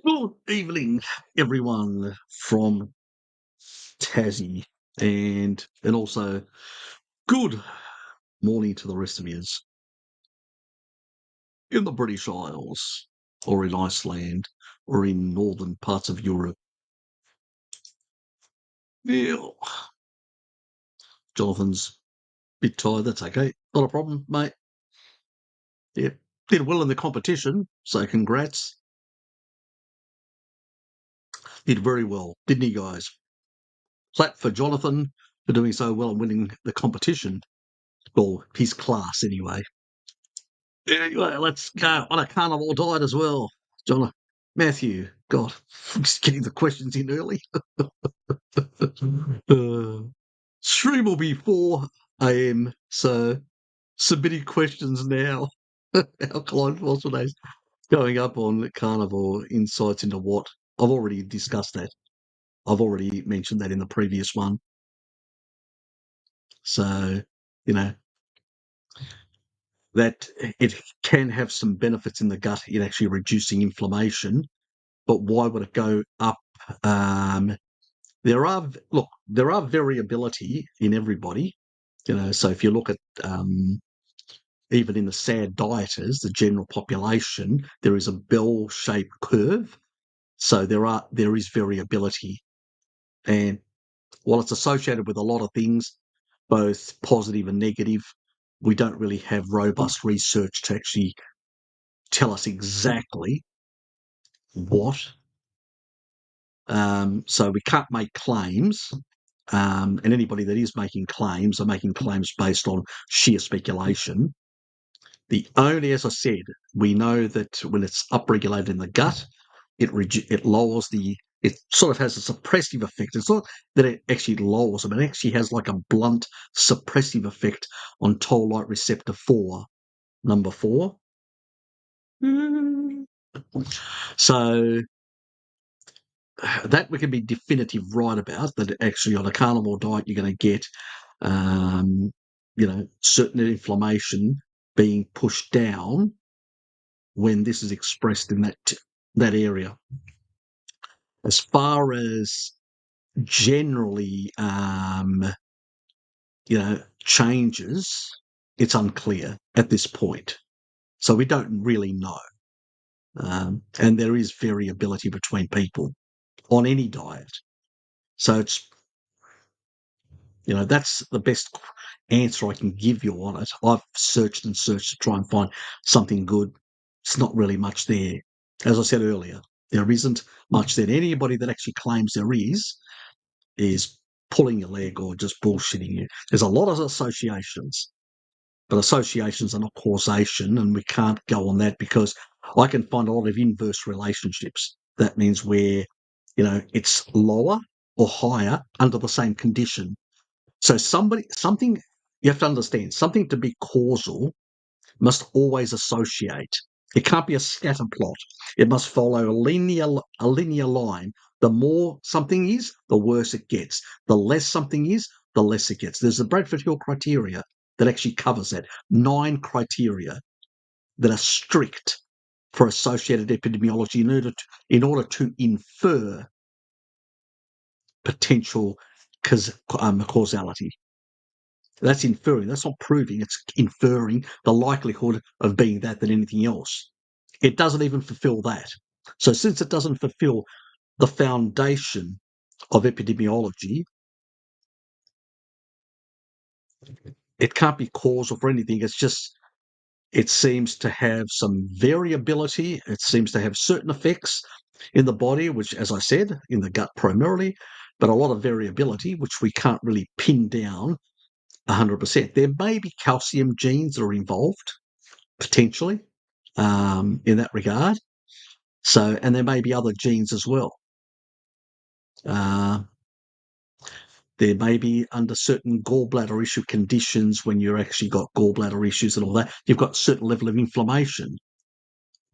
Good evening, everyone from Tassie, and also good morning to the rest of yous in the British Isles, or in Iceland, or in northern parts of Europe. Yeah, Jonathan's a bit tired. That's okay, not a problem, mate. Yeah, did well in the competition, so congrats. Did very well, didn't he, guys? Clap for Jonathan for doing so well and winning the competition, or his class anyway. Well, let's go on a carnival diet as well, John. Matthew, God, I'm just getting the questions in early. Stream will be 4 a.m. So submitting questions now. Our client was days going up on Carnivore insights into what I've already discussed that. I've already mentioned that in the previous one. So, you know, that it can have some benefits in the gut in actually reducing inflammation. But why would it go up? There are variability in everybody, So if you look at even in the SAD dieters, the general population, there is a bell-shaped curve. So there is variability, and while it's associated with a lot of things, both positive and negative, we don't really have robust research to actually tell us exactly what. So we can't make claims, and anybody that is making claims are making claims based on sheer speculation. The only, as I said, we know that when it's upregulated in the gut, it lowers it sort of has a suppressive effect. It's not that it actually lowers them, it actually has like a blunt suppressive effect on toll-like receptor 4, number 4. So that we can be definitive right about, that actually on a carnivore diet you're going to get certain inflammation being pushed down when this is expressed in that area. As far as generally changes, it's unclear at this point, so we don't really know, and there is variability between people on any diet. So it's, that's the best answer I can give you on it. I've searched and searched to try and find something good. It's not really much there. As I said earlier, there isn't much there. Anybody that actually claims there is pulling your leg or just bullshitting you. There's a lot of associations, but associations are not causation, and we can't go on that because I can find a lot of inverse relationships. That means where, it's lower or higher under the same condition. So something you have to understand, something to be causal must always associate. It can't be a scatter plot. It must follow a linear line. The more something is, the worse it gets. The less something is, the less it gets. There's the Bradford Hill criteria that actually covers that. 9 criteria that are strict for associated epidemiology in order to infer potential causality. That's inferring. That's not proving. It's inferring the likelihood of being that than anything else. It doesn't even fulfill that. So since it doesn't fulfill the foundation of epidemiology, it can't be causal for anything. It's just, it seems to have some variability. It seems to have certain effects in the body, which, as I said, in the gut primarily, but a lot of variability, which we can't really pin down 100%. There may be calcium genes that are involved, potentially, in that regard. So, and there may be other genes as well. There may be under certain gallbladder issue conditions, when you're actually got gallbladder issues and all that, you've got a certain level of inflammation.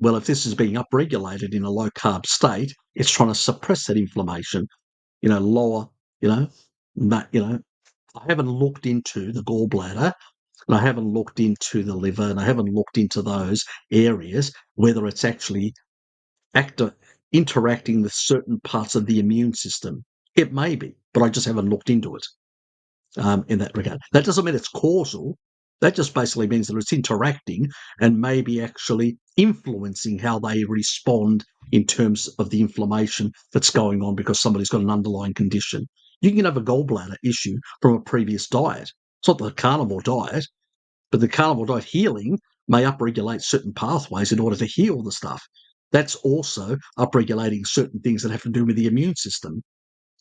Well, if this is being upregulated in a low carb state, it's trying to suppress that inflammation, lower, I haven't looked into the gallbladder, and I haven't looked into the liver, and I haven't looked into those areas, whether it's actually interacting with certain parts of the immune system. It may be, but I just haven't looked into it in that regard. That doesn't mean it's causal. That just basically means that it's interacting and maybe actually influencing how they respond in terms of the inflammation that's going on because somebody's got an underlying condition. You can have a gallbladder issue from a previous diet. It's not the carnivore diet, but the carnivore diet healing may upregulate certain pathways in order to heal the stuff. That's also upregulating certain things that have to do with the immune system.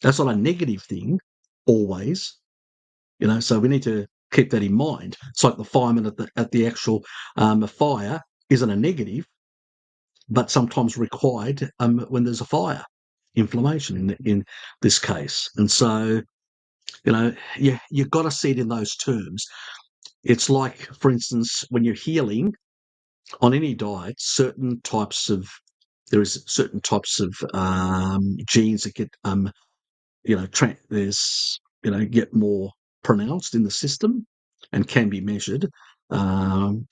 That's not a negative thing always, so we need to keep that in mind. It's like the fireman at the actual fire isn't a negative, but sometimes required when there's a fire, inflammation in this case. And so, you've got to see it in those terms. It's like, for instance, when you're healing on any diet, there is certain types of genes that get get more pronounced in the system and can be measured and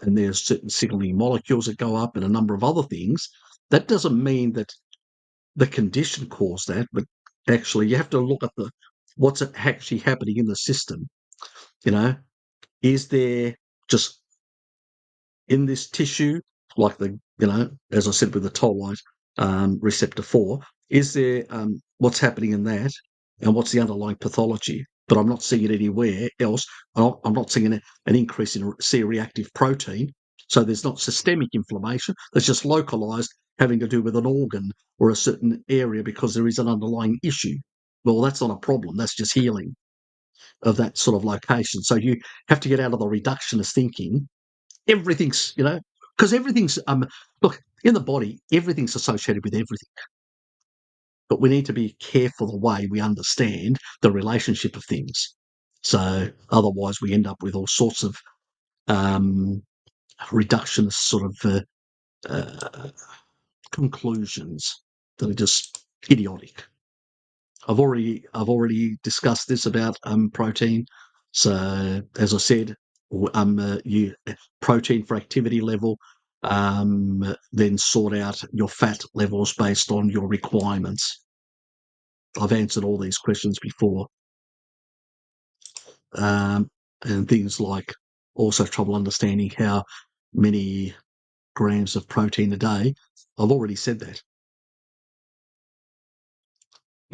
there's certain signaling molecules that go up and a number of other things. That doesn't mean that the condition caused that, but actually you have to look at what's actually happening in the system. Is there just in this tissue, like as I said with the toll-like receptor 4, is there what's happening in that and what's the underlying pathology? But I'm not seeing it anywhere else. I'm not seeing an increase in C-reactive protein. So there's not systemic inflammation. There's just localized having to do with an organ or a certain area because there is an underlying issue. Well, that's not a problem. That's just healing of that sort of location. So you have to get out of the reductionist thinking. Everything's, because everything's, look, in the body, everything's associated with everything. But we need to be careful the way we understand the relationship of things. So otherwise we end up with all sorts of reductionist sort of conclusions that are just idiotic. I've already discussed this about protein. So as I said, you protein for activity level, then sort out your fat levels based on your requirements. I've answered all these questions before, and things like also trouble understanding how many grams of protein a day. I've already said that.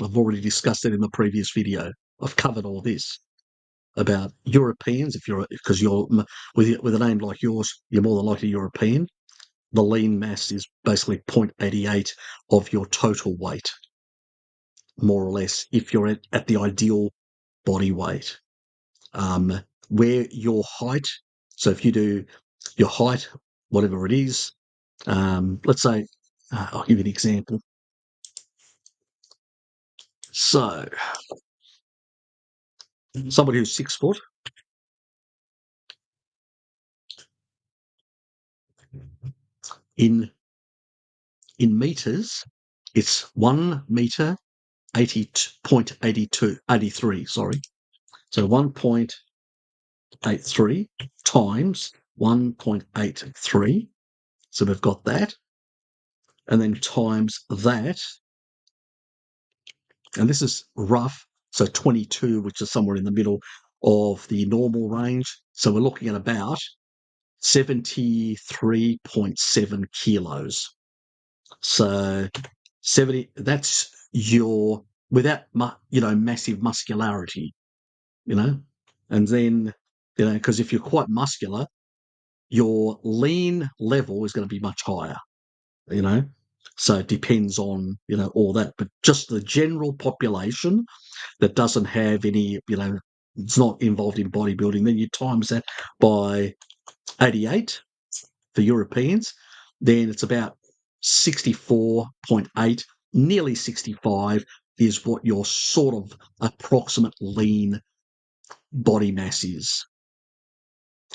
I've already discussed it in the previous video. I've covered all this about Europeans. Because you're with a name like yours, you're more than likely European. The lean mass is basically 0.88 of your total weight, more or less, if you're at the ideal body weight. Where your height, so if you do your height, whatever it is, let's say, I'll give you an example. So, somebody who's 6 foot, in meters, it's 1 meter 83, sorry. So 1.83 times 1.83. So we've got that. And then times that. And this is rough. So 22, which is somewhere in the middle of the normal range. So we're looking at about 73.7 kilos. So 70, that's your, without, massive muscularity, and then, because if you're quite muscular, your lean level is going to be much higher, so it depends on, all that. But just the general population that doesn't have any, it's not involved in bodybuilding, then you times that by 88 for Europeans, then it's about 64.8, nearly 65 is what your sort of approximate lean body mass is.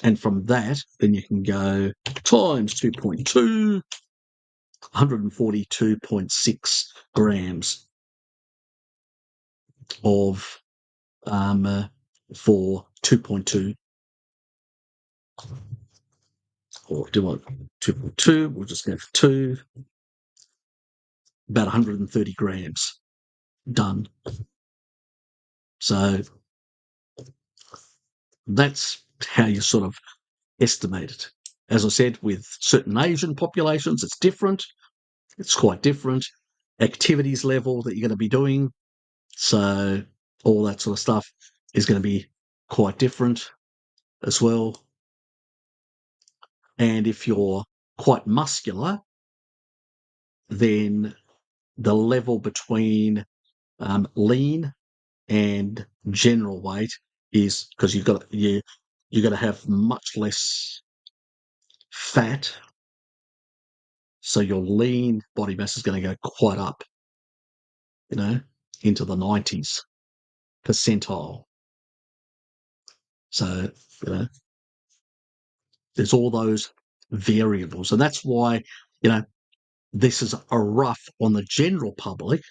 And from that, then you can go times 2.2, 142.6 grams of for 2.2. Or do I 2.2? We'll just go for 2. about 130 grams done. So that's how you sort of estimate it. As I said, with certain Asian populations, it's different. It's quite different. Activities level that you're going to be doing. So all that sort of stuff is going to be quite different as well. And if you're quite muscular, then the level between lean and general weight is because you're going to have much less fat, so your lean body mass is going to go quite up, into the 90s percentile. So, there's all those variables. And that's why, this is a rough on the general public.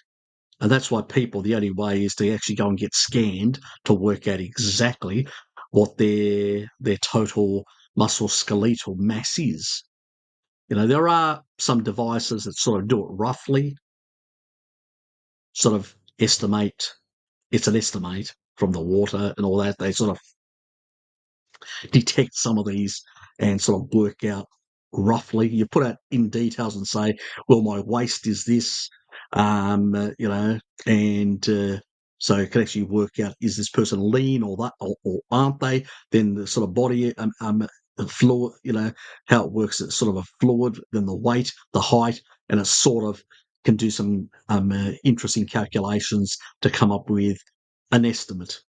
And that's why the only way is to actually go and get scanned to work out exactly what their total muscle skeletal mass is. There are some devices that sort of do it roughly, sort of estimate. It's an estimate from the water and all that. They sort of detect some of these and sort of work out roughly. You put out in details and say, well, my waist is this, and so it can actually work out, is this person lean or that, or aren't they? Then the sort of body, the fluid, how it works. It's sort of a fluid, then the weight, the height, and it sort of can do some interesting calculations to come up with an estimate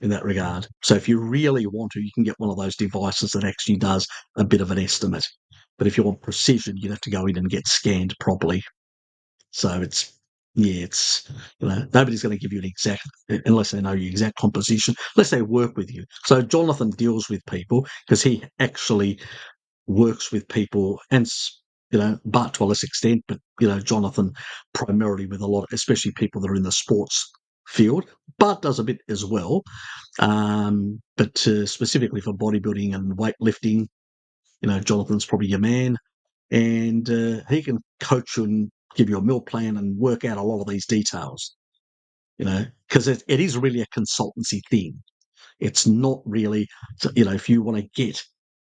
in that regard. So if you really want to, you can get one of those devices that actually does a bit of an estimate. But if you want precision, you'd have to go in and get scanned properly. So nobody's going to give you an exact, unless they know your exact composition, unless they work with you. So Jonathan deals with people because he actually works with people, and but to a less extent, but Jonathan primarily with a lot, especially people that are in the sports field, but does a bit as well. But specifically for bodybuilding and weightlifting, Jonathan's probably your man, and he can coach you and give you a meal plan and work out a lot of these details. Because it is really a consultancy thing. It's not really, if you want to get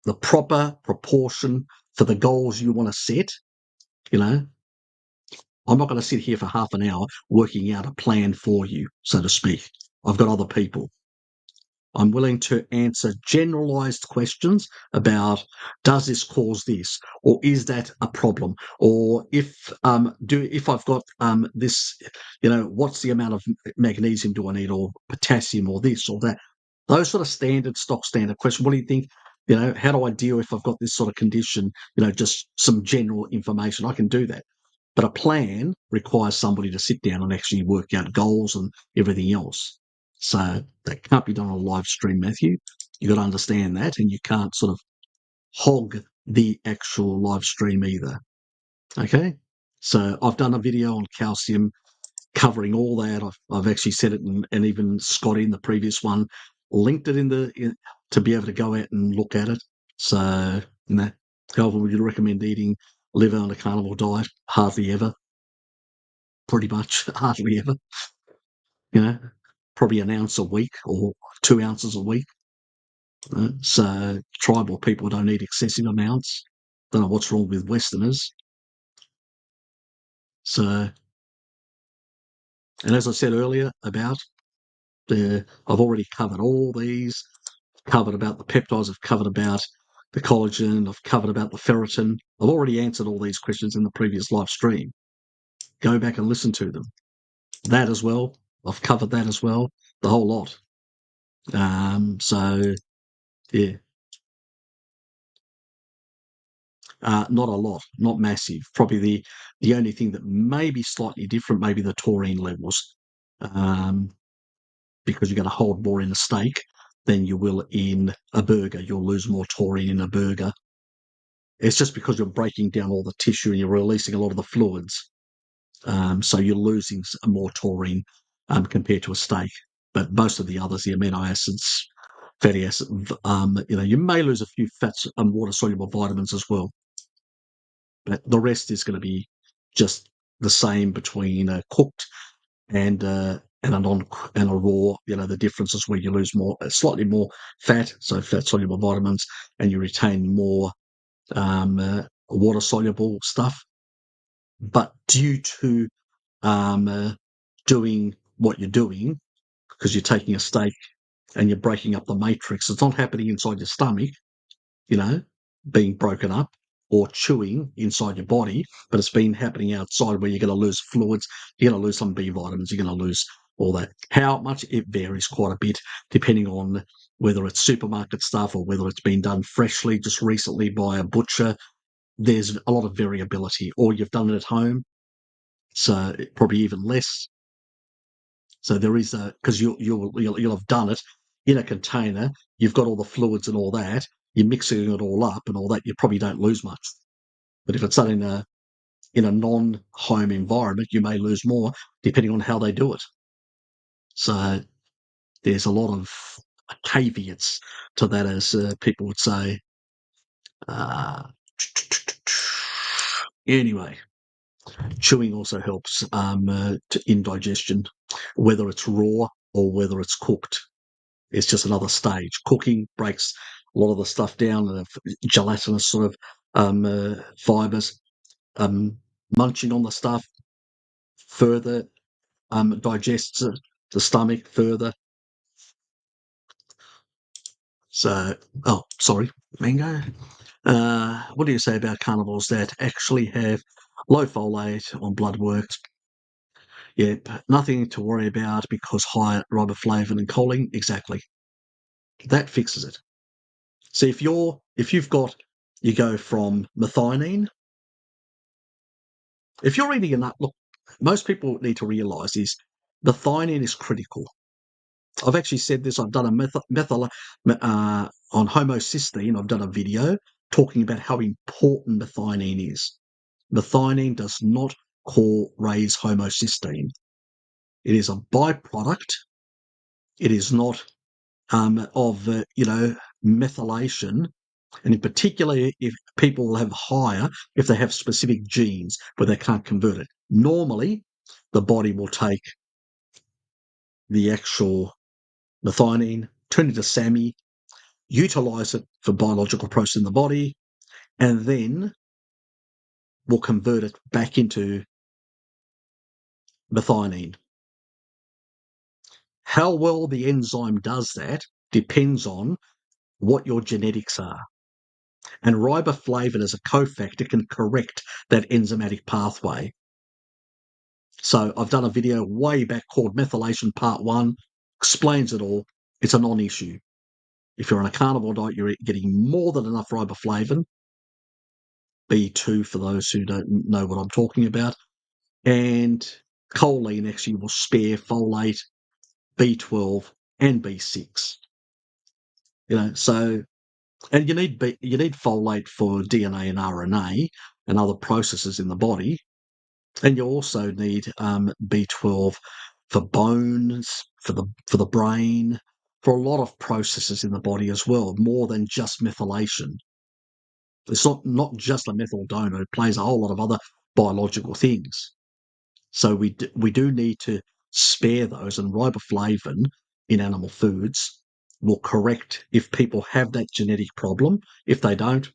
the proper proportion for the goals you want to set, I'm not going to sit here for half an hour working out a plan for you, so to speak. I've got other people. I'm willing to answer generalized questions about, does this cause this, or is that a problem, or if I've got this, what's the amount of magnesium do I need, or potassium, or this or that. Those sort of stock standard questions. What do you think? How do I deal if I've got this sort of condition? Just some general information. I can do that. But a plan requires somebody to sit down and actually work out goals and everything else. So that can't be done on a live stream, Matthew. You've got to understand that, and you can't sort of hog the actual live stream either. Okay? So I've done a video on calcium covering all that. I've actually said it, and even Scotty in the previous one linked it to be able to go out and look at it. So, however, would you recommend eating liver on a carnivore diet? Hardly ever. Pretty much hardly ever. Probably an ounce a week or 2 ounces a week. So tribal people don't eat excessive amounts. Don't know what's wrong with Westerners. So, and as I said earlier about I've already covered all these. Covered about the peptides. I've covered about the collagen. I've covered about the ferritin. I've already answered all these questions in the previous live stream. Go back and listen to them. That as well. I've covered that as well. The whole lot. So yeah. Not a lot, not massive. Probably the only thing that may be slightly different, maybe the taurine levels, because you're going to hold more in a steak than you will in a burger. You'll lose more taurine in a burger. It's just because you're breaking down all the tissue and you're releasing a lot of the fluids. So you're losing more taurine compared to a steak. But most of the others, the amino acids, fatty acids, you may lose a few fats and water-soluble vitamins as well. But the rest is going to be just the same between cooked and a non and a raw. The difference is where you lose slightly more fat, so fat soluble vitamins, and you retain more water soluble stuff. But due to doing what you're doing, because you're taking a steak and you're breaking up the matrix, it's not happening inside your stomach, being broken up or chewing inside your body, but it's been happening outside where you're going to lose fluids, you're going to lose some B vitamins, you're going to lose all that. How much? It varies quite a bit depending on whether it's supermarket stuff or whether it's been done freshly just recently by a butcher. There's a lot of variability, or you've done it at home, so probably even less. So there is because you'll have done it in a container. You've got all the fluids and all that. You're mixing it all up and all that. You probably don't lose much. But if it's done in a non-home environment, you may lose more depending on how they do it. So there's a lot of caveats to that, as people would say. Anyway, chewing also helps in digestion, whether it's raw or whether it's cooked. It's just another stage. Cooking breaks a lot of the stuff down, gelatinous sort of fibers. Munching on the stuff further digests the stomach further. So, sorry, mango. What do you say about carnivores that actually have low folate on blood works? Yep, nothing to worry about because high riboflavin and choline. Exactly, that fixes it. See, if you go from methionine. If you're eating a nut, look, most people need to realise is methionine is critical. I've actually said this. I've done a methyl on homocysteine. I've done a video talking about how important methionine is. Methionine does not raise homocysteine. It is a byproduct. It is not of methylation. And in particular, if people have higher, if they have specific genes where they can't convert it. Normally, the body will take the actual methionine, turn it to SAMe, utilize it for biological process in the body, and then will convert it back into methionine. How well the enzyme does that depends on what your genetics are. And riboflavin as a cofactor can correct that enzymatic pathway. So I've done a video way back called Methylation Part 1, explains it all. It's a non-issue. If you're on a carnivore diet, you're getting more than enough riboflavin, B2 for those who don't know what I'm talking about, and choline actually will spare folate, B12, and B6. So and you need folate for DNA and RNA and other processes in the body, and you also need B12 for bones, for the brain, for a lot of processes in the body as well, more than just methylation. It's not just a methyl donor; it plays a whole lot of other biological things. So we do need to spare those, and riboflavin in animal foods will correct if people have that genetic problem. If they don't,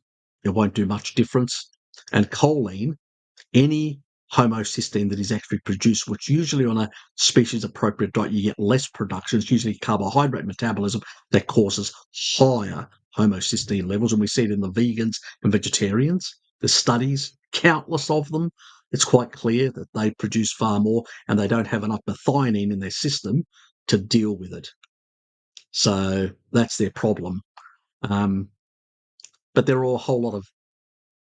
it won't do much difference. And choline, any homocysteine that is actually produced, which usually on a species-appropriate diet you get less production. It's usually carbohydrate metabolism that causes higher homocysteine levels, and we see it in the vegans and vegetarians. There's studies, countless of them. It's quite clear that they produce far more, and they don't have enough methionine in their system to deal with it. So that's their problem. But there are a whole lot of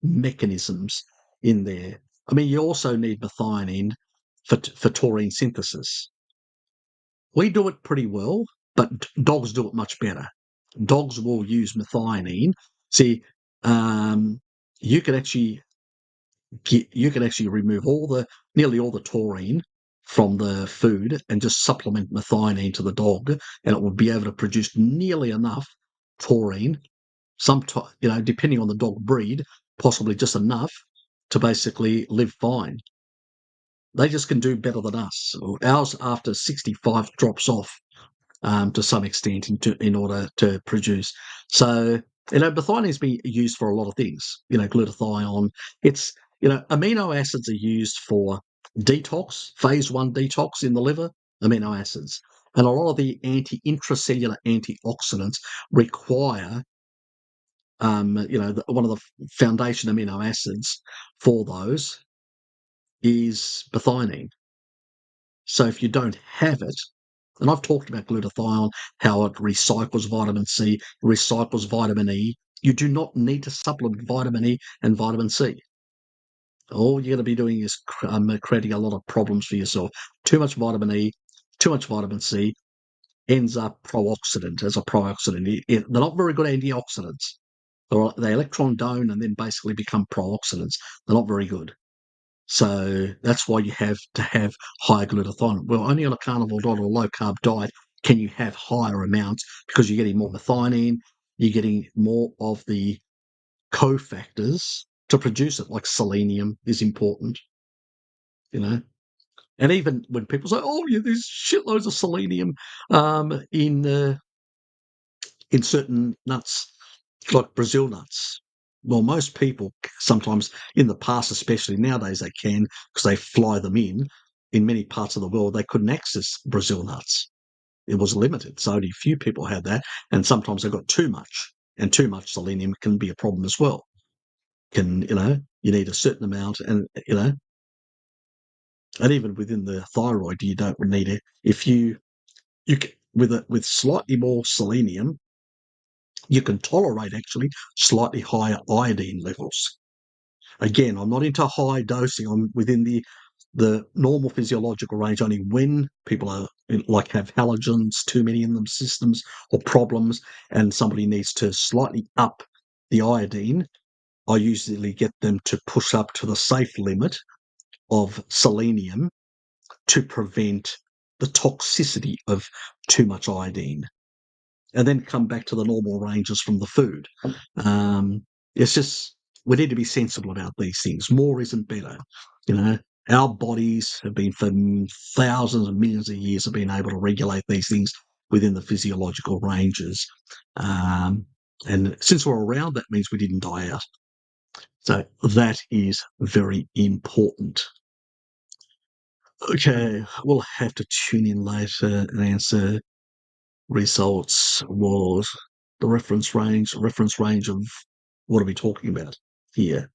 mechanisms in there. I mean, you also need methionine for taurine synthesis. We do it pretty well, but dogs do it much better. Dogs will use methionine. See, you can actually remove nearly all the taurine from the food and just supplement methionine to the dog, and it will be able to produce nearly enough taurine. Depending on the dog breed, possibly just enough to basically live fine. They just can do better than us. Ours, after 65, drops off to some extent in order to produce. So, methionine is being used for a lot of things. Glutathione. It's, amino acids are used for detox, phase 1 detox in the liver, amino acids. And a lot of the intracellular antioxidants require, one of the foundation amino acids for those is methionine. So if you don't have it, and I've talked about glutathione, how it recycles vitamin C, recycles vitamin E. You do not need to supplement vitamin E and vitamin C. All you're going to be doing is creating a lot of problems for yourself. Too much vitamin E, too much vitamin C ends up pro-oxidant as a pro-oxidant. They're not very good antioxidants. They electron down and then basically become pro-oxidants. They're not very good. So that's why you have to have higher glutathione. Well, only on a carnivore diet or a low-carb diet can you have higher amounts, because you're getting more methionine, you're getting more of the cofactors to produce it, like selenium is important, And even when people say, "Oh, yeah, there's shitloads of selenium in certain nuts, like Brazil nuts." Well, most people sometimes, in the past especially, nowadays they can, because they fly them in many parts of the world, they couldn't access Brazil nuts. It was limited, so only a few people had that, and sometimes they got too much, and too much selenium can be a problem as well. You need a certain amount, and and even within the thyroid, you don't need it. If you with slightly more selenium, you can tolerate actually slightly higher iodine levels. Again, I'm not into high dosing. I'm within the normal physiological range only when people are like have halogens, too many in them systems, or problems, and somebody needs to slightly up the iodine. I usually get them to push up to the safe limit of selenium to prevent the toxicity of too much iodine, and then come back to the normal ranges from the food. It's just, we need to be sensible about these things. More isn't better. Our bodies have been, for thousands and millions of years, have been able to regulate these things within the physiological ranges. And since we're around, that means we didn't die out. So that is very important. Okay, we'll have to tune in later and answer. Results was the reference range of what are we talking about here?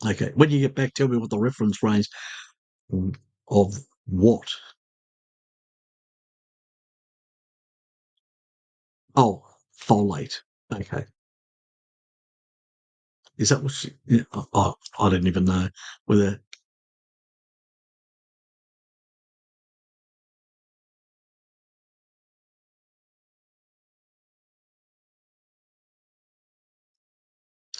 Okay, when you get back, tell me what the reference range of what? Oh, folate. Okay, is that what she? Yeah, oh, I didn't even know whether.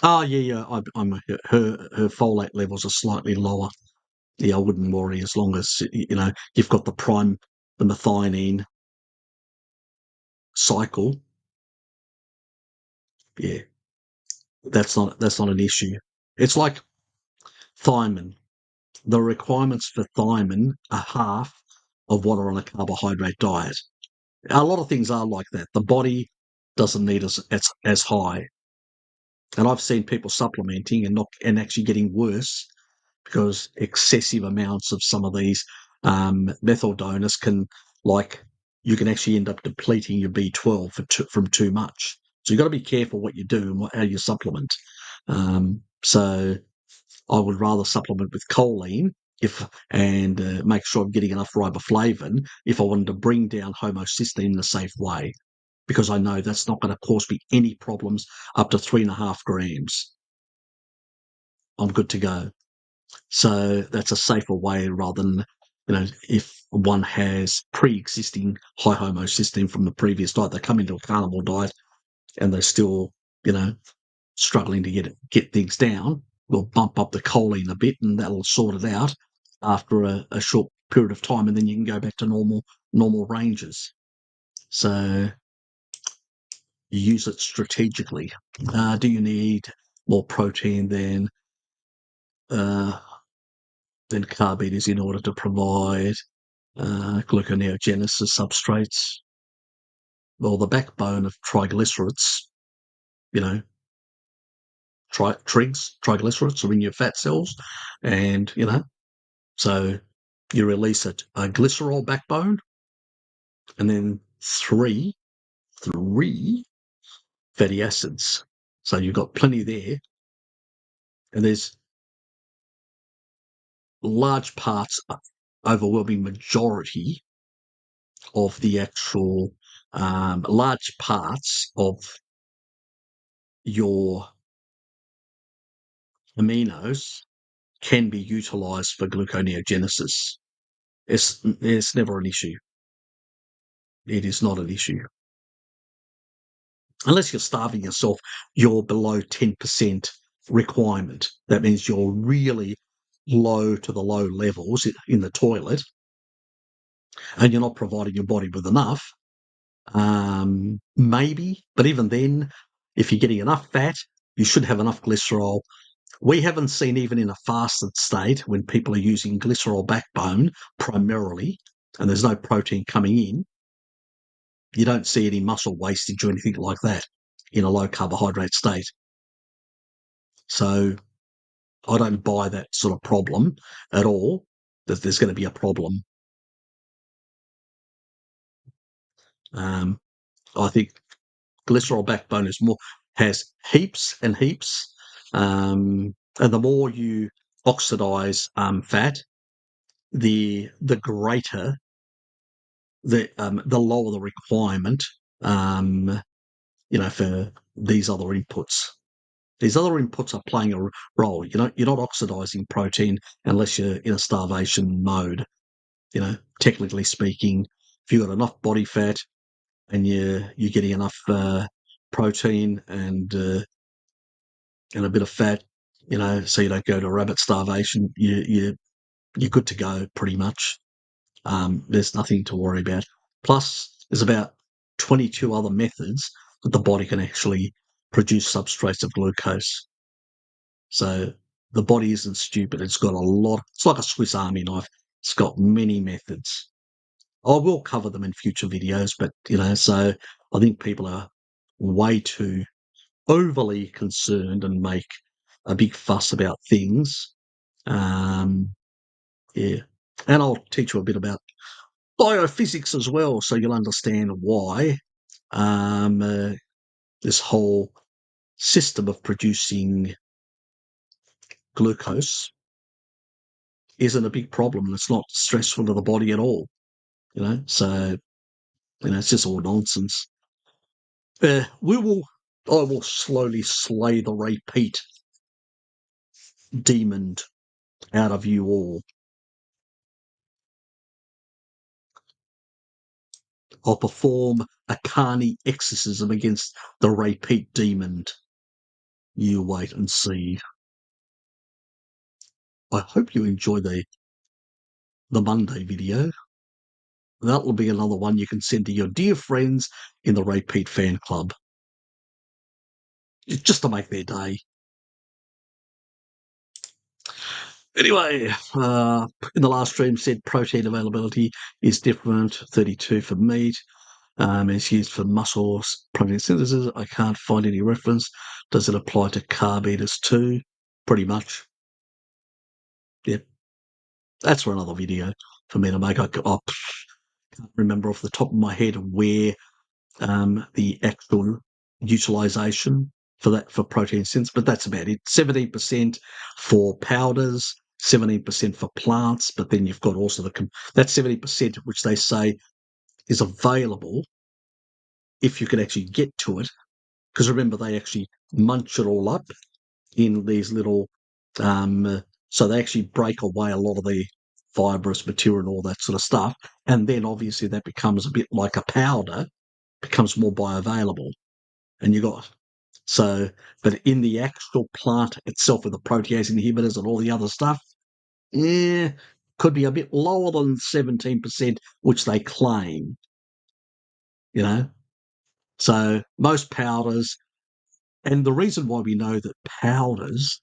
Oh, yeah, yeah. I'm her folate levels are slightly lower. Yeah, I wouldn't worry as long as you've got the methionine cycle. Yeah, that's not an issue. It's like thiamine. The requirements for thiamine are half of what are on a carbohydrate diet. A lot of things are like that. The body doesn't need as high. And I've seen people supplementing and actually getting worse, because excessive amounts of some of these methyl donors you can actually end up depleting your B12 from too much. So you've got to be careful what you do and how you supplement. So I would rather supplement with choline and make sure I'm getting enough riboflavin if I wanted to bring down homocysteine in a safe way, because I know that's not going to cause me any problems up to 3.5 grams. I'm good to go. So that's a safer way, rather than, if one has pre-existing high homocysteine from the previous diet, they come into a carnivore diet and they're still, struggling to get things down. We'll bump up the choline a bit, and that'll sort it out after a short period of time, and then you can go back to normal ranges. So you use it strategically. Do you need more protein than Then carbide is in order to provide gluconeogenesis substrates, well, the backbone of triglycerides, you know, triglycerides are in your fat cells, and, so you release a glycerol backbone, and then three fatty acids. So you've got plenty there, and there's large parts, overwhelming majority of the actual large parts of your aminos can be utilized for gluconeogenesis. It's never an issue. It is not an issue. Unless you're starving yourself, you're below 10% requirement. That means you're really low to the low levels in the toilet, and you're not providing your body with enough. Maybe, but even then, if you're getting enough fat, you should have enough glycerol. We haven't seen, even in a fasted state, when people are using glycerol backbone primarily, and there's no protein coming in, you don't see any muscle wastage or anything like that in a low carbohydrate state. So I don't buy that sort of problem at all, that there's going to be a problem. I think glycerol backbone has heaps and heaps, and the more you oxidize fat, the greater the lower the requirement, for these other inputs. These other inputs are playing a role. You're not oxidizing protein unless you're in a starvation mode. Technically speaking, if you've got enough body fat and you're getting enough protein and a bit of fat, so you don't go to rabbit starvation, you're good to go pretty much. There's nothing to worry about. Plus, there's about 22 other methods that the body can actually produce substrates of glucose. So the body isn't stupid. It's got a lot. It's like a Swiss Army knife. It's got many methods. I will cover them in future videos, but, so I think people are way too overly concerned and make a big fuss about things. Yeah. And I'll teach you a bit about biophysics as well, so you'll understand why this whole system of producing glucose isn't a big problem, and it's not stressful to the body at all. So it's just all nonsense. I will slowly slay the repeat demon out of you all. I'll perform a carny exorcism against the repeat demon. You wait and see. I hope you enjoy the Monday video. That will be another one you can send to your dear friends in the Repeat fan club, just to make their day. Anyway, in the last stream said protein availability is different. 32 for meat. It's used for muscle protein synthesis. I can't find any reference. Does it apply to carb eaters too? Pretty much. Yep. That's for another video for me to make. I can't remember off the top of my head where the actual utilization for protein synthesis, but that's about it. 17% for powders, 17% for plants, but then you've got also that 70% which they say is available if you can actually get to it, because remember, they actually munch it all up in these little so they actually break away a lot of the fibrous material and all that sort of stuff, and then obviously that becomes a bit like a powder, becomes more bioavailable. And but in the actual plant itself, with the protease inhibitors and all the other stuff, could be a bit lower than 17%, which they claim. So most powders, and the reason why we know that powders,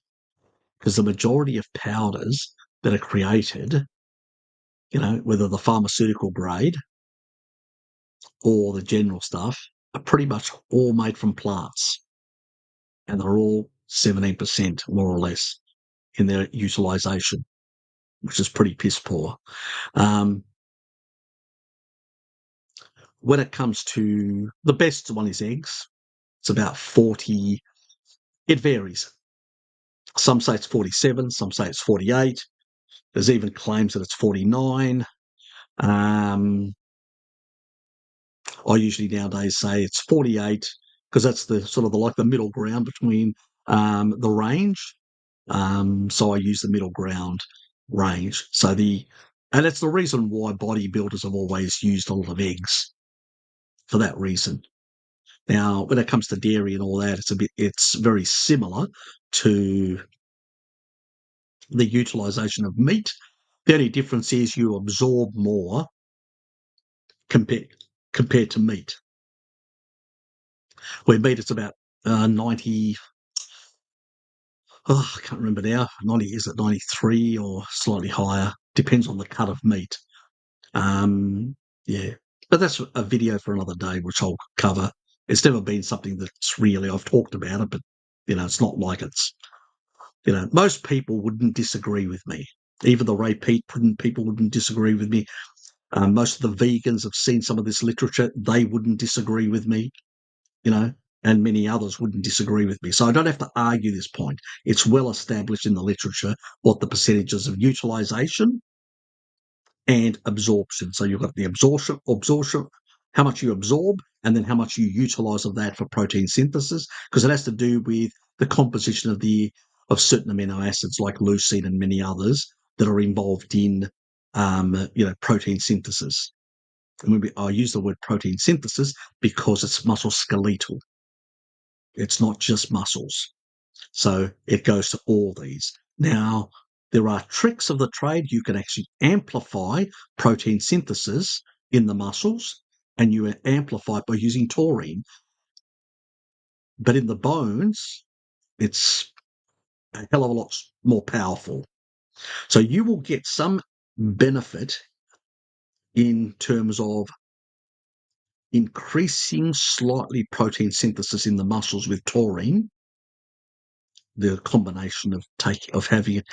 because the majority of powders that are created, whether the pharmaceutical grade or the general stuff, are pretty much all made from plants. And they're all 17%, more or less, in their utilisation, which is pretty piss poor. When it comes to the best one is eggs. It's about 40. It varies. Some say it's 47, some say it's 48. There's even claims that it's 49. I usually nowadays say it's 48 because that's the sort of the middle ground between the range. So I use the middle ground range. And it's the reason why bodybuilders have always used a lot of eggs, for that reason. Now, when it comes to dairy and all that, it's very similar to the utilisation of meat. The only difference is you absorb more compared to meat. Where meat, it's about 90. I can't remember now. 90, is it 93 or slightly higher? Depends on the cut of meat. Yeah, but that's a video for another day, which I'll cover. It's never been something that's really, I've talked about it, but it's not like it's, most people wouldn't disagree with me. Even the Ray Peat people wouldn't disagree with me. Most of the vegans have seen some of this literature. They wouldn't disagree with me, and many others wouldn't disagree with me. So I don't have to argue this point. It's well established in the literature what the percentages of utilisation and absorption. So you've got the absorption, how much you absorb, and then how much you utilise of that for protein synthesis, because it has to do with the composition of certain amino acids like leucine and many others that are involved in protein synthesis. And I use the word protein synthesis because it's musculoskeletal. It's not just muscles. So it goes to all these. Now, there are tricks of the trade. You can actually amplify protein synthesis in the muscles, and you amplify it by using taurine. But in the bones, it's a hell of a lot more powerful. So you will get some benefit in terms of increasing slightly protein synthesis in the muscles with taurine, the combination of having it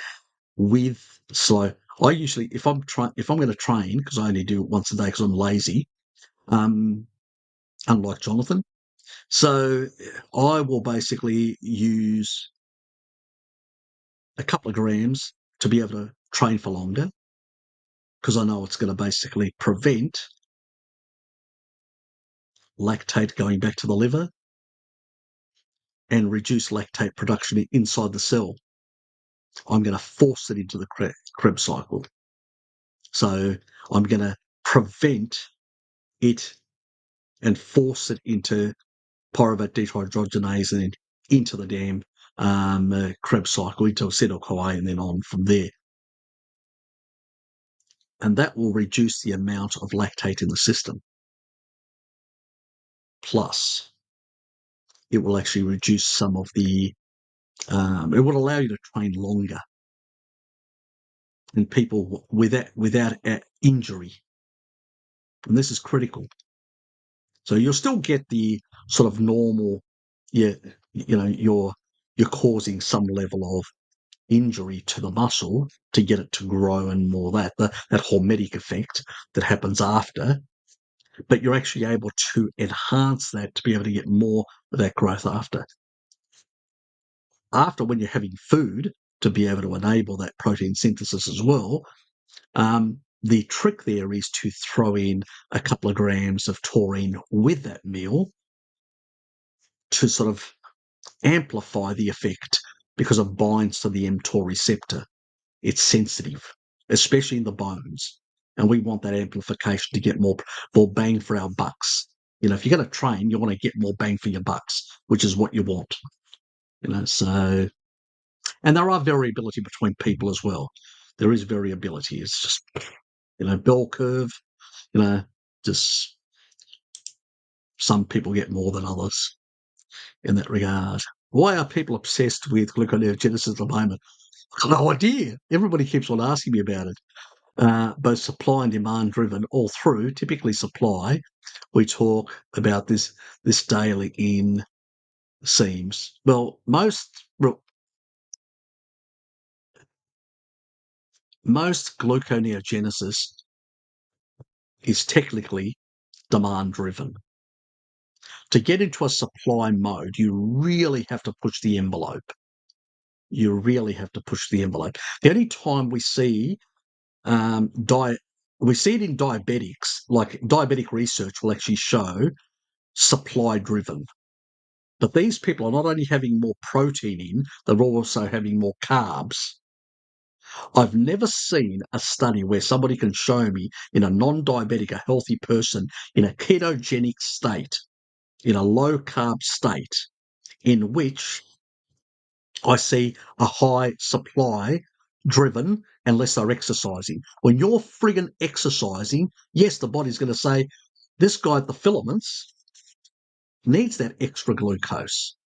with slow. I usually, if I'm going to train, because I only do it once a day because I'm lazy, unlike Jonathan, so I will basically use a couple of grams to be able to train for longer, because I know it's going to basically prevent lactate going back to the liver and reduce lactate production inside the cell. I'm going to force it into the Krebs cycle. So I'm going to prevent it and force it into pyruvate dehydrogenase and then into the damn Krebs cycle, into acetyl-CoA, and then on from there. And that will reduce the amount of lactate in the system. Plus, it will actually reduce some of the, it will allow you to train longer in people without injury. And this is critical. So you'll still get the sort of normal, you're causing some level of injury to the muscle to get it to grow and more that hormetic effect that happens after, but you're actually able to enhance that to be able to get more of that growth after when you're having food to be able to enable that protein synthesis as well. The trick there is to throw in a couple of grams of taurine with that meal to sort of amplify the effect, because it binds to the mTOR receptor. It's sensitive, especially in the bones. And we want that amplification to get more bang for our bucks. If you're going to train, you want to get more bang for your bucks, which is what you want. So, and there are variability between people as well. There is variability. It's just, bell curve, just some people get more than others in that regard. Why are people obsessed with gluconeogenesis at the moment? I've got no idea. Everybody keeps on asking me about it. Both supply and demand driven all through, typically supply. We talk about this daily in seams. Well, most gluconeogenesis is technically demand driven. To get into a supply mode, you really have to push the envelope. You really have to push the envelope. The only time we see we see it in diabetics, like diabetic research will actually show supply driven. But these people are not only having more protein in, they're also having more carbs. I've never seen a study where somebody can show me in a non-diabetic, a healthy person in a ketogenic state, in a low carb state, in which I see a high supply driven unless they're exercising. When you're friggin' exercising, yes, the body's going to say, this guy at the filaments needs that extra glucose.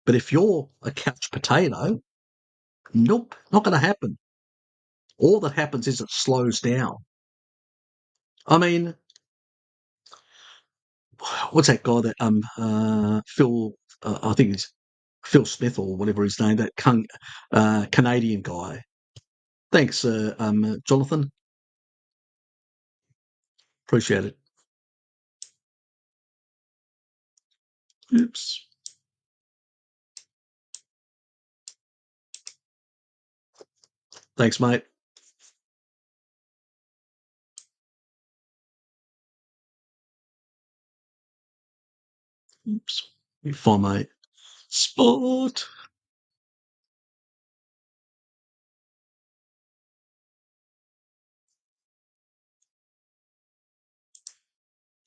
But if you're a couch potato, nope, not going to happen. All that happens is it slows down. I mean, what's that guy that Phil? I think it's Phil Smith or whatever his name. That Canadian guy. Thanks, Jonathan. Appreciate it. Oops. Thanks, mate. Oops. You find my sport.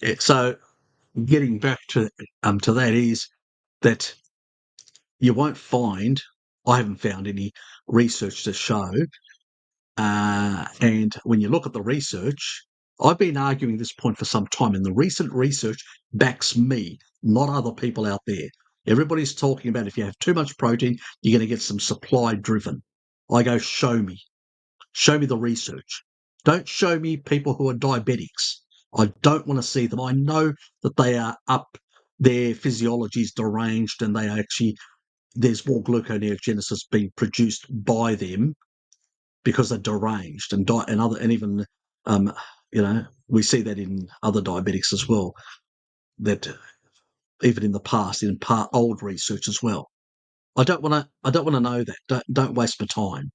Yeah, so getting back to that is that you won't find. I haven't found any research to show. And when you look at the research, I've been arguing this point for some time, and the recent research backs me, not other people out there. Everybody's talking about if you have too much protein, you're going to get some supply driven. I go, show me. Show me the research. Don't show me people who are diabetics. I don't want to see them. I know that they are up, their physiology is deranged, and they are actually, there's more gluconeogenesis being produced by them because they're deranged and even we see that in other diabetics as well. That even in the past, in old research as well. I don't want to know that. Don't waste my time.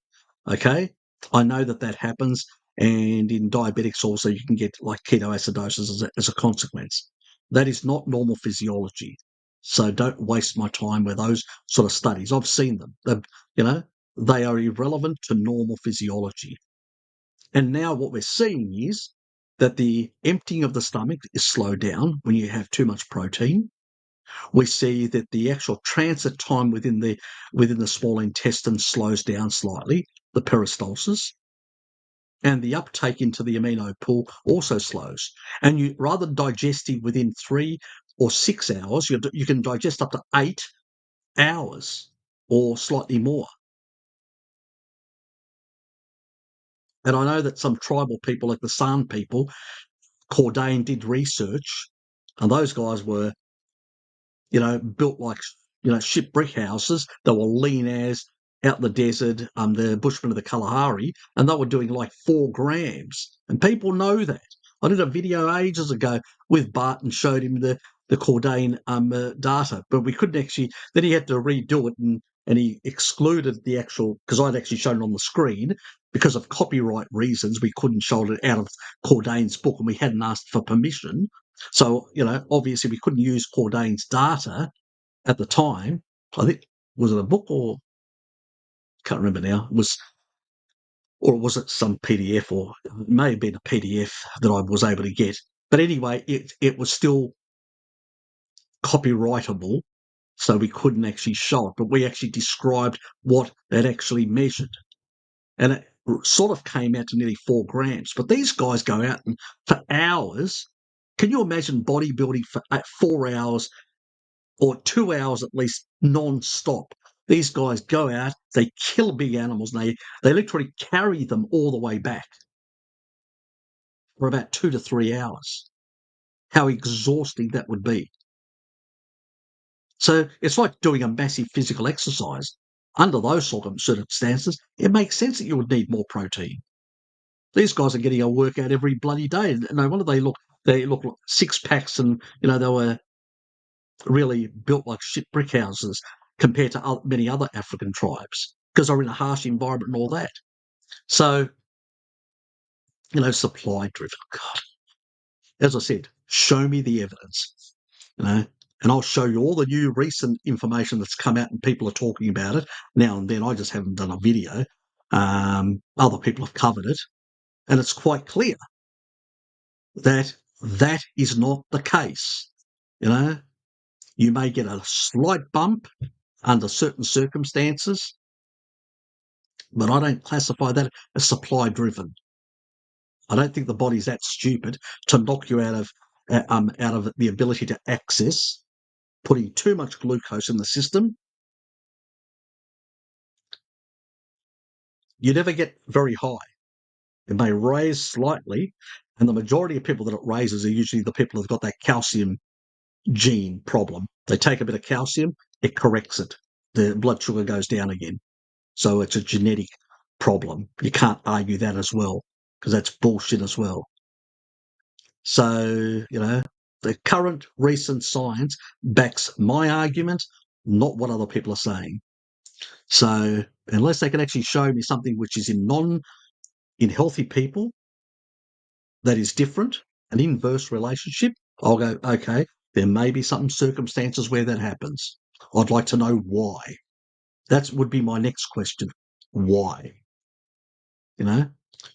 Okay, I know that happens, and in diabetics also you can get like ketoacidosis as a consequence. That is not normal physiology. So don't waste my time with those sort of studies. I've seen them. They are irrelevant to normal physiology. And now what we're seeing is that the emptying of the stomach is slowed down when you have too much protein. We see that the actual transit time within the small intestine slows down slightly, the peristalsis, and the uptake into the amino pool also slows. And you rather than digesting within 3 or 6 hours, you can digest up to 8 hours or slightly more. And I know that some tribal people, like the San people, Cordain did research, and those guys were, built like, ship brick houses. They were lean as out in the desert, the Bushmen of the Kalahari, and they were doing like 4 grams. And people know that. I did a video ages ago with Bart and showed him the Cordain data, but we couldn't actually. Then he had to redo it, and he excluded the actual, because I'd actually shown it on the screen. Because of copyright reasons, we couldn't show it out of Cordain's book, and we hadn't asked for permission. So, obviously we couldn't use Cordain's data at the time. I think, was it a book or can't remember now, or was it some PDF, or it may have been a PDF that I was able to get. But anyway, it was still copyrightable, so we couldn't actually show it, but we actually described what that actually measured. And it sort of came out to nearly 4 grams. But these guys go out and for hours. Can you imagine bodybuilding for 4 hours or 2 hours at least non-stop. These guys go out, they kill big animals, and they literally carry them all the way back for about 2 to 3 hours. How exhausting that would be. So it's like doing a massive physical exercise. Under those sort of circumstances, it makes sense that you would need more protein. These guys are getting a workout every bloody day. No wonder they look like six packs, and they were really built like shit brick houses compared to many other African tribes because they're in a harsh environment and all that. So, supply driven. God, as I said, show me the evidence, and I'll show you all the new recent information that's come out and people are talking about it. Now and then, I just haven't done a video. Other people have covered it, and it's quite clear that that is not the case. You may get a slight bump under certain circumstances, but I don't classify that as supply driven. I don't think the body's that stupid to knock you out of the ability to access. Putting too much glucose in the system, you never get very high. It may raise slightly, and the majority of people that it raises are usually the people who've got that calcium gene problem. They take a bit of calcium, it corrects it. The blood sugar goes down again. So it's a genetic problem. You can't argue that as well, because that's bullshit as well. So, the current recent science backs my argument, not what other people are saying. So unless they can actually show me something which is in healthy people that is different, an inverse relationship, I'll go, okay, there may be some circumstances where that happens. I'd like to know why. That would be my next question. Why?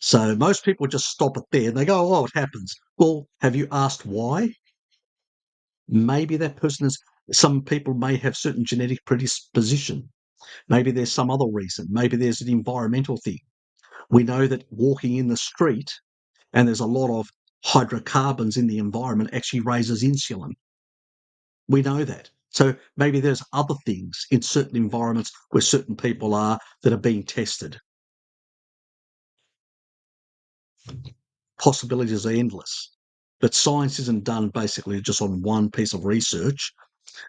So most people just stop it there and they go, oh, it happens. Well, have you asked why? Maybe that person some people may have certain genetic predisposition. Maybe there's some other reason. Maybe there's an environmental thing. We know that walking in the street and there's a lot of hydrocarbons in the environment actually raises insulin. We know that. So maybe there's other things in certain environments where certain people are that are being tested. Possibilities are endless. But science isn't done basically just on one piece of research,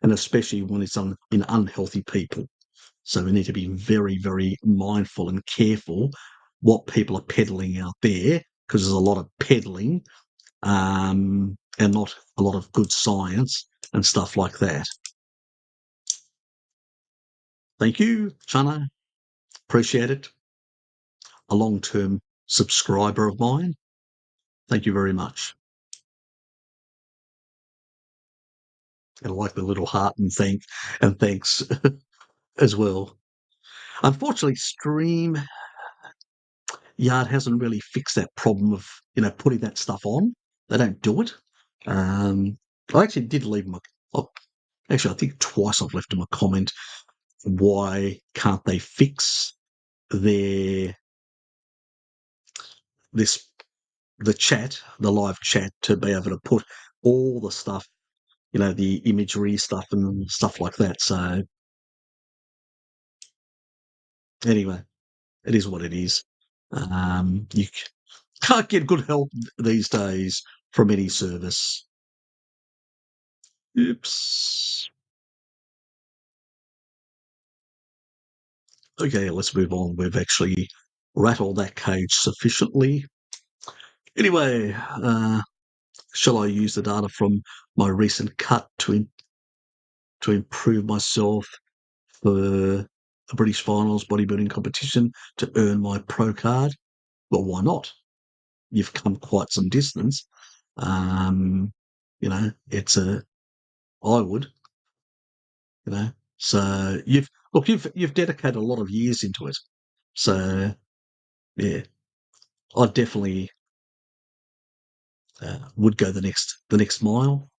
and especially when it's in unhealthy people. So we need to be very, very mindful and careful what people are peddling out there, because there's a lot of peddling and not a lot of good science and stuff like that. Thank you, Chana. Appreciate it. A long-term subscriber of mine. Thank you very much. And I like the little heart and thanks as well. Unfortunately, StreamYard hasn't really fixed that problem of putting that stuff on. They don't do it. I actually did leave them. Actually, I think twice I've left them a comment. Why can't they fix the live chat, to be able to put all the stuff, the imagery stuff and stuff like that. So anyway, it is what it is. You can't get good help these days from any service. Oops. Okay, let's move on. We've actually rattled that cage sufficiently. Anyway, shall I use the data from my recent cut to improve myself for the British Finals bodybuilding competition to earn my pro card? Well, why not? You've come quite some distance. It's I would, So you've dedicated a lot of years into it. So yeah, I definitely would go the next mile.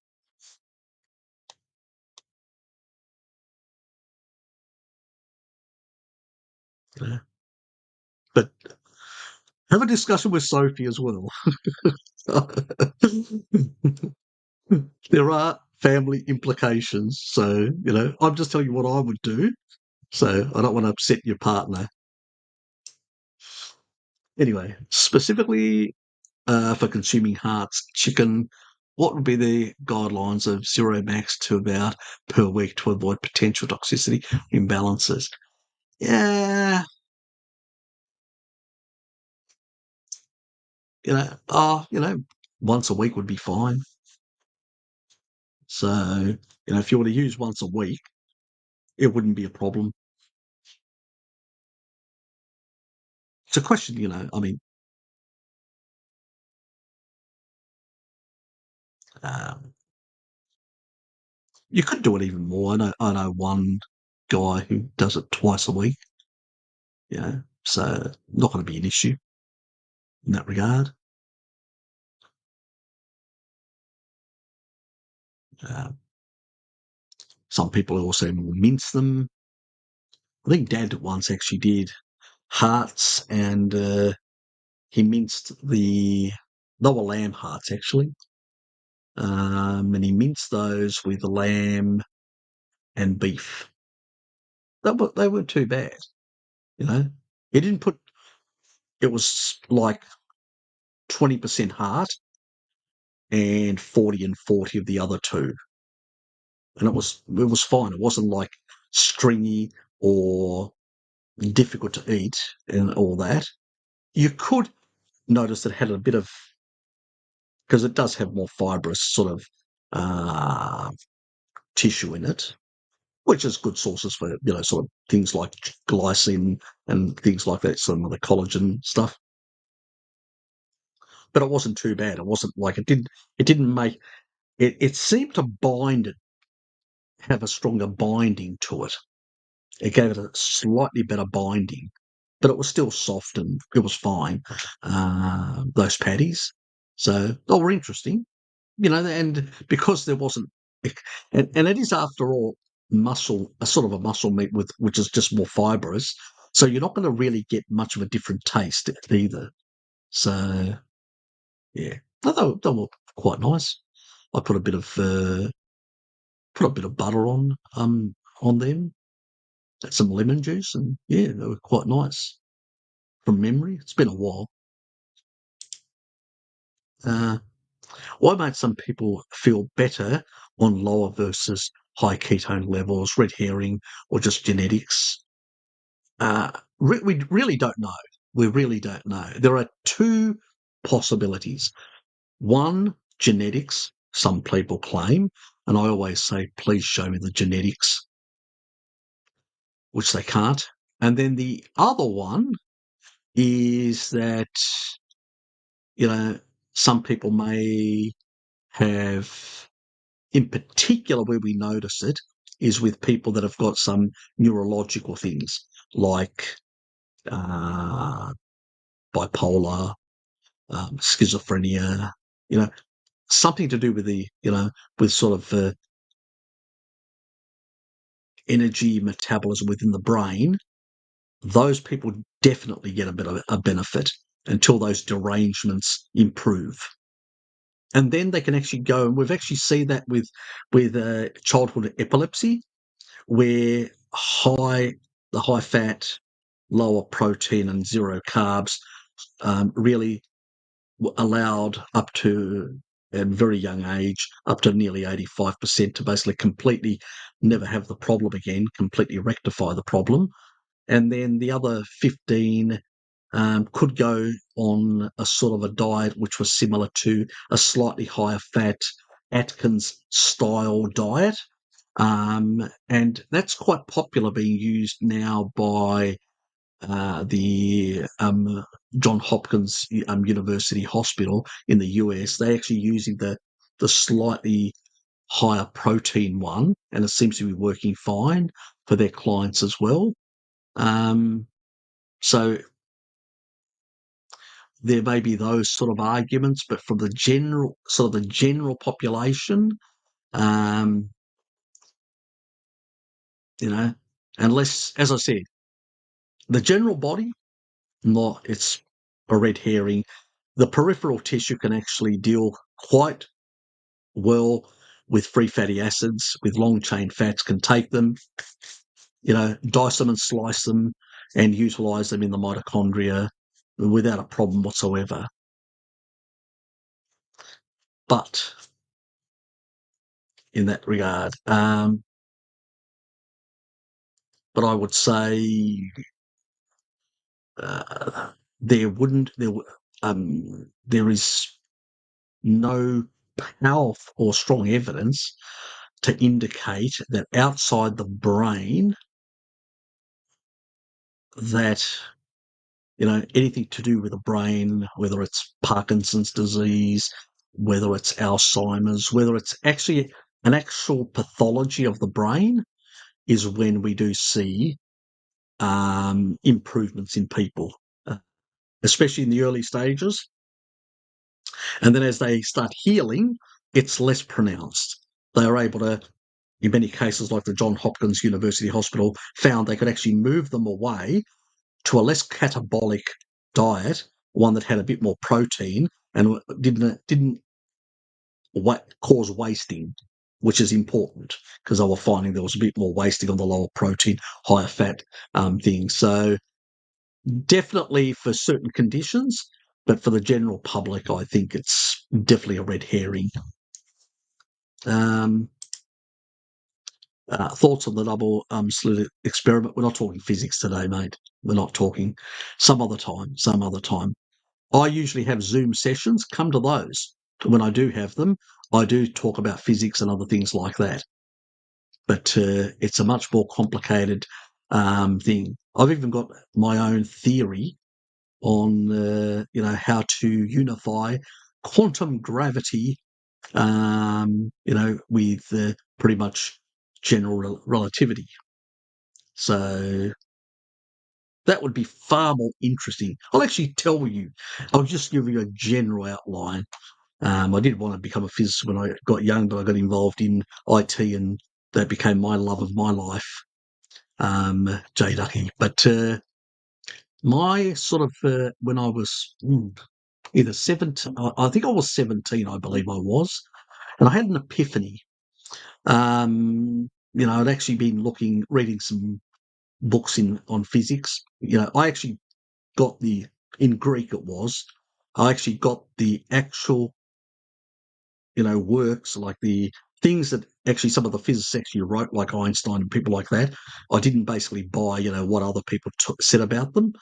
But have a discussion with Sophie as well. There are family implications. So, I'm just telling you what I would do. So I don't want to upset your partner. Anyway, specifically for consuming hearts, chicken, what would be the guidelines of zero max to about per week to avoid potential toxicity imbalances? Yeah, once a week would be fine. So, if you were to use once a week, it wouldn't be a problem. It's a question, I mean, um, you could do it even more. I know one guy who does it twice a week, so not going to be an issue in that regard. Uh, some people also mince them. I think Dad once actually did hearts, and he minced they were lamb hearts actually, and he minced those with lamb and beef. They weren't too bad, you know. He didn't put it was like 20% heart and 40 and 40 of the other two, and it was fine. It wasn't like stringy or difficult to eat and all that. You could notice it had a bit of because it does have more fibrous sort of uh, tissue in it, which is good sources for sort of things like glycine and things like that, some of the collagen stuff. But it wasn't too bad. It wasn't like it didn't. It didn't make it. It seemed to have a stronger binding to it. It gave it a slightly better binding, but it was still soft and it was fine. Those patties, so they were interesting. And because there wasn't, and it is after all a sort of a muscle meat with which is just more fibrous, so you're not going to really get much of a different taste either. So yeah, they were quite nice. I put a bit of butter on them, some lemon juice, and yeah, they were quite nice from memory. It's been a while. Uh, Why might some people feel better on lower versus high ketone levels, red herring, or just genetics? We really don't know. We really don't know. There are two possibilities. One, genetics, some people claim, and I always say, please show me the genetics, which they can't. And then the other one is that, you know, some people may have, in particular, where we notice it is with people that have got some neurological things like uh, bipolar, schizophrenia, you know, something to do with with sort of energy metabolism within the brain. Those people definitely get a bit of a benefit until those derangements improve. And then they can actually go, and we've actually seen that with childhood epilepsy, where the high fat, lower protein, and zero carbs really allowed up to a very young age, up to nearly 85% to basically completely never have the problem again, completely rectify the problem. And then the other 15 could go on a sort of a diet which was similar to a slightly higher fat Atkins style diet. And that's quite popular, being used now by the John Hopkins University Hospital in the US. They're actually using the slightly higher protein one, and it seems to be working fine for their clients as well. So there may be those sort of arguments, but from the general population, um, you know, unless, as I said, the general body, not it's a red herring. The peripheral tissue can actually deal quite well with free fatty acids, with long chain fats, can take them, dice them and slice them and utilize them in the mitochondria without a problem whatsoever. But in that regard, but I would say there is no powerful or strong evidence to indicate that outside the brain that anything to do with the brain, whether it's Parkinson's disease, whether it's Alzheimer's, whether it's actually an actual pathology of the brain, is when we do see improvements in people, especially in the early stages. And then as they start healing, it's less pronounced. They are able to, in many cases, like the Johns Hopkins University Hospital, found they could actually move them away to a less catabolic diet, one that had a bit more protein and didn't cause wasting, which is important because they were finding there was a bit more wasting on the lower protein, higher fat things. So definitely for certain conditions, but for the general public, I think it's definitely a red herring. Thoughts on the double slit experiment? We're not talking physics today, mate. We're not talking. Some other time. I usually have Zoom sessions. Come to those. When I do have them, I do talk about physics and other things like that. But it's a much more complicated thing. I've even got my own theory on how to unify quantum gravity, with pretty much general relativity. So that would be far more interesting. I'll actually tell you. I'll just give you a general outline. I did want to become a physicist when I got young, but I got involved in IT, and that became my love of my life, Jay Ducky. But my sort of when I was either 17, I think I was 17, I believe I was, and I had an epiphany. I'd actually been reading some books on physics. I actually got in Greek it was, I actually got the actual, works, like the things that actually some of the physicists actually wrote, like Einstein and people like that. I didn't basically buy, what other people said about them.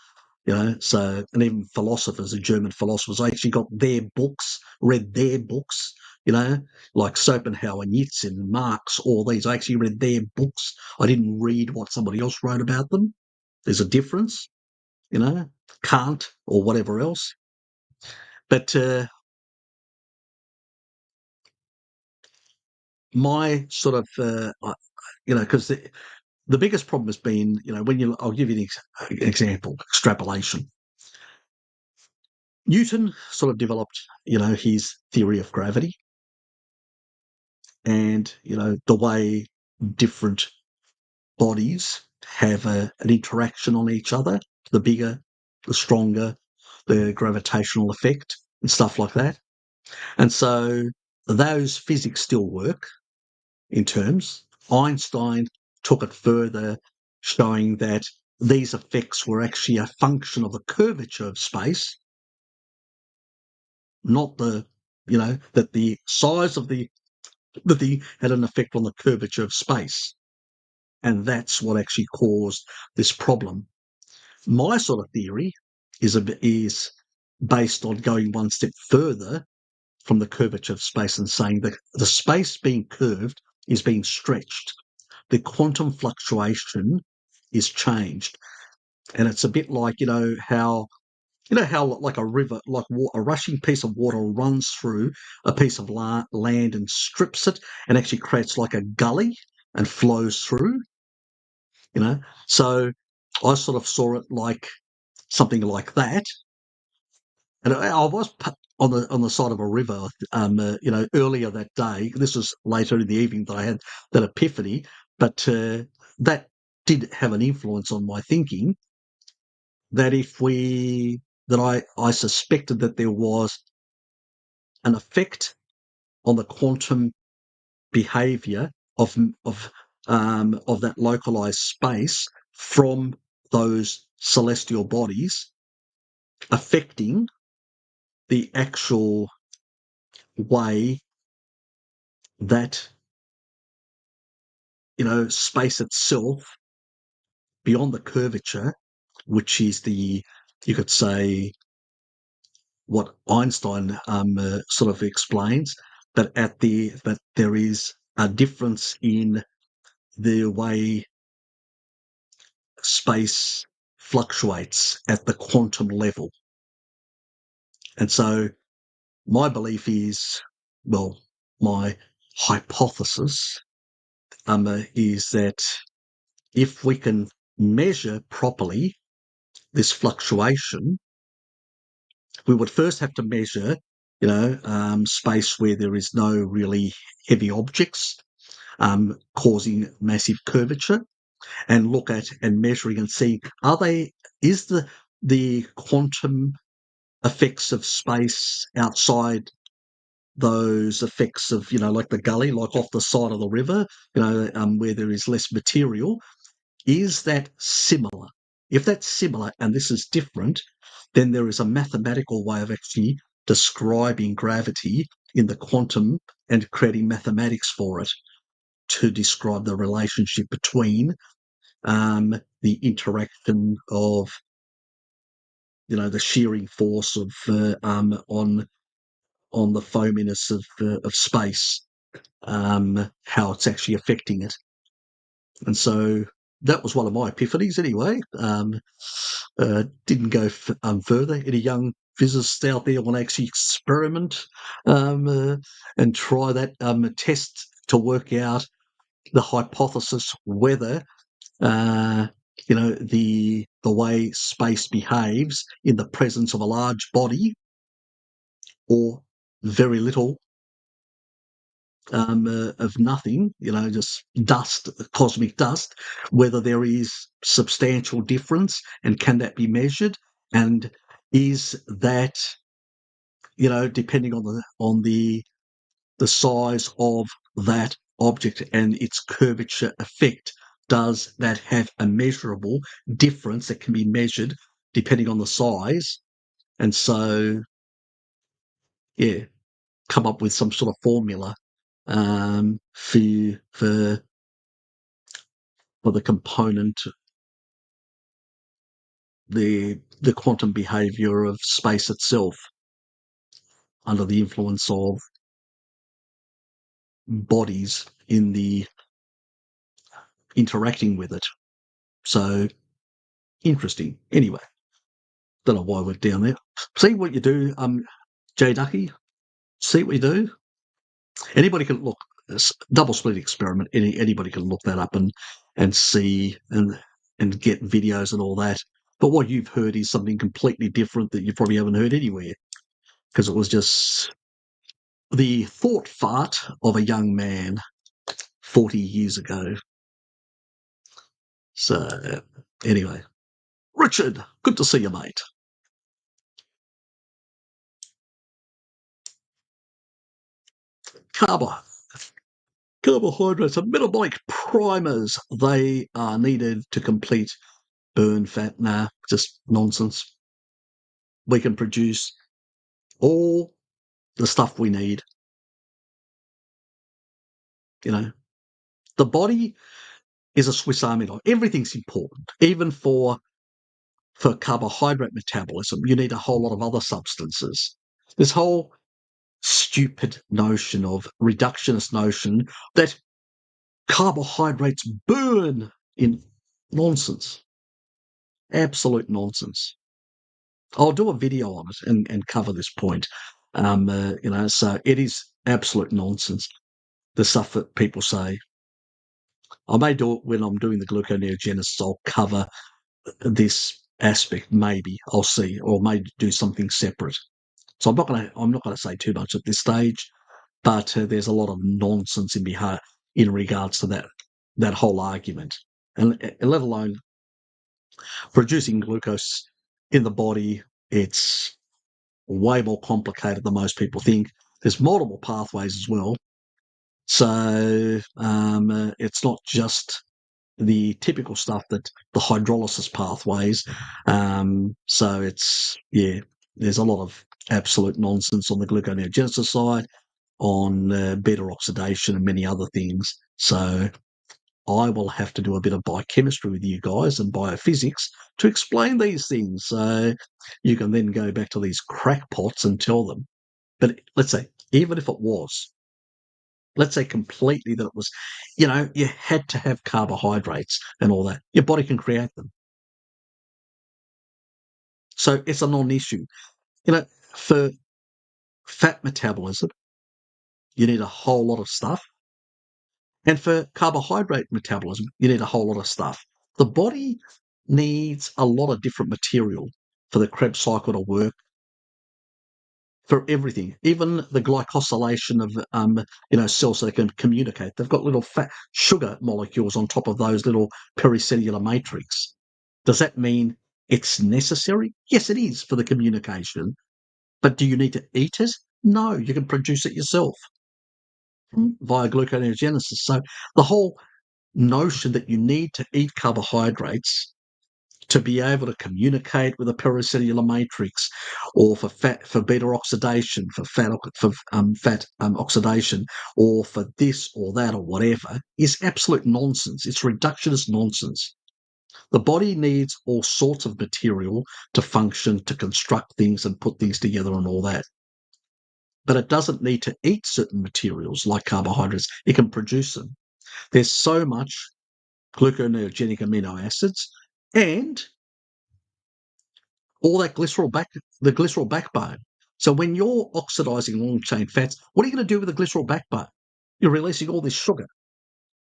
So, and even philosophers, the German philosophers, I actually got their books, read their books, like Schopenhauer, Nietzsche, and Marx, all these. I actually read their books. I didn't read what somebody else wrote about them. There's a difference, Kant or whatever else. But my sort of, because the biggest problem has been, I'll give you an example, extrapolation. Newton sort of developed, his theory of gravity and, the way different bodies have an interaction on each other, the bigger, the stronger, the gravitational effect and stuff like that. And so those physics still work in terms. Einstein took it further, showing that these effects were actually a function of the curvature of space, not that the size of the thing had an effect on the curvature of space. And that's what actually caused this problem. My sort of theory is based on going one step further from the curvature of space and saying that the space being curved is being stretched. The quantum fluctuation is changed. And it's a bit like, how like a river, like a rushing piece of water runs through a piece of land and strips it and actually creates like a gully and flows through, So I sort of saw it like something like that. And I was on the side of a river, earlier that day. This was later in the evening that I had that epiphany, but that did have an influence on my thinking. That I suspected that there was an effect on the quantum behaviour of that localized space from those celestial bodies affecting the actual way that, space itself beyond the curvature, which is you could say, what Einstein sort of explains, that there is a difference in the way space fluctuates at the quantum level. And so my belief is, well, my hypothesis is that if we can measure properly this fluctuation, we would first have to measure, space where there is no really heavy objects causing massive curvature, and look at and measuring and see, is the quantum effects of space outside those effects of, like the gully, like off the side of the river, where there is less material, is that similar? If that's similar and this is different, then there is a mathematical way of actually describing gravity in the quantum and creating mathematics for it to describe the relationship between the interaction of, the shearing force of on the foaminess of space, how it's actually affecting it. And so that was one of my epiphanies anyway. Didn't go further. Any young physicists out there want to actually experiment and try that test to work out the hypothesis whether the way space behaves in the presence of a large body or very little of nothing, just dust, cosmic dust, whether there is substantial difference and can that be measured, and is that, depending on the size of that object and its curvature effect, does that have a measurable difference that can be measured depending on the size? And so, yeah, come up with some sort of formula for the component, the quantum behavior of space itself under the influence of bodies in the interacting with it. So interesting. Anyway, don't know why we're down there. See what you do, Jay Ducky. See what you do. Anybody can look. Double slit experiment. Anybody can look that up and see and get videos and all that. But what you've heard is something completely different that you probably haven't heard anywhere, because it was just the thought fart of a young man 40 years ago. So anyway, Richard, good to see you, mate. Carbohydrates are metabolic primers. They are needed to complete burn fat. Nah, just nonsense. We can produce all the stuff we need. The body is a Swiss Army knife. Everything's important, even for carbohydrate metabolism. You need a whole lot of other substances. This whole stupid notion of reductionist notion that carbohydrates burn in nonsense. Absolute nonsense. I'll do a video on it and cover this point. So it is absolute nonsense, the stuff that people say. I may do it when I'm doing the gluconeogenesis. I'll cover this aspect, maybe. I'll see, or may do something separate. So I'm not going to say too much at this stage, but there's a lot of nonsense in regards to that whole argument, and let alone producing glucose in the body. It's way more complicated than most people think. There's multiple pathways as well. So it's not just the typical stuff that the hydrolysis pathways. So there's a lot of absolute nonsense on the gluconeogenesis side, on beta oxidation and many other things. So I will have to do a bit of biochemistry with you guys and biophysics to explain these things. So you can then go back to these crackpots and tell them. But let's say, even if it was, let's say completely that it was, you had to have carbohydrates and all that. Your body can create them. So it's a non-issue. For fat metabolism, you need a whole lot of stuff. And for carbohydrate metabolism, you need a whole lot of stuff. The body needs a lot of different material for the Krebs cycle to work, for everything, even the glycosylation of cells so they can communicate. They've got little fat sugar molecules on top of those little pericellular matrix. Does that mean it's necessary? Yes, it is for the communication. But do you need to eat it? No, you can produce it yourself via gluconeogenesis. So the whole notion that you need to eat carbohydrates to be able to communicate with a pericellular matrix, or for beta oxidation, for fat oxidation, or for this or that or whatever, is absolute nonsense. It's reductionist nonsense. The body needs all sorts of material to function, to construct things and put things together and all that. But it doesn't need to eat certain materials like carbohydrates. It can produce them. There's so much gluconeogenic amino acids and all that the glycerol backbone. So when you're oxidizing long chain fats, what are you going to do with the glycerol backbone? You're releasing all this sugar.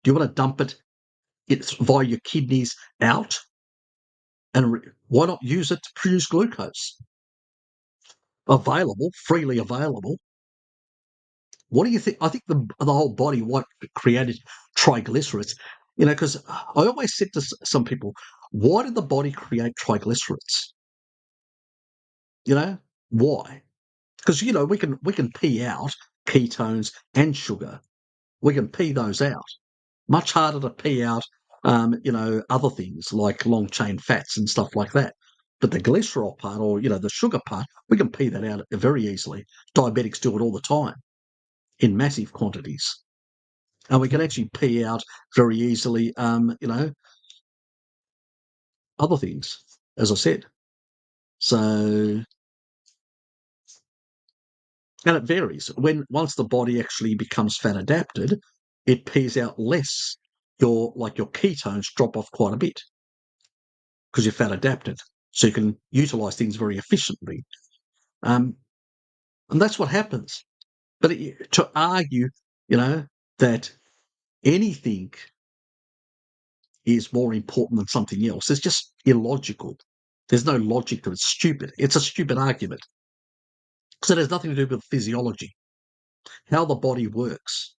Do you want to dump it via your kidneys out? And why not use it to produce glucose? Freely available. What do you think? I think the whole body, what created triglycerides, because I always said to some people, why did the body create triglycerides? Why? Because we can pee out ketones and sugar. We can pee those out. Much harder to pee out, other things like long chain fats and stuff like that. But the glycerol part, or the sugar part, we can pee that out very easily. Diabetics do it all the time in massive quantities, and we can actually pee out very easily. Other things, as I said. So, and it varies. Once the body actually becomes fat adapted, it pees out less. Your ketones drop off quite a bit because you're fat adapted, so you can utilize things very efficiently. And that's what happens. But to argue, that anything is more important than something else is just illogical. There's no logic to it. It's stupid. It's a stupid argument because it has nothing to do with physiology, how the body works.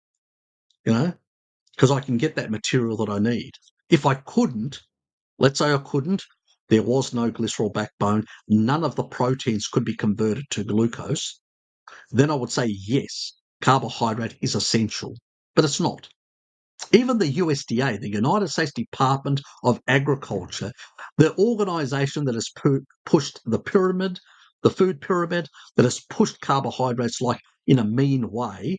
Because I can get that material that I need. If I couldn't, let's say I couldn't, there was no glycerol backbone, none of the proteins could be converted to glucose, then I would say yes, carbohydrate is essential. But it's not. Even the USDA, the United States Department of Agriculture, the organization that has pushed the food pyramid, that has pushed carbohydrates like in a mean way,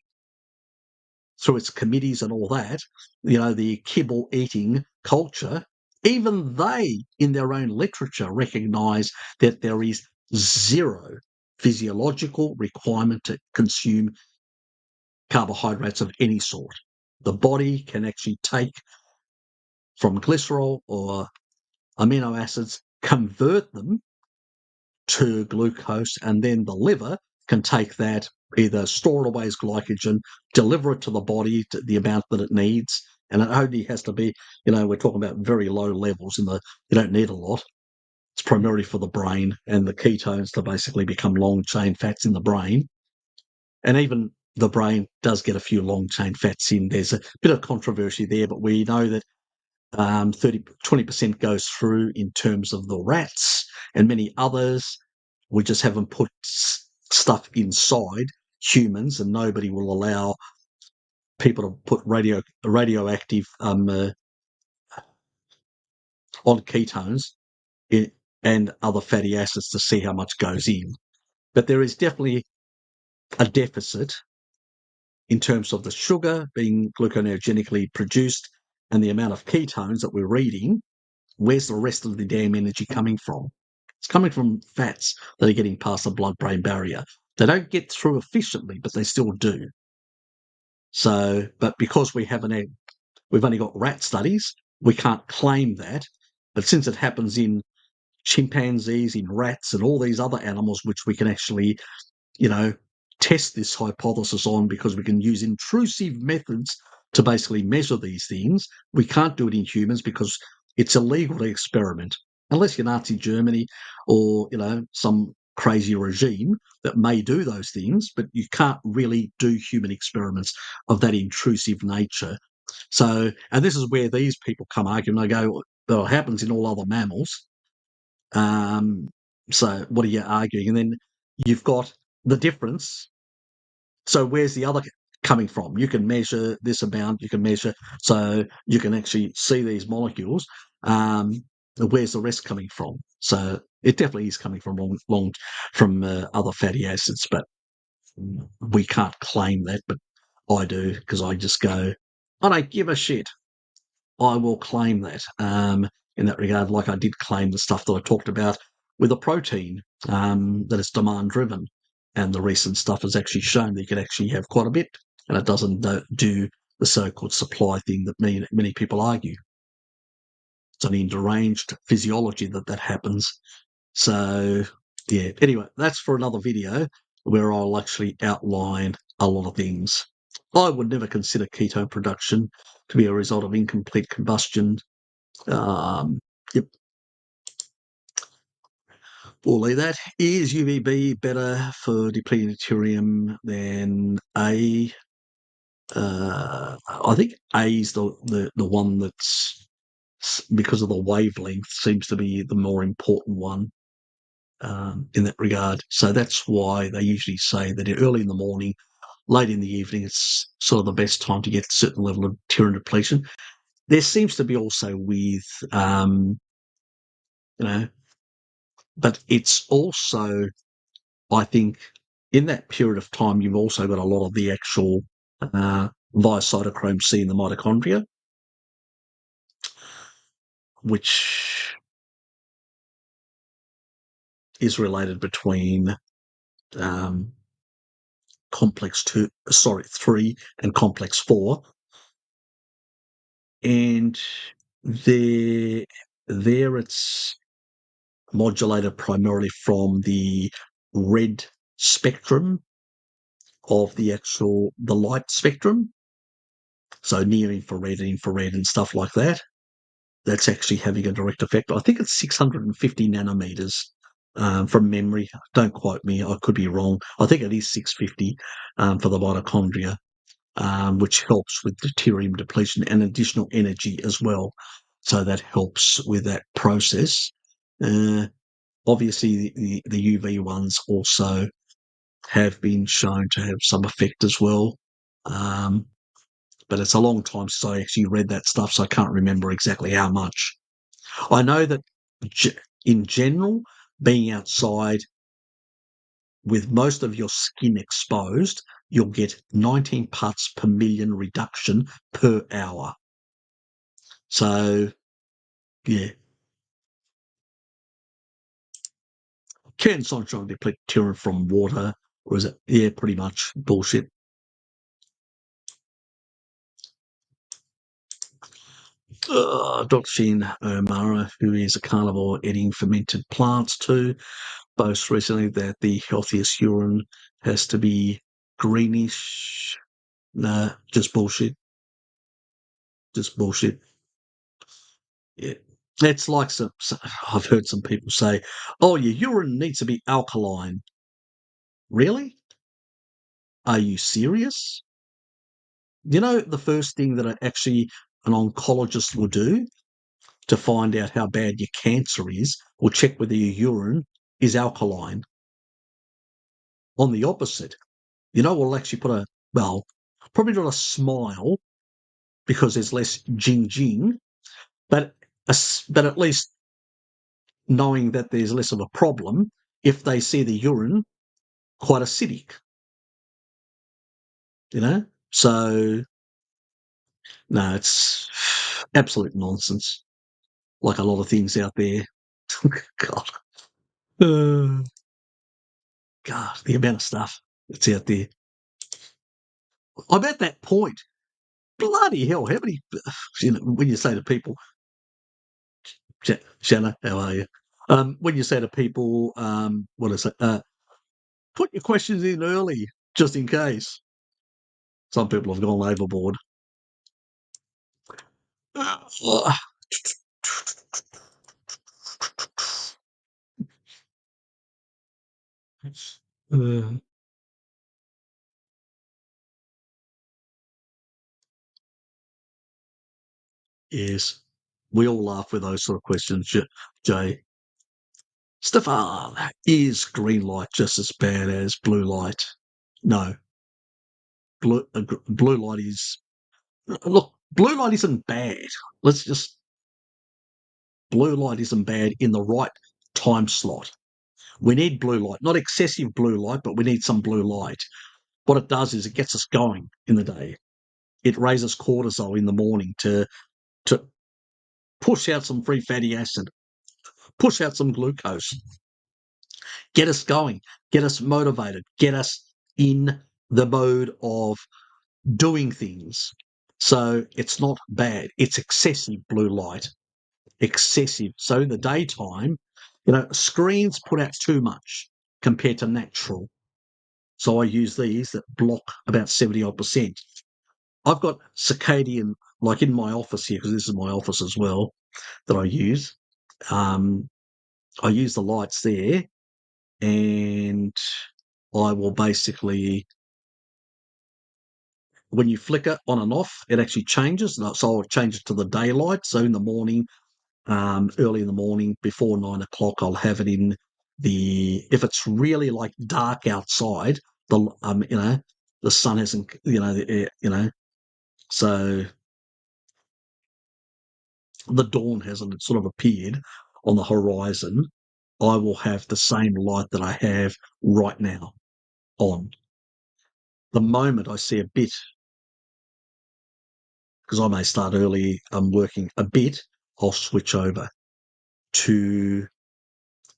through its committees and all that, the kibble eating culture, even they, in their own literature, recognise that there is zero physiological requirement to consume carbohydrates of any sort. The body can actually take from glycerol or amino acids, convert them to glucose, and then the liver can take that, either store it away as glycogen, deliver it to the body to the amount that it needs, and it only has to be, we're talking about very low levels you don't need a lot. It's primarily for the brain and the ketones to basically become long chain fats in the brain. And even the brain does get a few long chain fats in. There's a bit of controversy there, but we know that 20% goes through in terms of the rats and many others. We just haven't put stuff inside humans, and nobody will allow people to put radioactive on ketones and other fatty acids to see how much goes in. But there is definitely a deficit in terms of the sugar being gluconeogenically produced and the amount of ketones that we're eating. Where's the rest of the damn energy coming from? It's coming from fats that are getting past the blood-brain barrier. They don't get through efficiently, but they still do. So, but because we've only got rat studies, we can't claim that. But since it happens in chimpanzees, in rats, and all these other animals, which we can actually, test this hypothesis on because we can use intrusive methods to basically measure these things. We can't do it in humans because it's illegal to experiment unless you're Nazi Germany or, some crazy regime that may do those things, but you can't really do human experiments of that intrusive nature. So, and this is where these people come arguing. They go, well, it happens in all other mammals. So what are you arguing? And then you've got the difference. So where's the other coming from? You can measure this amount, you can measure, so you can actually see these molecules. Where's the rest coming from? So it definitely is coming from other fatty acids, but we can't claim that. But I do because I just go, I don't give a shit. I will claim that in that regard, like I did claim the stuff that I talked about with a protein that is demand driven. And the recent stuff has actually shown that you can actually have quite a bit, and it doesn't do the so-called supply thing that many people argue. It's an deranged physiology that happens. So, yeah. Anyway, that's for another video where I'll actually outline a lot of things. I would never consider keto production to be a result of incomplete combustion. Yep. We'll leave that. Is UVB better for depleting deuterium than A? I think A is the one that's, because of the wavelength, seems to be the more important one in that regard. So that's why they usually say that early in the morning, late in the evening, it's sort of the best time to get a certain level of deuterium depletion. There seems to be also with, but it's also, I think, in that period of time, you've also got a lot of the actual via cytochrome C in the mitochondria, which is related between complex 3 and complex 4. And there it's modulated primarily from the red spectrum of the light spectrum. So near infrared and stuff like that. That's actually having a direct effect. I think it's 650 nanometers from memory. Don't quote me. I could be wrong. I think it is 650 for the mitochondria, which helps with deuterium depletion and additional energy as well. So that helps with that process. Obviously, the UV ones also have been shown to have some effect as well. But it's a long time since I actually read that stuff, so I can't remember exactly how much. I know that in general, being outside with most of your skin exposed, you'll get 19 parts per million reduction per hour. So, yeah. Can sunshine deplete deuterium from water? Or is it? Yeah, pretty much bullshit. Dr. Shin O'Mara, who is a carnivore eating fermented plants too, boasts recently that the healthiest urine has to be greenish. Nah, just bullshit. Just bullshit. Yeah. It's like I've heard some people say, oh, your urine needs to be alkaline. Really? Are you serious? You know, the first thing that actually an oncologist will do to find out how bad your cancer is, will check whether your urine is alkaline. On the opposite, we'll actually probably not a smile because there's less jing, but at least knowing that there's less of a problem if they see the urine quite acidic, So, no, it's absolute nonsense, like a lot of things out there. God. God, the amount of stuff that's out there. I'm at that point. Bloody hell, how many, when you say to people, Shanna, how are you? When you say to people, what is it? Put your questions in early, just in case. Some people have gone overboard. Yes, we all laugh with those sort of questions, Jay. Stefan, is green light just as bad as blue light? No, blue light is. Look, blue light isn't bad. Let's just. Blue light isn't bad in the right time slot. We need blue light, not excessive blue light, but we need some blue light. What it does is it gets us going in the day. It raises cortisol in the morning to push out some free fatty acid, push out some glucose, get us going, get us motivated, get us in the mode of doing things. So it's not bad. It's excessive blue light. Excessive. So in the daytime, screens put out too much compared to natural. So I use these that block about 70-odd%. I've got circadian, like in my office here, because this is my office as well, that I use. I use the lights there, and I will basically, when you flicker on and off, it actually changes. So I'll change it to the daylight. So in the morning, early in the morning, before 9 o'clock, I'll have it in if it's really like dark outside, the sun hasn't, so the dawn hasn't sort of appeared on the horizon, I will have the same light that I have right now on. The moment I see a bit, because I may start early, I'm working a bit, I'll switch over to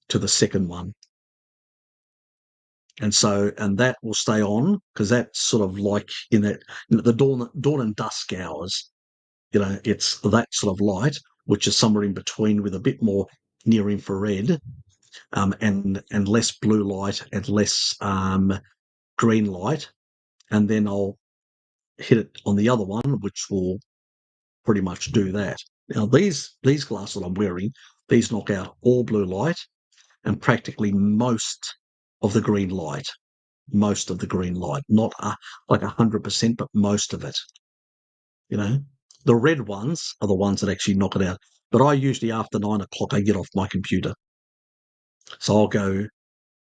the second one. And that will stay on because that's sort of like in that the dawn and dusk hours, it's that sort of light, which is somewhere in between with a bit more near infrared, and less blue light and less green light. And then I'll hit it on the other one, which will pretty much do that. Now, these glasses I'm wearing, these knock out all blue light and practically most of the green light. Most of the green light, not like 100%, but most of it. The red ones are the ones that actually knock it out. But I usually, after 9 o'clock, I get off my computer. So I'll go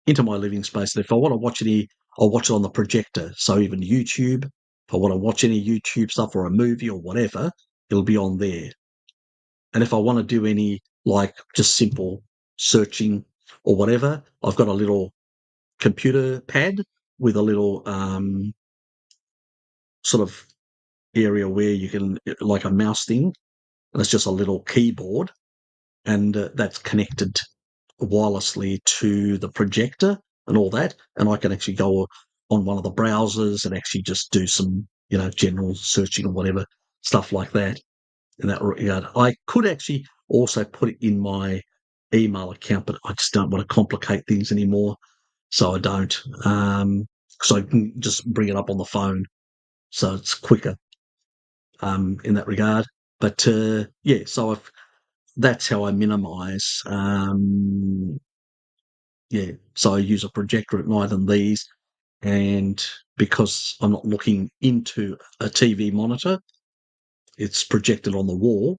into my living space. And if I want to watch any, I'll watch it on the projector. So even YouTube, if I want to watch any YouTube stuff or a movie or whatever, it'll be on there. And if I want to do any, like, just simple searching or whatever, I've got a little computer pad with a little sort of area where you can, like a mouse thing, and it's just a little keyboard, and that's connected wirelessly to the projector and all that, and I can actually go on one of the browsers and actually just do some, general searching or whatever, stuff like that. In that regard, I could actually also put it in my email account, but I just don't want to complicate things anymore, so I don't. So I can just bring it up on the phone, so it's quicker in that regard. But yeah, so that's how I minimise. Yeah, so I use a projector at night and these, and because I'm not looking into a TV monitor, it's projected on the wall.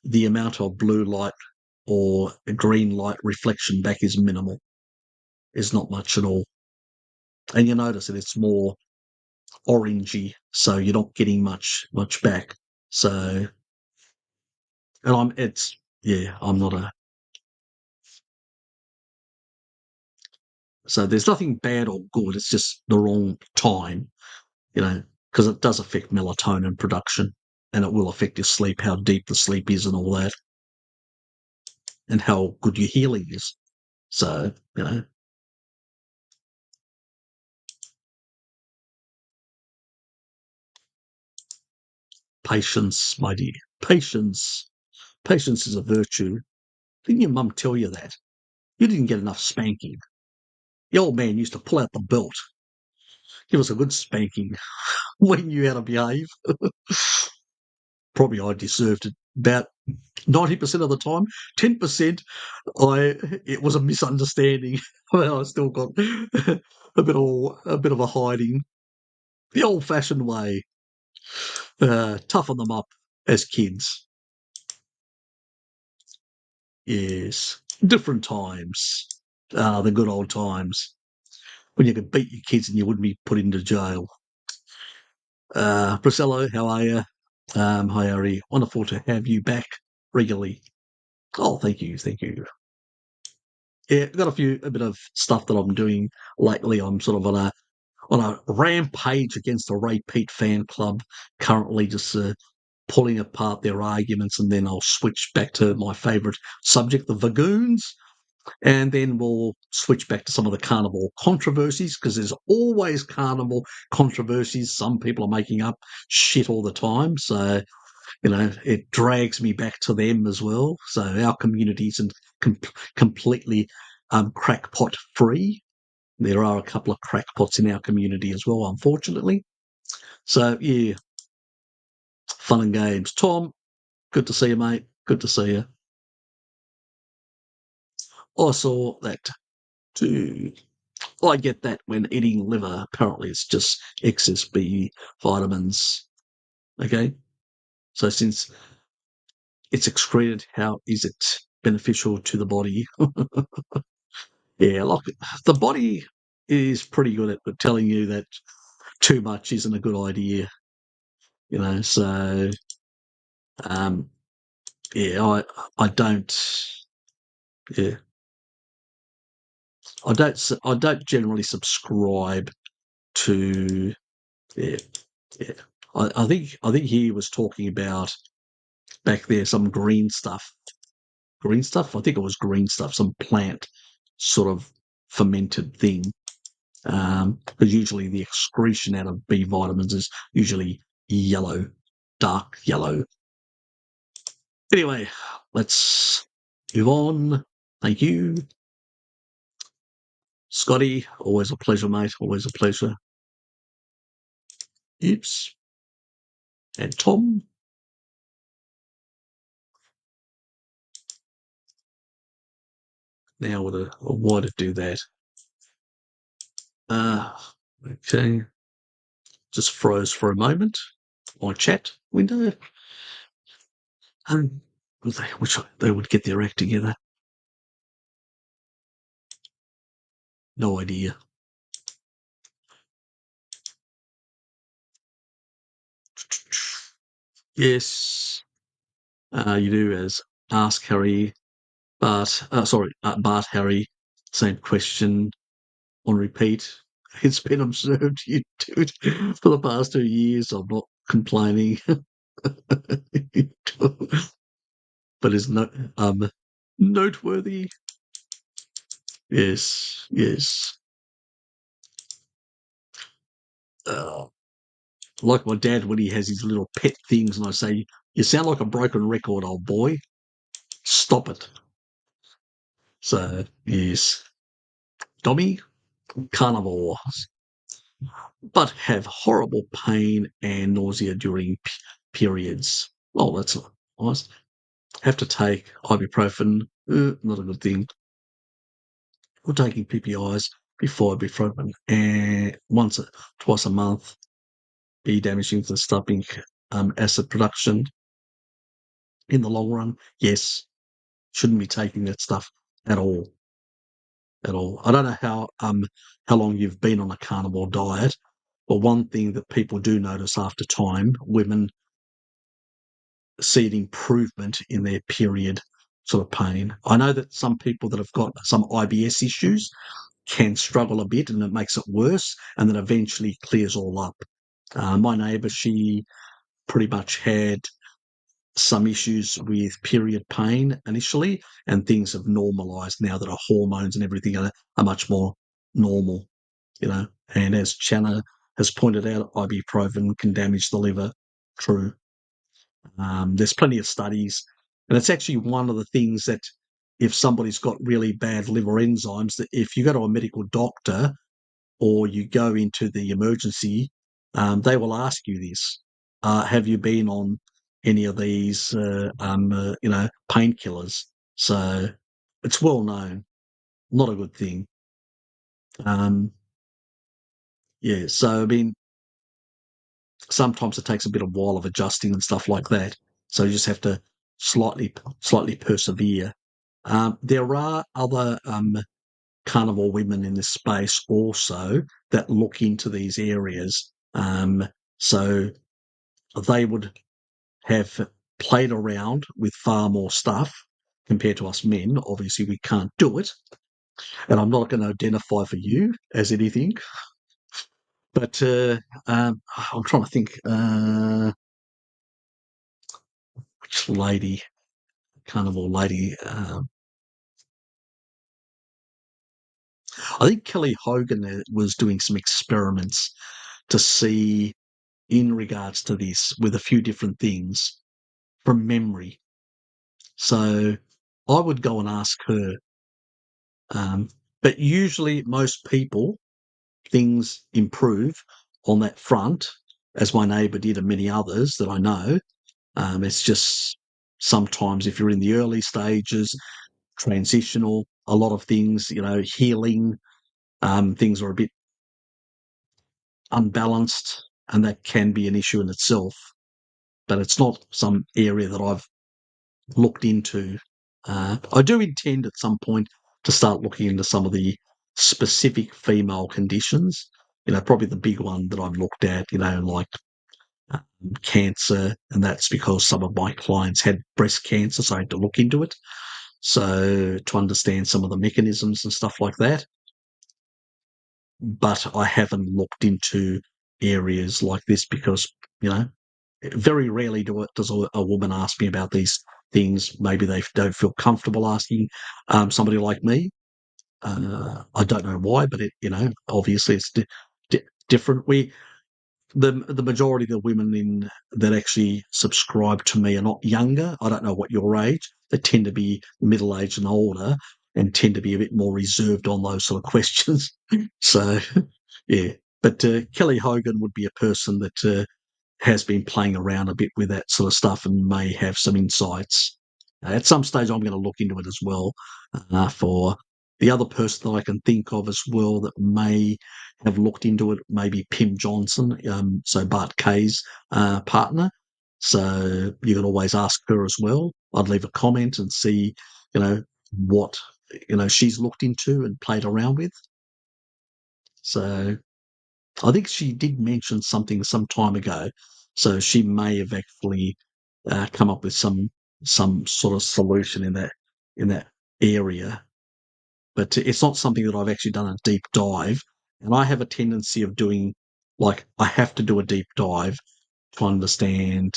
The amount of blue light or green light reflection back is minimal. It's not much at all. And you notice that it's more orangey, so you're not getting much back. So, and I'm not a. So there's nothing bad or good. It's just the wrong time, because it does affect melatonin production, and it will affect your sleep, how deep the sleep is, and all that, and how good your healing is. So, patience, my dear, patience. Patience is a virtue. Didn't your mum tell you that? You didn't get enough spanking. The old man used to pull out the belt, give us a good spanking when you knew how to behave. Probably I deserved it about 90% of the time. 10% it was a misunderstanding. Well, I still got a bit of a hiding. The old fashioned way. Toughen them up as kids. Yes. Different times. The good old times. When you could beat your kids and you wouldn't be put into jail. Priscilla, how are you? Hi, Ari. Wonderful to have you back regularly. Oh, thank you, thank you. Yeah, I've got a bit of stuff that I'm doing lately. I'm sort of on a rampage against the Ray Pete fan club. Currently, just pulling apart their arguments, and then I'll switch back to my favourite subject, the Vagoons, and then we'll switch back to some of the carnivore controversies, because there's always carnivore controversies. Some people are making up shit all the time, so it drags me back to them as well. So our community isn't completely crackpot free. There are a couple of crackpots in our community as well, unfortunately. So yeah, fun and games. Tom, good to see you, mate. Good to see you. I saw that too. I get that when eating liver. Apparently, it's just excess B vitamins. Okay, so since it's excreted, how is it beneficial to the body? Yeah, like the body is pretty good at telling you that too much isn't a good idea. So um, yeah, I don't. Yeah, I don't generally subscribe to. Yeah, yeah. I think he was talking about back there some green stuff. Green stuff. I think it was green stuff. Some plant sort of fermented thing. Because usually the excretion out of B vitamins is usually yellow, dark yellow. Anyway, let's move on. Thank you. Scotty, always a pleasure, mate. Always a pleasure. Oops. And Tom. Now why to do that? Uh, okay. Just froze for a moment. My chat window. Um, wish they would get their act together. No idea. Yes, you do as Ask Harry, Bart Harry, same question on repeat. It's been observed you do it for the past 2 years. I'm not complaining, but it's noteworthy. Yes, yes. Uh, like my dad when he has his little pet things, and I say, "You sound like a broken record, old boy. Stop it." So yes, Dommy, carnivore, but have horrible pain and nausea during periods. Oh, that's not nice. Have to take ibuprofen. Not a good thing. We're taking PPIs before ibuprofen, and twice a month. Be damaging to the stomach acid production in the long run. Yes, shouldn't be taking that stuff at all. At all. I don't know how long you've been on a carnivore diet, But one thing that people do notice after time, women see an improvement in their period sort of pain. I know that some people that have got some IBS issues can struggle a bit and it makes it worse and then eventually clears all up. My neighbour, she pretty much had some issues with period pain initially, and things have normalised now that our hormones and everything are much more normal, you know. And as Channa has pointed out, ibuprofen can damage the liver. True. There's plenty of studies, and it's actually one of the things that if somebody's got really bad liver enzymes, that if you go to a medical doctor or you go into the emergency, they will ask you this: have you been on any of these, painkillers? So it's well known, not a good thing. Um, yeah. So I mean, sometimes it takes a bit of while of adjusting and stuff like that. So you just have to slightly persevere. There are other carnivore women in this space also that look into these areas. So they would have played around with far more stuff compared to us men. Obviously, we can't do it. And I'm not going to identify for you as anything, but I'm trying to think which lady, carnivore lady. I think Kelly Hogan was doing some experiments to see in regards to this with a few different things from memory. So I would go and ask her. But usually, most people, things improve on that front, as my neighbour did and many others that I know. It's just sometimes if you're in the early stages, transitional, a lot of things, healing, things are a bit unbalanced, and that can be an issue in itself. But it's not some area that I've looked into. I do intend at some point to start looking into some of the specific female conditions. Probably the big one that I've looked at, like cancer, and that's because some of my clients had breast cancer, so I had to look into it. So to understand some of the mechanisms and stuff like that. But I haven't looked into areas like this because, very rarely does a woman ask me about these things. Maybe they don't feel comfortable asking somebody like me. I don't know why, but obviously it's different. The majority of the women that actually subscribe to me are not younger. I don't know what your age. They tend to be middle aged and older, and tend to be a bit more reserved on those sort of questions. So, yeah. But Kelly Hogan would be a person that has been playing around a bit with that sort of stuff and may have some insights. At some stage, I'm going to look into it as well. For the other person that I can think of as well that may have looked into it, maybe Pim Johnson, so Bart Kay's partner. So you can always ask her as well. I'd leave a comment and see, what she's looked into and played around with. So I think she did mention something some time ago, so she may have actually come up with some sort of solution in that area. But it's not something that I've actually done a deep dive, and I have a tendency of doing like I have to do a deep dive to understand.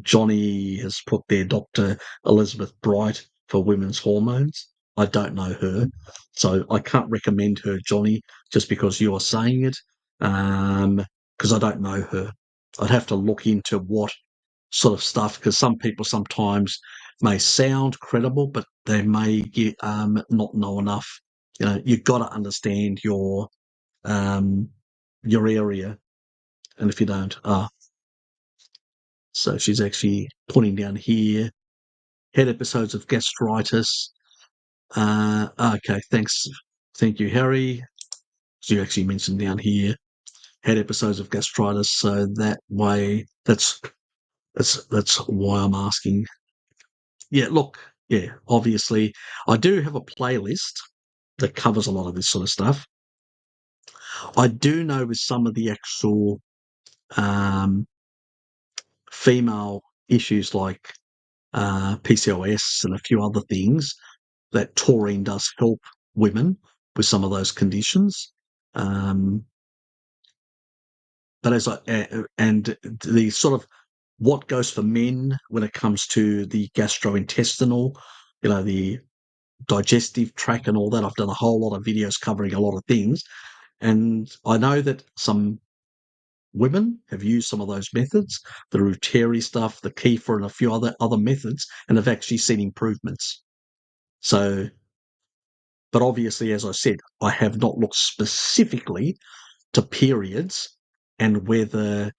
Johnny has put there Dr. Elizabeth Bright for women's hormones. I don't know her, so I can't recommend her, Johnny, just because you are saying it, because I don't know her. I'd have to look into what sort of stuff, because some people sometimes may sound credible, but they may not know enough. You've got to understand um, your area, and if you don't, so she's actually putting down here, had episodes of gastritis. Okay, thanks. Thank you, Harry. So you actually mentioned down here, had episodes of gastritis. So that way, that's why I'm asking. Yeah, look, yeah, obviously, I do have a playlist that covers a lot of this sort of stuff. I do know with some of the actual female issues like PCOS and a few other things that taurine does help women with some of those conditions. But and the sort of what goes for men when it comes to the gastrointestinal, the digestive tract and all that. I've done a whole lot of videos covering a lot of things, and I know that some women have used some of those methods, the Ruteri stuff, the Kefir, and a few other methods, and have actually seen improvements. So, but obviously, as I said, I have not looked specifically to periods and whether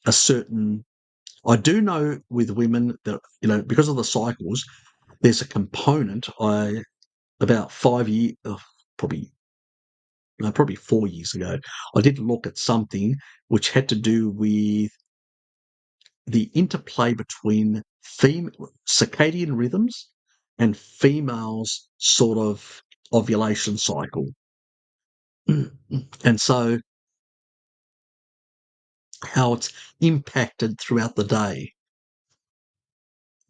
a certain. I do know with women that because of the cycles, there's a component. About 5 years, probably 4 years ago, I did look at something which had to do with the interplay between circadian rhythms and females' sort of ovulation cycle. And so how it's impacted throughout the day.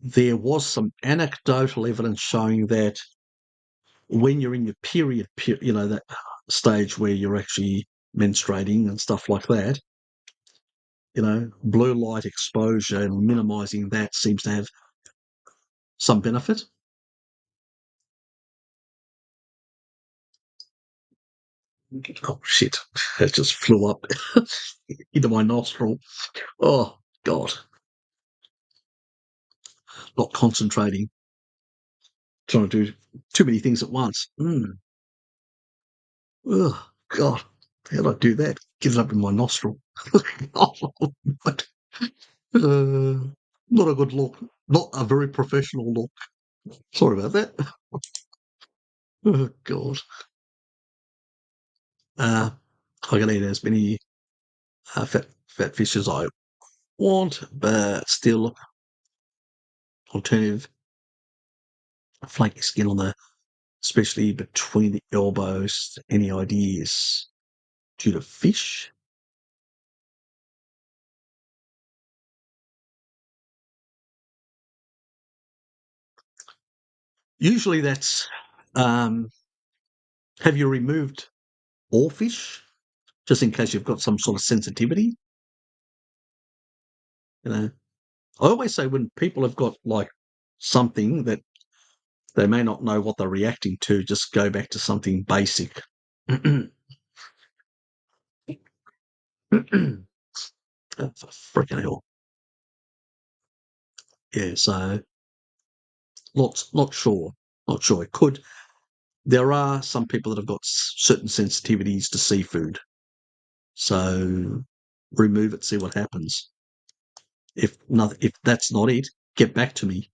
There was some anecdotal evidence showing that when you're in your period, that stage where you're actually menstruating and stuff like that, blue light exposure and minimizing that seems to have some benefit. Oh shit! It just flew up into my nostril. Oh God! Not concentrating, trying to do too many things at once. Oh God! How did I do that? Get it up in my nostril. But, not a good look. Not a very professional look. Sorry about that. Oh God! I can eat as many fat fish as I want, but still alternative flaky skin on the, especially between the elbows. Any ideas? Due to fish? Usually that's, have you removed all fish? Just in case you've got some sort of sensitivity? I always say when people have got like something that they may not know what they're reacting to, just go back to something basic. Oh, for freaking hell. Yeah, so not sure. Not sure. It could. There are some people that have got certain sensitivities to seafood. So remove it, see what happens. If that's not it, get back to me.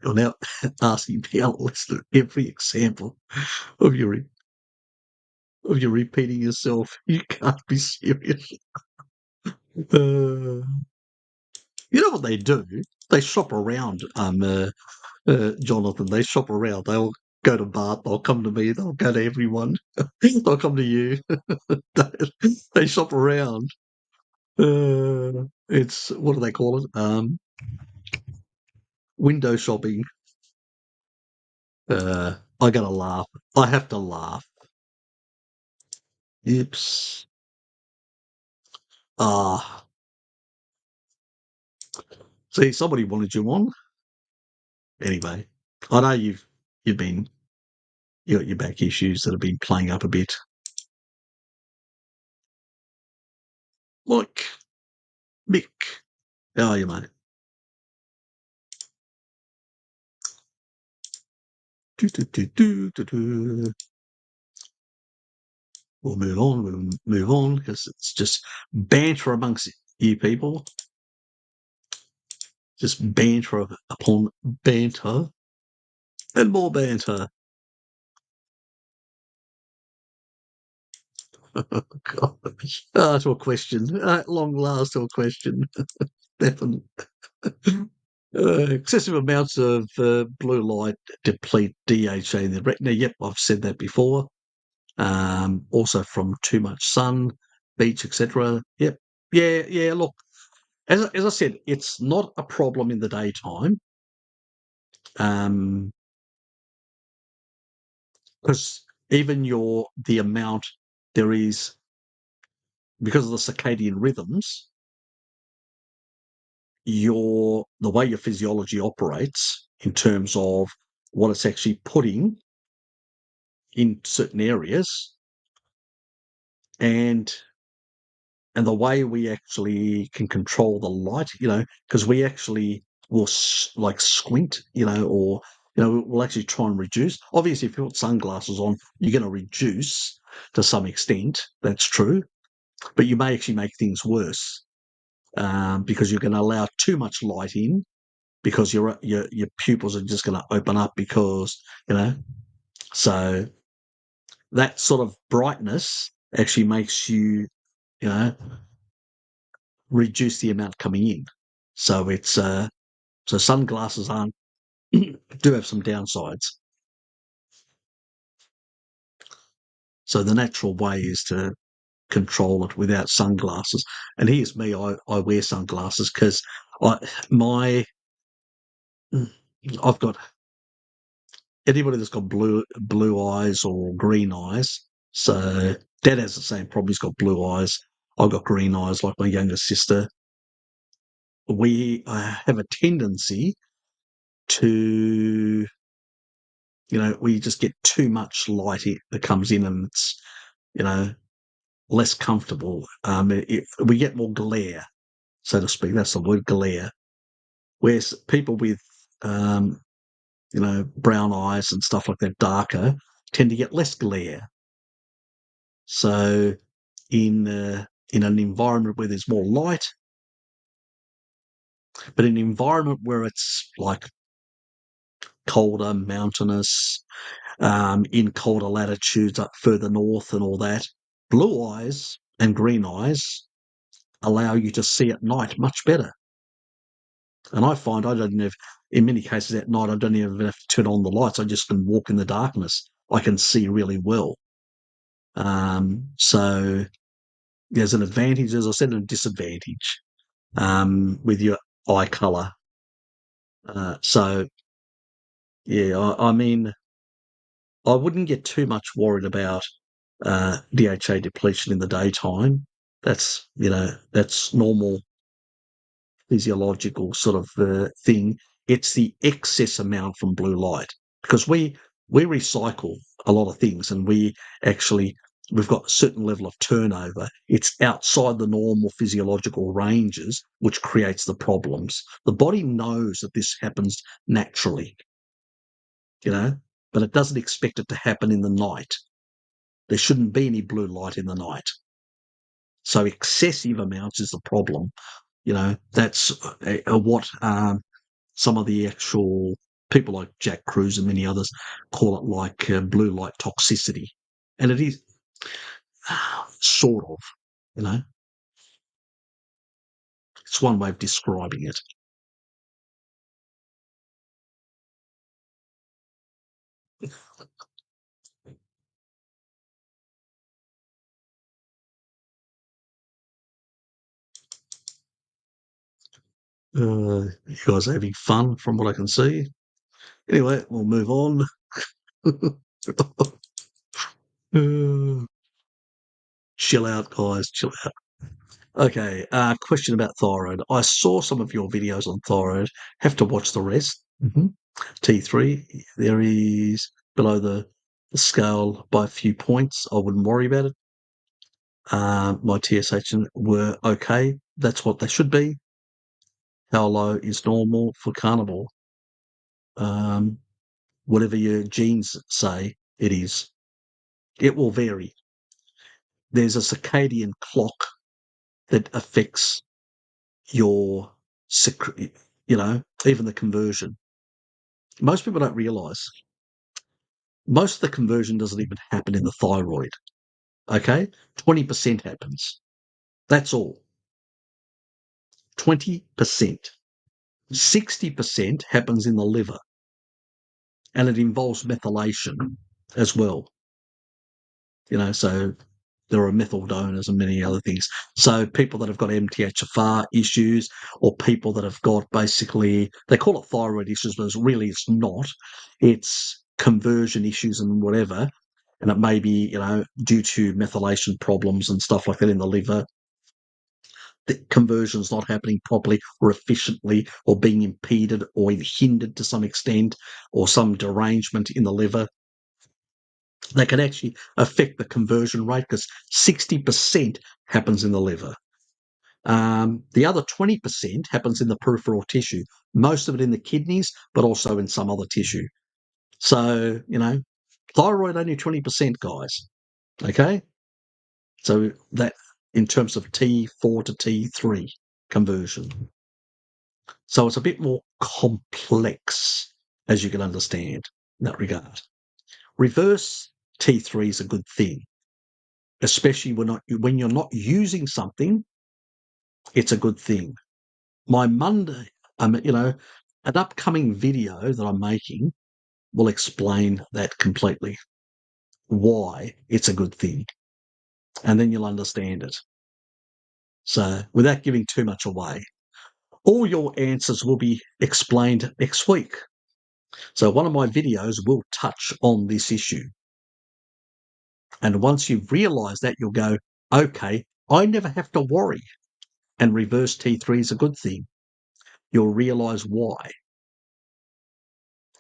You're now asking me to listen to every example of you repeating yourself. You can't be serious. You know what they do? They shop around, Jonathan. They shop around. They'll go to Bart. They'll come to me. They'll go to everyone. They'll come to you. They shop around. It's what do they call it? Window shopping. I gotta laugh. I have to laugh. Oops. Ah, see, somebody wanted you on. Anyway, I know you've been you got your back issues that have been playing up a bit. Like Mick, how are you, mate? Do, do, do, do, do, do. We'll move on because it's just banter amongst you people. Just banter upon banter and more banter. Oh, God. To a question. At long last, to a question. Definitely. Excessive amounts of blue light deplete DHA in the retina. Yep, I've said that before. Also from too much sun, beach, etc. Yep. Yeah. Look, as I said, it's not a problem in the daytime. Because even the amount there is, because of the circadian rhythms, the way your physiology operates in terms of what it's actually putting in certain areas, and the way we actually can control the light, because we actually will like squint, or we'll actually try and reduce. Obviously, if you put sunglasses on, you're going to reduce to some extent. That's true, but you may actually make things worse, because you're going to allow too much light in, because your pupils are just going to open up, because so that sort of brightness actually makes you you know reduce the amount coming in. So it's so sunglasses aren't do have some downsides. So the natural way is to control it without sunglasses. And here's me, I wear sunglasses because my I've got anybody that's got blue eyes or green eyes. So Dad has the same problem. He's got blue eyes. I've got green eyes, like my younger sister. We have a tendency to, we just get too much light that comes in, and it's, you know, less comfortable. If we get more glare, so to speak, that's the word, glare. Whereas people with, brown eyes and stuff like that, darker, tend to get less glare. So in an environment where there's more light, but in an environment where it's like colder, mountainous, in colder latitudes up further north and all that, blue eyes and green eyes allow you to see at night much better. And I find I don't have, in many cases at night, I don't even have to turn on the lights. I just can walk in the darkness. I can see really well. So there's an advantage, as I said, and a disadvantage with your eye colour. So, yeah, I mean, I wouldn't get too much worried about DHA depletion in the daytime. That's normal physiological sort of thing. It's the excess amount from blue light, because we recycle a lot of things, and we've got a certain level of turnover. It's outside the normal physiological ranges, which creates the problems. The body knows that this happens naturally, but it doesn't expect it to happen in the night. There shouldn't be any blue light in the night. So excessive amounts is the problem. That's what some of the actual people like Jack Kruse and many others call it, like blue light toxicity. And it is sort of, you know, it's one way of describing it. You guys are having fun from what I can see. Anyway, we'll move on. Chill out, guys. Chill out. Okay, question about thyroid. I saw some of your videos on thyroid. Have to watch the rest. T3, there is below the scale by a few points. I wouldn't worry about it. My TSH were okay. That's what they should be. How low is normal for carnivore? Whatever your genes say it is. It will vary. There's a circadian clock that affects your, even the conversion. Most people don't realise. Most of the conversion doesn't even happen in the thyroid. Okay? 20% happens. That's all. 20%. 60% happens in the liver, and it involves methylation as well. So there are methyl donors and many other things. So people that have got MTHFR issues, or people that have got basically, they call it thyroid issues, but it's not. It's conversion issues and whatever. And it may be, due to methylation problems and stuff like that in the liver, the conversion's not happening properly or efficiently, or being impeded or hindered to some extent, or some derangement in the liver. They can actually affect the conversion rate, because 60% happens in the liver. The other 20% happens in the peripheral tissue, most of it in the kidneys, but also in some other tissue. So, thyroid only 20%, guys. Okay? So that in terms of T4 to T3 conversion. So it's a bit more complex, as you can understand in that regard. Reverse T3 is a good thing, especially when you're not using something. It's a good thing. My Monday, an upcoming video that I'm making will explain that completely, why it's a good thing, and then you'll understand it. So without giving too much away, all your answers will be explained next week. So one of my videos will touch on this issue. And once you've realised that, you'll go, okay, I never have to worry. And reverse T3 is a good thing. You'll realise why.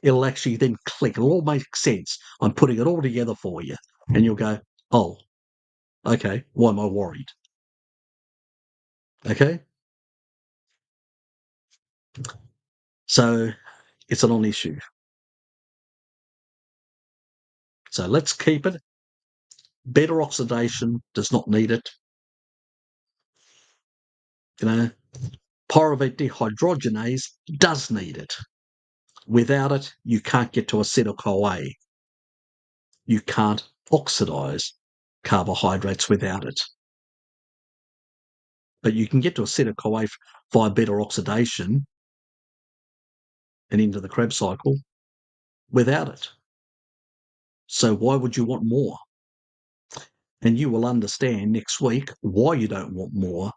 It'll actually then click. It'll all make sense. I'm putting it all together for you. And you'll go, oh, okay, why am I worried? Okay? So it's a non-issue. So let's keep it. Beta oxidation does not need it. Pyruvate dehydrogenase does need it. Without it, you can't get to acetyl-CoA. You can't oxidize carbohydrates without it. But you can get to acetyl-CoA via beta oxidation and into the Krebs cycle without it. So why would you want more? And you will understand next week why you don't want more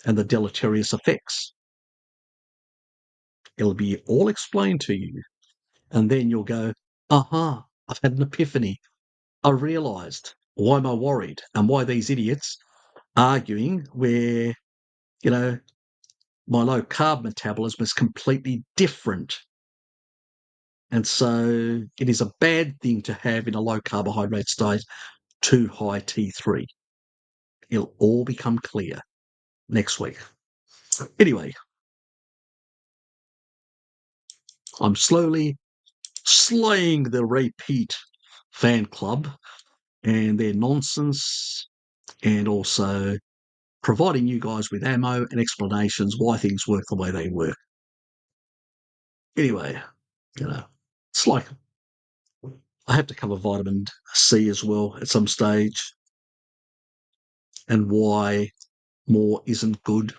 and the deleterious effects. It'll be all explained to you. And then you'll go, aha, I've had an epiphany. I realised, why am I worried? And why these idiots arguing where, my low carb metabolism is completely different. And so it is a bad thing to have in a low carbohydrate state too high T3. It'll all become clear next week. Anyway, I'm slowly slaying the repeat fan club and their nonsense, and also providing you guys with ammo and explanations why things work the way they work. Anyway, it's like I have to cover vitamin C as well at some stage, and why more isn't good,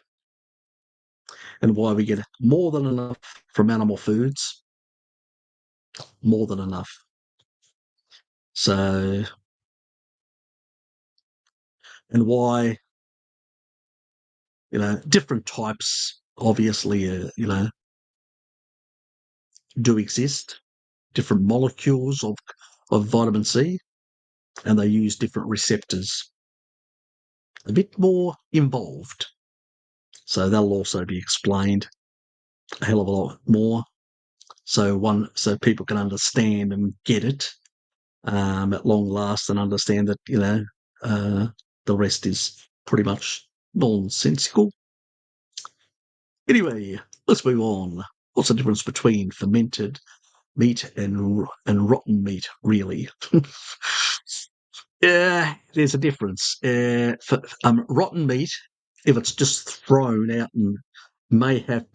and why we get more than enough from animal foods, more than enough. So, and why, different types obviously, do exist, different molecules of vitamin C, and they use different receptors. A bit more involved. So that'll also be explained a hell of a lot more. So people can understand and get it at long last, and understand that, the rest is pretty much nonsensical. Anyway, let's move on. What's the difference between fermented meat and rotten meat, really? Yeah, there's a difference. For rotten meat, if it's just thrown out, and may have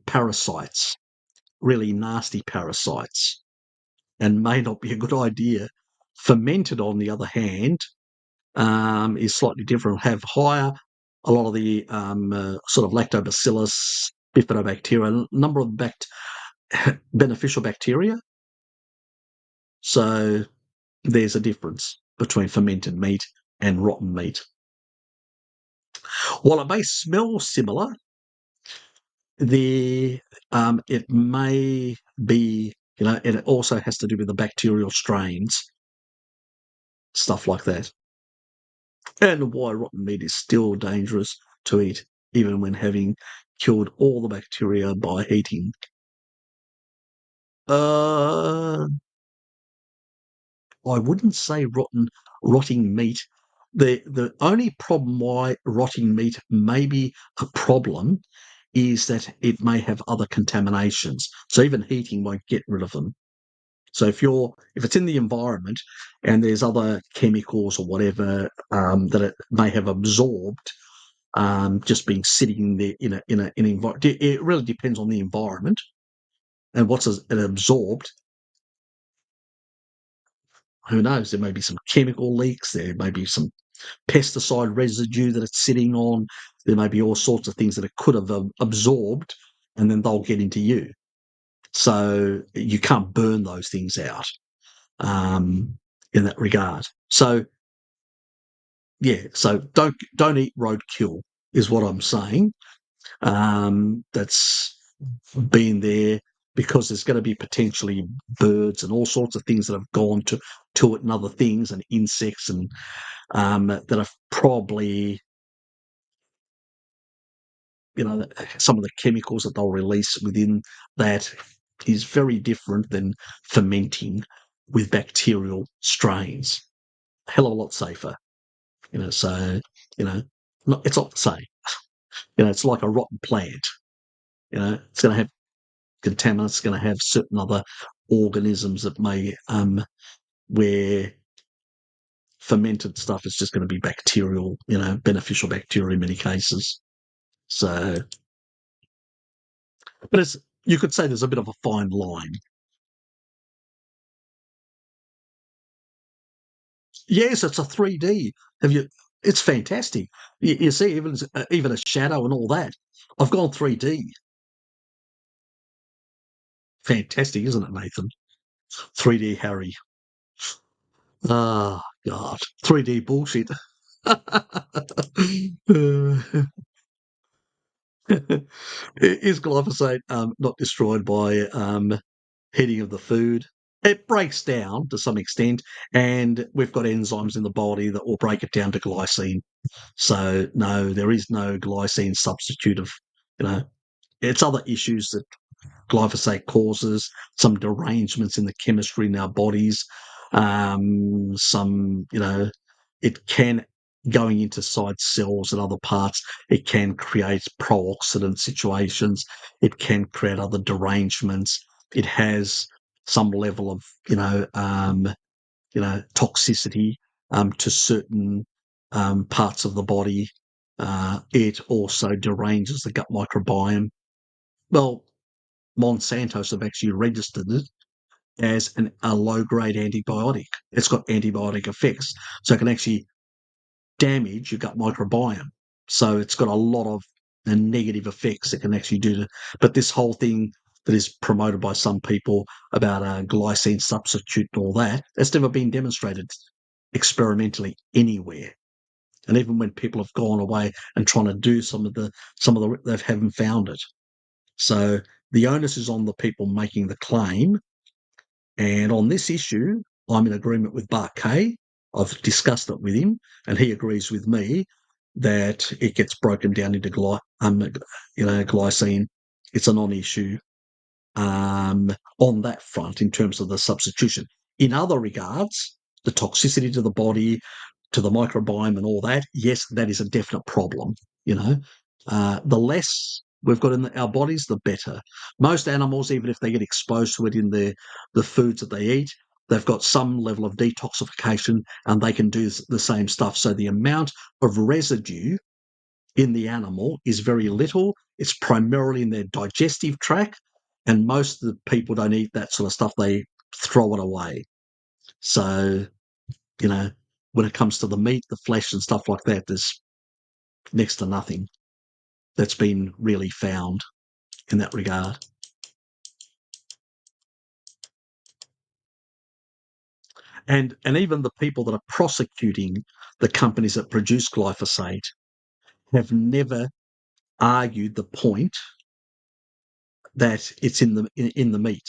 parasites, really nasty parasites, and may not be a good idea. Fermented, on the other hand, is slightly different. Have a lot of the sort of lactobacillus bifidobacteria, a number of beneficial bacteria. So there's a difference between fermented meat and rotten meat. While it may smell similar, it may be, and it also has to do with the bacterial strains, stuff like that. And why rotten meat is still dangerous to eat, even when having killed all the bacteria by heating. I wouldn't say rotting meat. The only problem why rotting meat may be a problem is that it may have other contaminations. So even heating won't get rid of them. So if it's in the environment and there's other chemicals or whatever that it may have absorbed, just being sitting there in an environment, it really depends on the environment and what's it absorbed. Who knows? There may be some chemical leaks. There may be some pesticide residue that it's sitting on. There may be all sorts of things that it could have absorbed, and then they'll get into you. So you can't burn those things out in that regard. So yeah, so don't eat roadkill is what I'm saying. That's been there because there's going to be potentially birds and all sorts of things that have gone to it and other things and insects and that are probably, some of the chemicals that they'll release within that is very different than fermenting with bacterial strains. A hell of a lot safer, so, it's not the same. It's like a rotten plant. It's going to have contaminants, it's going to have certain other organisms that may, where fermented stuff is just going to be bacterial, beneficial bacteria in many cases. So, but you could say there's a bit of a fine line. Yes, it's a 3D. It's fantastic. You see, even a shadow and all that. I've gone 3D. Fantastic, isn't it, Nathan? 3D Harry. Ah, God. 3D bullshit. Is glyphosate not destroyed by heating of the food? It breaks down to some extent, and we've got enzymes in the body that will break it down to glycine. So no, there is no glycine substitute of, it's other issues that glyphosate causes, some derangements in the chemistry in our bodies, some, it can, going into side cells and other parts, it can create pro-oxidant situations. It can create other derangements. It has some level of, toxicity to certain parts of the body. It also deranges the gut microbiome. Well, Monsanto's have actually registered it as a low-grade antibiotic. It's got antibiotic effects, so it can actually damage your gut microbiome. So it's got a lot of negative effects it can actually do to. But this whole thing that is promoted by some people about a glycine substitute and all that, that's never been demonstrated experimentally anywhere. And even when people have gone away and trying to do some of the, they haven't found it. So the onus is on the people making the claim. And on this issue, I'm in agreement with Bart Kay. I've discussed it with him, and he agrees with me that it gets broken down into glycine. It's a non-issue on that front in terms of the substitution. In other regards, the toxicity to the body, to the microbiome and all that, yes, that is a definite problem. The less we've got in our bodies, the better. Most animals, even if they get exposed to it in the foods that they eat, they've got some level of detoxification and they can do the same stuff. So the amount of residue in the animal is very little. It's primarily in their digestive tract, and most of the people don't eat that sort of stuff. They throw it away. So, when it comes to the meat, the flesh and stuff like that, there's next to nothing that's been really found. in that regard. And even the people that are prosecuting the companies that produce glyphosate have never argued the point that it's in the meat.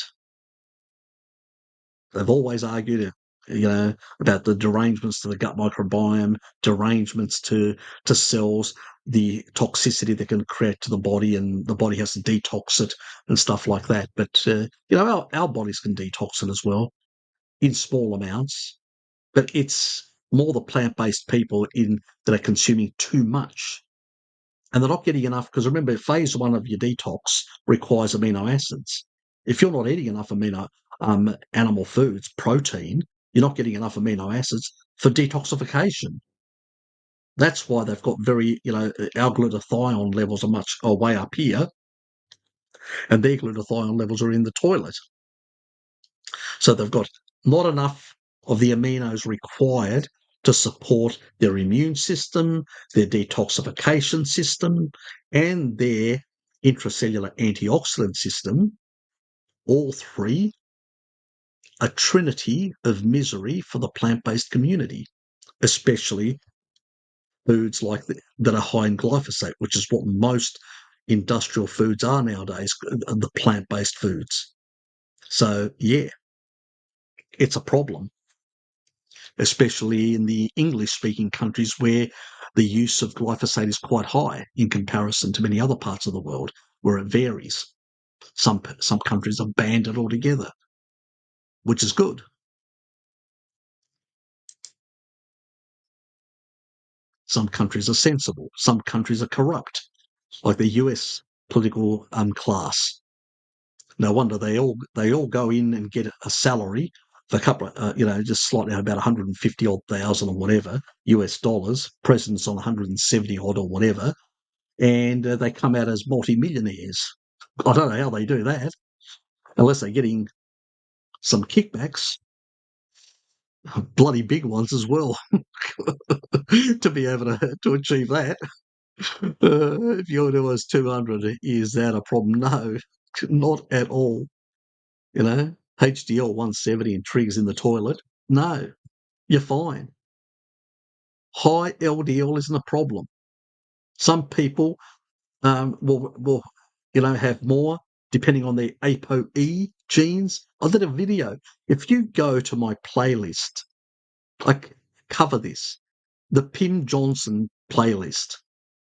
They've always argued, about the derangements to the gut microbiome, derangements to cells, the toxicity they can create to the body, and the body has to detox it and stuff like that. But our bodies can detox it as well in small amounts. But it's more the plant-based people that are consuming too much, and they're not getting enough. Because remember, phase one of your detox requires amino acids. If you're not eating enough animal foods, protein, you're not getting enough amino acids for detoxification. That's why they've got our glutathione levels are way up here, and their glutathione levels are in the toilet. So they've got not enough of the aminos required to support their immune system, their detoxification system, and their intracellular antioxidant system. All three, a trinity of misery for the plant-based community, especially foods that are high in glyphosate, which is what most industrial foods are nowadays, the plant-based foods. So, yeah, it's a problem, especially in the English-speaking countries where the use of glyphosate is quite high in comparison to many other parts of the world, where it varies. Some countries have banned it altogether, which is good. Some countries are sensible. Some countries are corrupt, like the US political class. No wonder they all go in and get a salary for a couple of, just slightly about 150 odd thousand or whatever US dollars. President's on 170 odd or whatever, and they come out as multi-millionaires. I don't know how they do that, unless they're getting some kickbacks, bloody big ones as well, to be able to achieve that. If you're to us 200, is that a problem? No, not at all. HDL 170 and triggers in the toilet. No, you're fine. High LDL isn't a problem. Some people will have more depending on their ApoE genes. I did a video. If you go to my playlist, I cover this, the Pim Johnson playlist.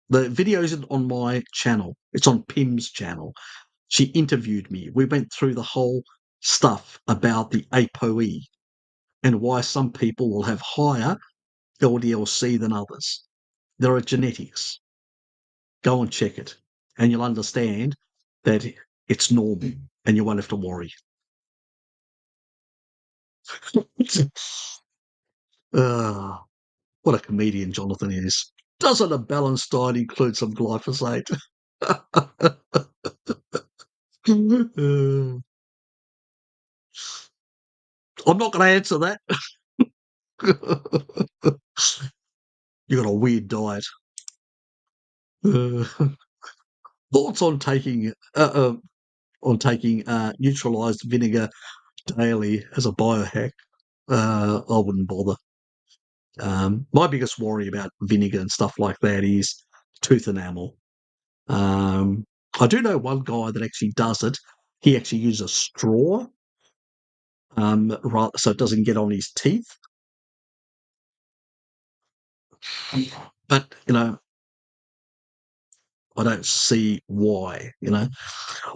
The video isn't on my channel. It's on Pim's channel. She interviewed me. We went through the whole stuff about the ApoE and why some people will have higher LDL-C than others. There are genetics. Go and check it, and you'll understand that it's normal, and you won't have to worry. What a comedian Jonathan is. Doesn't a balanced diet include some glyphosate? I'm not going to answer that. You got a weird diet. Thoughts on taking neutralized vinegar daily as a biohack? I wouldn't bother. My biggest worry about vinegar and stuff like that is tooth enamel. I do know one guy that actually does it. He actually uses a straw, so it doesn't get on his teeth. But I don't see why.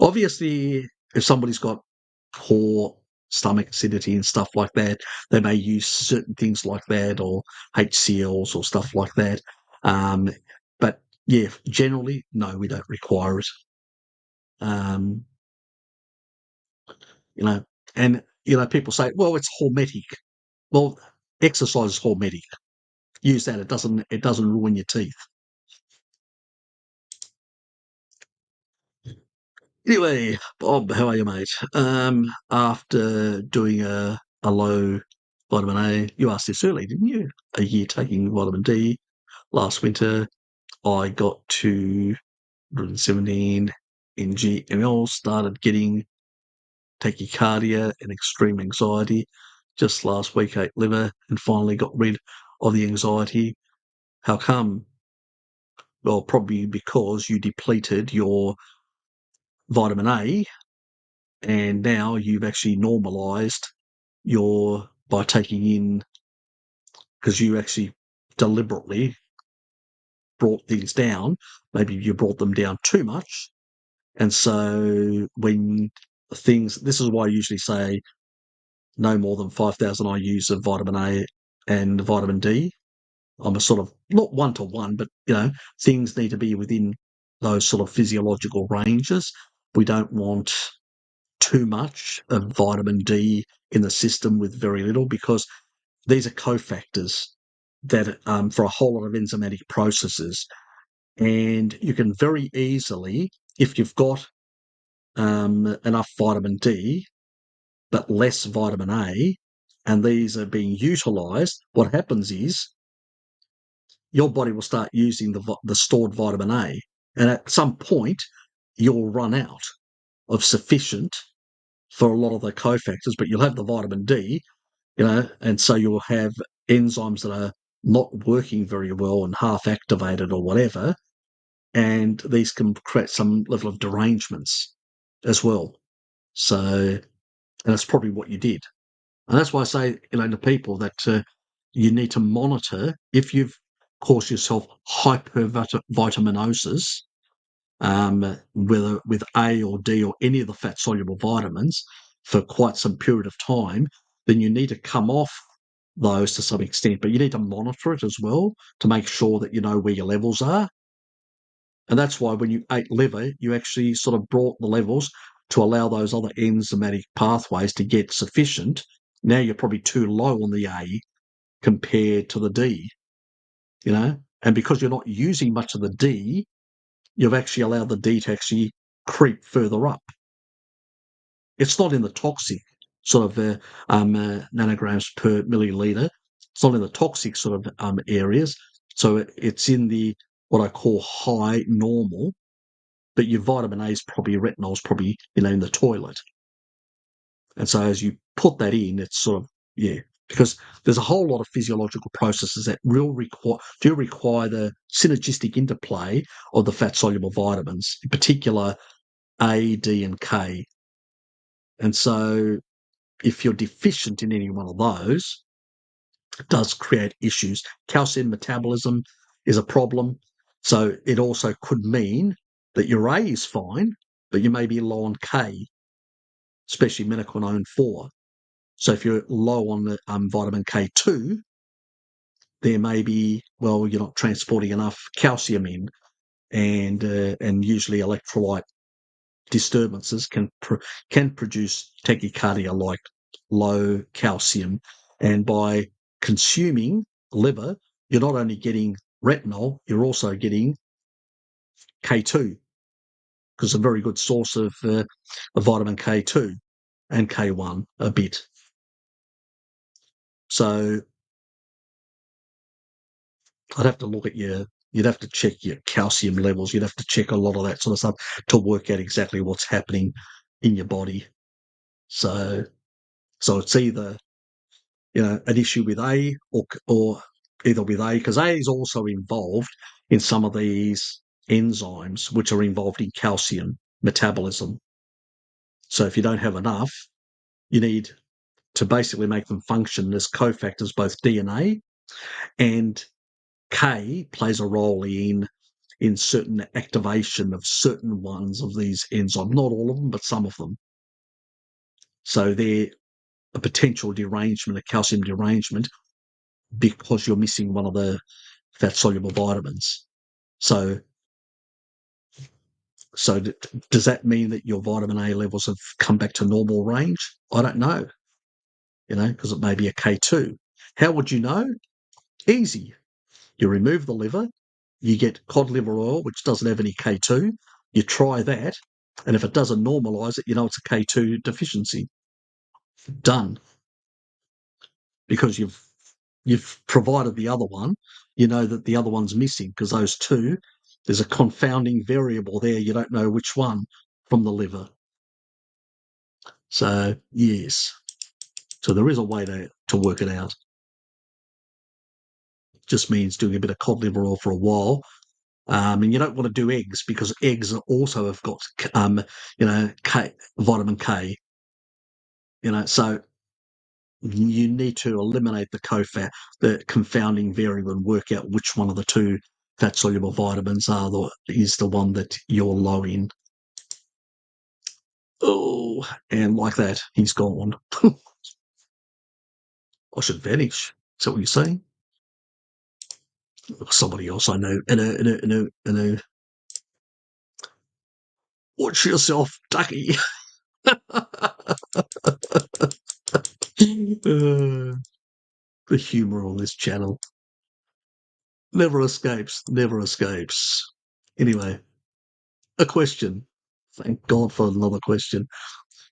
Obviously, if somebody's got poor stomach acidity and stuff like that, they may use certain things like that, or HCLs or stuff like that. But yeah, generally, no, we don't require it. Um, and people say, well, it's hormetic. Well, exercise is hormetic. Use that. It doesn't ruin your teeth. Anyway, Bob, how are you, mate? After doing a low vitamin A, you asked this early, didn't you? A year taking vitamin D last winter, I got to 117. in GML started getting tachycardia and extreme anxiety. Just last week, ate liver and finally got rid of the anxiety. How come? Well, probably because you depleted your vitamin A, and now you've actually normalized by taking in, because you actually deliberately brought things down. Maybe you brought them down too much. And so when this is why I usually say no more than 5,000 IUs of vitamin A and vitamin D. I'm a sort of, not one-to-one, but, things need to be within those sort of physiological ranges. We don't want too much of vitamin D in the system with very little, because these are cofactors that for a whole lot of enzymatic processes. And you can very easily, if you've got enough vitamin D, but less vitamin A, and these are being utilised, what happens is your body will start using the stored vitamin A. And at some point, you'll run out of sufficient for a lot of the cofactors, but you'll have the vitamin D, and so you'll have enzymes that are not working very well and half activated or whatever, and these can create some level of derangements as well. So, and that's probably what you did. And that's why I say, to people that you need to monitor if you've caused yourself hypervitaminosis, whether with A or D or any of the fat-soluble vitamins for quite some period of time, then you need to come off those to some extent. But you need to monitor it as well to make sure that you know where your levels are. And that's why when you ate liver, you actually sort of brought the levels to allow those other enzymatic pathways to get sufficient. Now you're probably too low on the A compared to the D, and because you're not using much of the D, you've actually allowed the D to actually creep further up. It's not in the toxic sort of nanograms per milliliter. It's not in the toxic sort of areas. So it's in the what I call high normal, but your vitamin A is probably, your retinol is probably, in the toilet. And so as you put that in, it's sort of, because there's a whole lot of physiological processes that do require the synergistic interplay of the fat-soluble vitamins, in particular A, D, and K. And so if you're deficient in any one of those, it does create issues. Calcium metabolism is a problem. So it also could mean that your A is fine, but you may be low on K, especially menaquinone 4. So if you're low on the vitamin K2, there may be, you're not transporting enough calcium in, and usually electrolyte disturbances can produce tachycardia like low calcium. And by consuming liver, you're not only getting retinol, you're also getting K2, because it's a very good source of vitamin K2 and K1 a bit. So I'd have to look at you'd have to check your calcium levels. You'd have to check a lot of that sort of stuff to work out exactly what's happening in your body. So it's either, an issue with A or either with A, because A is also involved in some of these enzymes which are involved in calcium metabolism. So if you don't have enough, you need to basically make them function as cofactors, both D and A, and K plays a role in certain activation of certain ones of these enzymes, not all of them, but some of them. So they're a potential derangement, a calcium derangement, because you're missing one of the fat-soluble vitamins. So does that mean that your vitamin A levels have come back to normal range? I don't know, because it may be a K2. How would you know? Easy. You remove the liver, you get cod liver oil, which doesn't have any K2. You try that, and if it doesn't normalise it, it's a K2 deficiency. Done. Because you've provided the other one, you know that the other one's missing, because those two, there's a confounding variable there. You don't know which one. from the liver. So, yes. So there is a way to work it out. Just means doing a bit of cod liver oil for a while. And you don't want to do eggs because eggs also have got, vitamin K. So you need to eliminate the confounding variable, and work out which one of the two fat soluble vitamins is the one that you're low in. Oh, and like that, he's gone. I should vanish. Is that what you're saying? Somebody else I know. No. Watch yourself, ducky. The humour on this channel never escapes. Never escapes. Anyway, a question. Thank God for another question.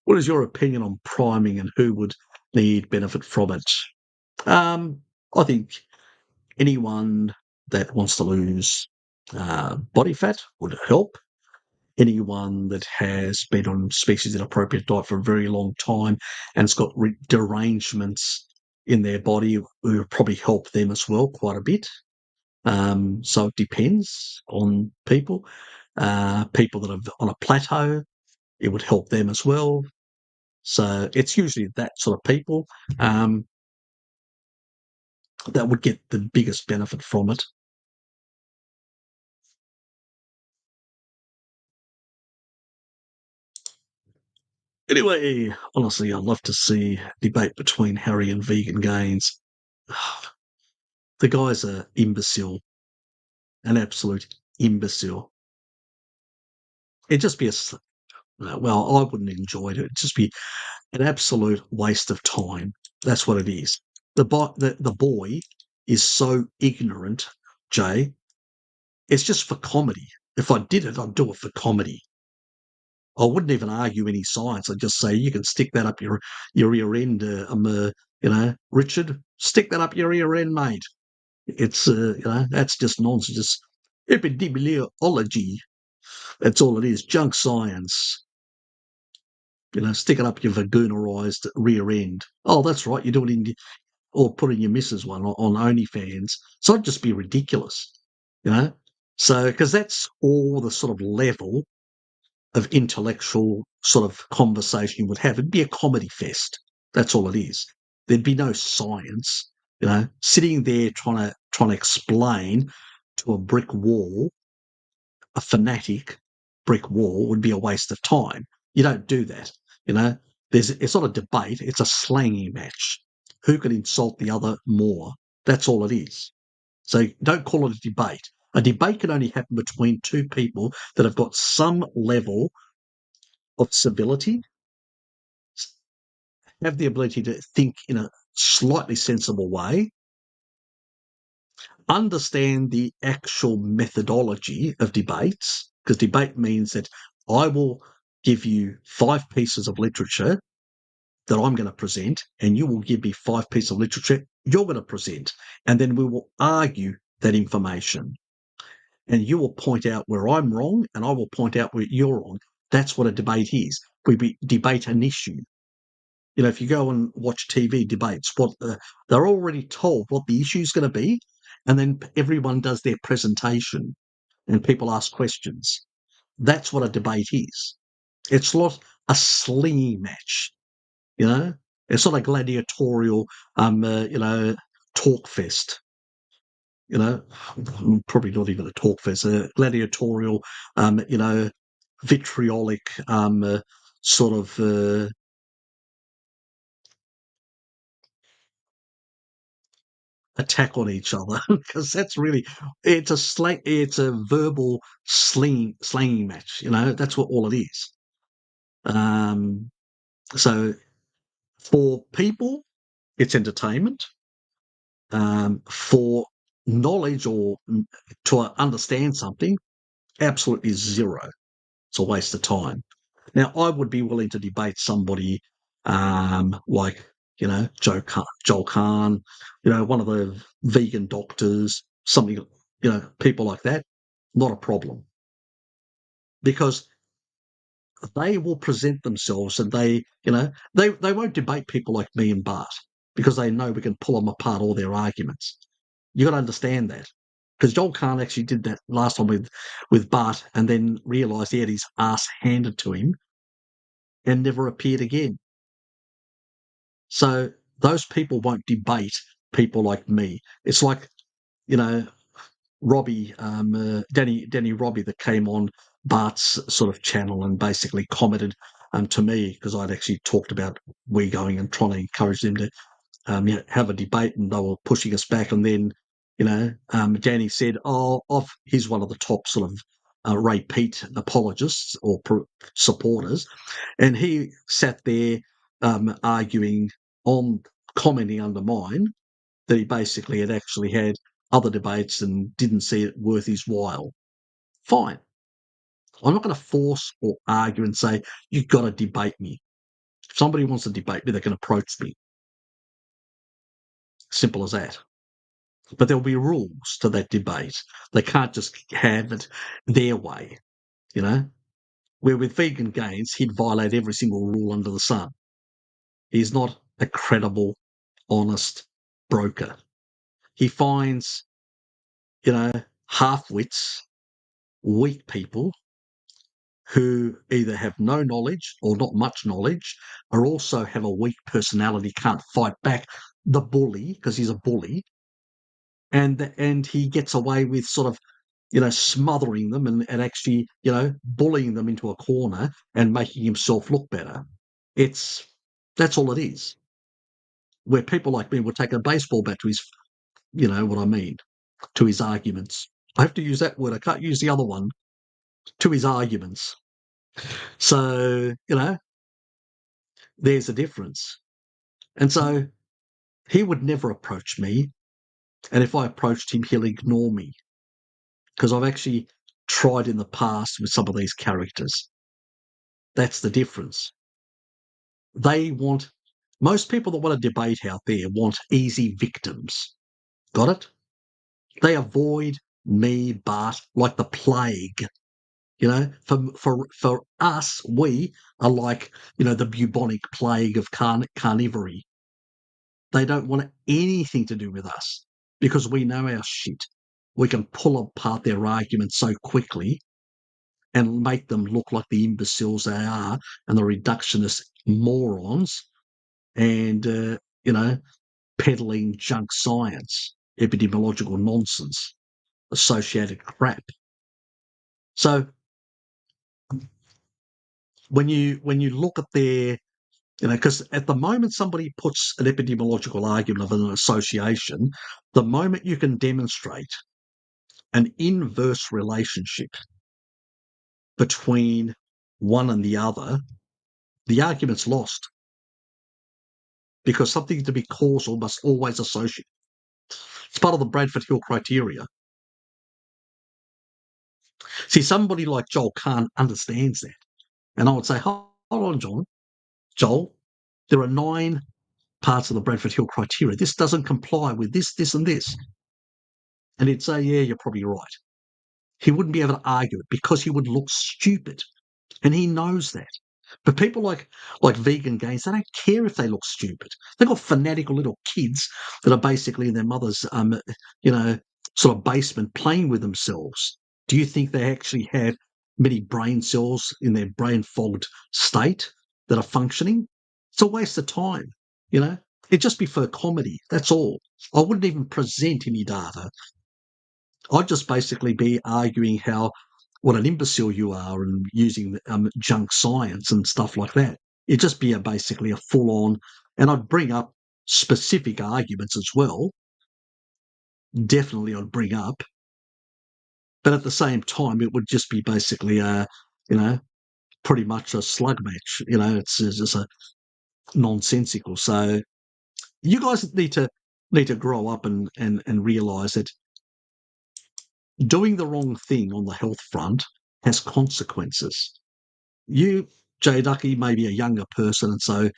What is your opinion on priming and who would need benefit from it? I think anyone that wants to lose body fat would help. Anyone that has been on species inappropriate diet for a very long time and has got derangements in their body will probably help them as well quite a bit. So it depends on people. People that are on a plateau, it would help them as well. So it's usually that sort of people that would get the biggest benefit from it. Anyway, honestly, I'd love to see debate between Harry and Vegan Gains. The guy's an imbecile, an absolute imbecile. It'd just be well, I wouldn't enjoy it. It'd just be an absolute waste of time. That's what it is. The boy is so ignorant, Jay. It's just for comedy. If I did it, I'd do it for comedy. I wouldn't even argue any science. I'd just say you can stick that up your ear end. Richard, stick that up your ear end, mate. It's that's just nonsense. Just epidemiology. That's all it is. Junk science. Stick it up your vagunarized rear end. Oh, that's right. You do it or putting your missus one on OnlyFans. So it'd just be ridiculous, you know. So because that's all the sort of level of intellectual sort of conversation you would have. It'd be a comedy fest. That's all it is. There'd be no science, sitting there trying to explain to a brick wall, a fanatic brick wall would be a waste of time. You don't do that, you know. It's not a debate, it's a slanging match. Who can insult the other more? That's all it is. So don't call it a debate. A debate can only happen between two people that have got some level of civility, have the ability to think in a slightly sensible way, understand the actual methodology of debates, because debate means that I will give you 5 pieces of literature that I'm going to present, and you will give me 5 pieces of literature you're going to present, and then we will argue that information. And you will point out where I'm wrong, and I will point out where you're wrong. That's what a debate is. We debate an issue. If you go and watch TV debates, they're already told what the issue is going to be, and then everyone does their presentation, and people ask questions. That's what a debate is. It's not a slinging match, It's not a gladiatorial, talk fest. Probably not even a talk fest. A gladiatorial, vitriolic, sort of. Attack on each other because that's really it's a verbal slanging match. That's what all it is. So for people, it's entertainment. For knowledge or to understand something, absolutely zero. It's a waste of time. Now, I would be willing to debate somebody like, Joel Kahn, one of the vegan doctors, something, people like that. Not a problem. Because they will present themselves, and they won't debate people like me and Bart because they know we can pull them apart all their arguments. You got to understand that, because Joel Kahn actually did that last time with Bart, and then realised he had his ass handed to him and never appeared again. So those people won't debate people like me. It's like, Robbie, Danny Robbie, that came on Bart's sort of channel and basically commented to me, because I'd actually talked about we going and trying to encourage them to have a debate, and they were pushing us back. And then, Danny said, he's one of the top sort of Ray Pete apologists or supporters. And he sat there arguing commenting under mine, that he basically had actually had other debates and didn't see it worth his while. Fine. I'm not going to force or argue and say, you've got to debate me. If somebody wants to debate me, they can approach me. Simple as that. But there'll be rules to that debate. They can't just have it their way, Where with Vegan Gains, he'd violate every single rule under the sun. He's not a credible, honest broker. He finds, half-wits, weak people who either have no knowledge or not much knowledge, or also have a weak personality, can't fight back the bully, because he's a bully, and he gets away with sort of, smothering them and actually, bullying them into a corner and making himself look better. That's all it is. Where people like me would take a baseball bat to his, what I mean, to his arguments. I have to use that word. I can't use the other one. To his arguments. So, there's a difference. And so he would never approach me. And if I approached him, he'll ignore me. Because I've actually tried in the past with some of these characters. That's the difference. Most people that want to debate out there want easy victims. Got it? They avoid me, Bart, like the plague. For us, we are like, the bubonic plague of carnivore. They don't want anything to do with us because we know our shit. We can pull apart their arguments so quickly and make them look like the imbeciles they are and the reductionist morons and, peddling junk science, epidemiological nonsense, associated crap. So when you look at their, because at the moment somebody puts an epidemiological argument of an association, the moment you can demonstrate an inverse relationship between one and the other, the argument's lost. Because something to be causal must always associate. It's part of the Bradford Hill criteria. See, somebody like Joel Kahn understands that. And I would say, hold on, Joel, there are 9 parts of the Bradford Hill criteria. This doesn't comply with this, this, and this. And he'd say, yeah, you're probably right. He wouldn't be able to argue it because he would look stupid. And he knows that. But people like Vegan Gains, they don't care if they look stupid. They've got fanatical little kids that are basically in their mother's, sort of basement playing with themselves. Do you think they actually have many brain cells in their brain-fogged state that are functioning? It's a waste of time, It'd just be for comedy, that's all. I wouldn't even present any data. I'd just basically be arguing what an imbecile you are and using junk science and stuff like that. It'd just be basically a full-on, and I'd bring up specific arguments as well. Definitely I'd bring up. But at the same time, it would just be basically pretty much a slug match. It's just a nonsensical. So you guys need to grow up and realise that doing the wrong thing on the health front has consequences. You, Jay Ducky, may be a younger person, and so,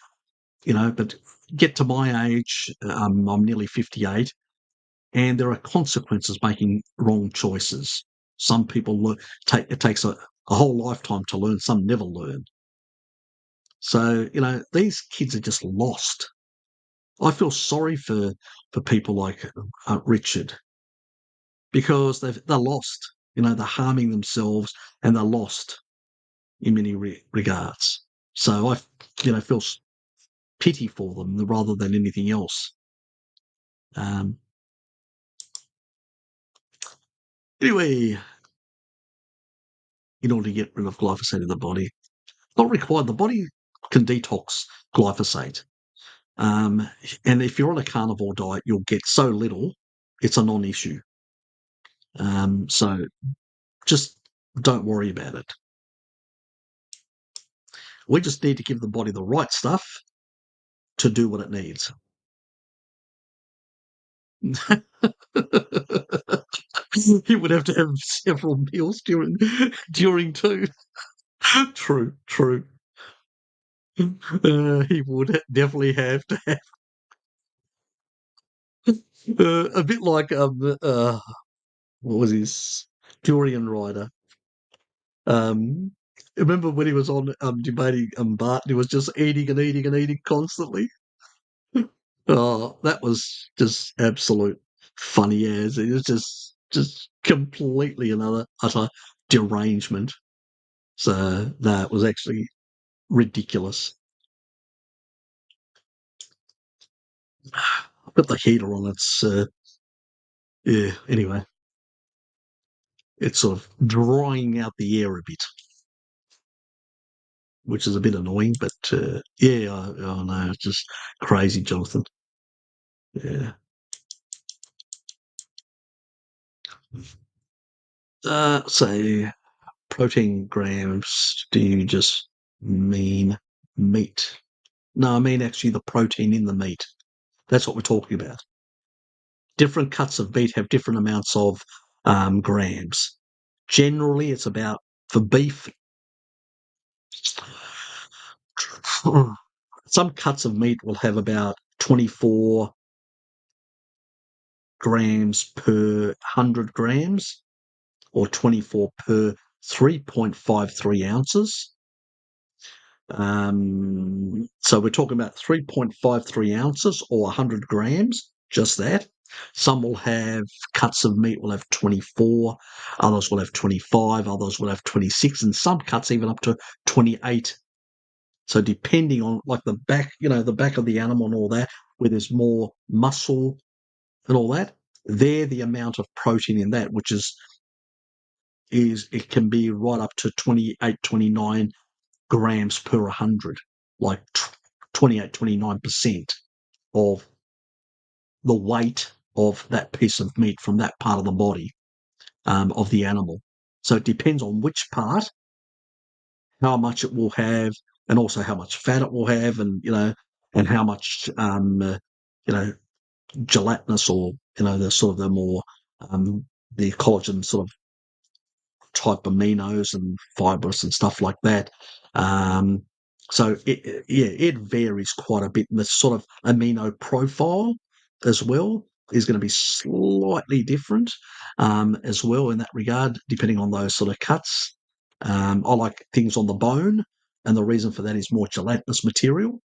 but get to my age, I'm nearly 58, and there are consequences making wrong choices. Some people it takes a whole lifetime to learn, some never learn. So, these kids are just lost. I feel sorry for people like Richard, because they're lost. They're harming themselves, and they're lost in many regards. So I, feel pity for them rather than anything else. Anyway, in order to get rid of glyphosate in the body, not required. The body can detox glyphosate. And if you're on a carnivore diet, you'll get so little, it's a non-issue. So just don't worry about it. We just need to give the body the right stuff to do what it needs. He would have to have several meals during too. True. He would definitely have to have a bit like what was his Durian Rider? Remember when he was on debating Barton? He was just eating and eating and eating constantly. Oh, that was just absolute funny as it was just completely another utter derangement. So that was actually ridiculous. I've got the heater on. It's yeah. Anyway, it's sort of drying out the air a bit, which is a bit annoying. But yeah, I know it's just crazy, Jonathan. Yeah. So protein grams. Do you just mean meat? No, I mean actually the protein in the meat. That's what we're talking about. Different cuts of meat have different amounts of grams. Generally, it's about, for beef, some cuts of meat will have about 24 grams per 100 grams, or 24 per 3.53 ounces. So we're talking about 3.53 ounces or 100 grams, just that. Some will have cuts of meat will have 24, others will have 25, others will have 26, and some cuts even up to 28. So depending on like the back, the back of the animal and all that, where there's more muscle and all that, they're the amount of protein in that, which is it can be right up to 28, 29 grams per 100, like 28, 29% of the weight of that piece of meat from that part of the body of the animal. So it depends on which part, how much it will have, and also how much fat it will have, and and how much gelatinous, or the sort of the more the collagen sort of type aminos and fibrous and stuff like that. So it varies quite a bit, and the sort of amino profile as well is going to be slightly different as well in that regard, depending on those sort of cuts. I like things on the bone, and the reason for that is more gelatinous material.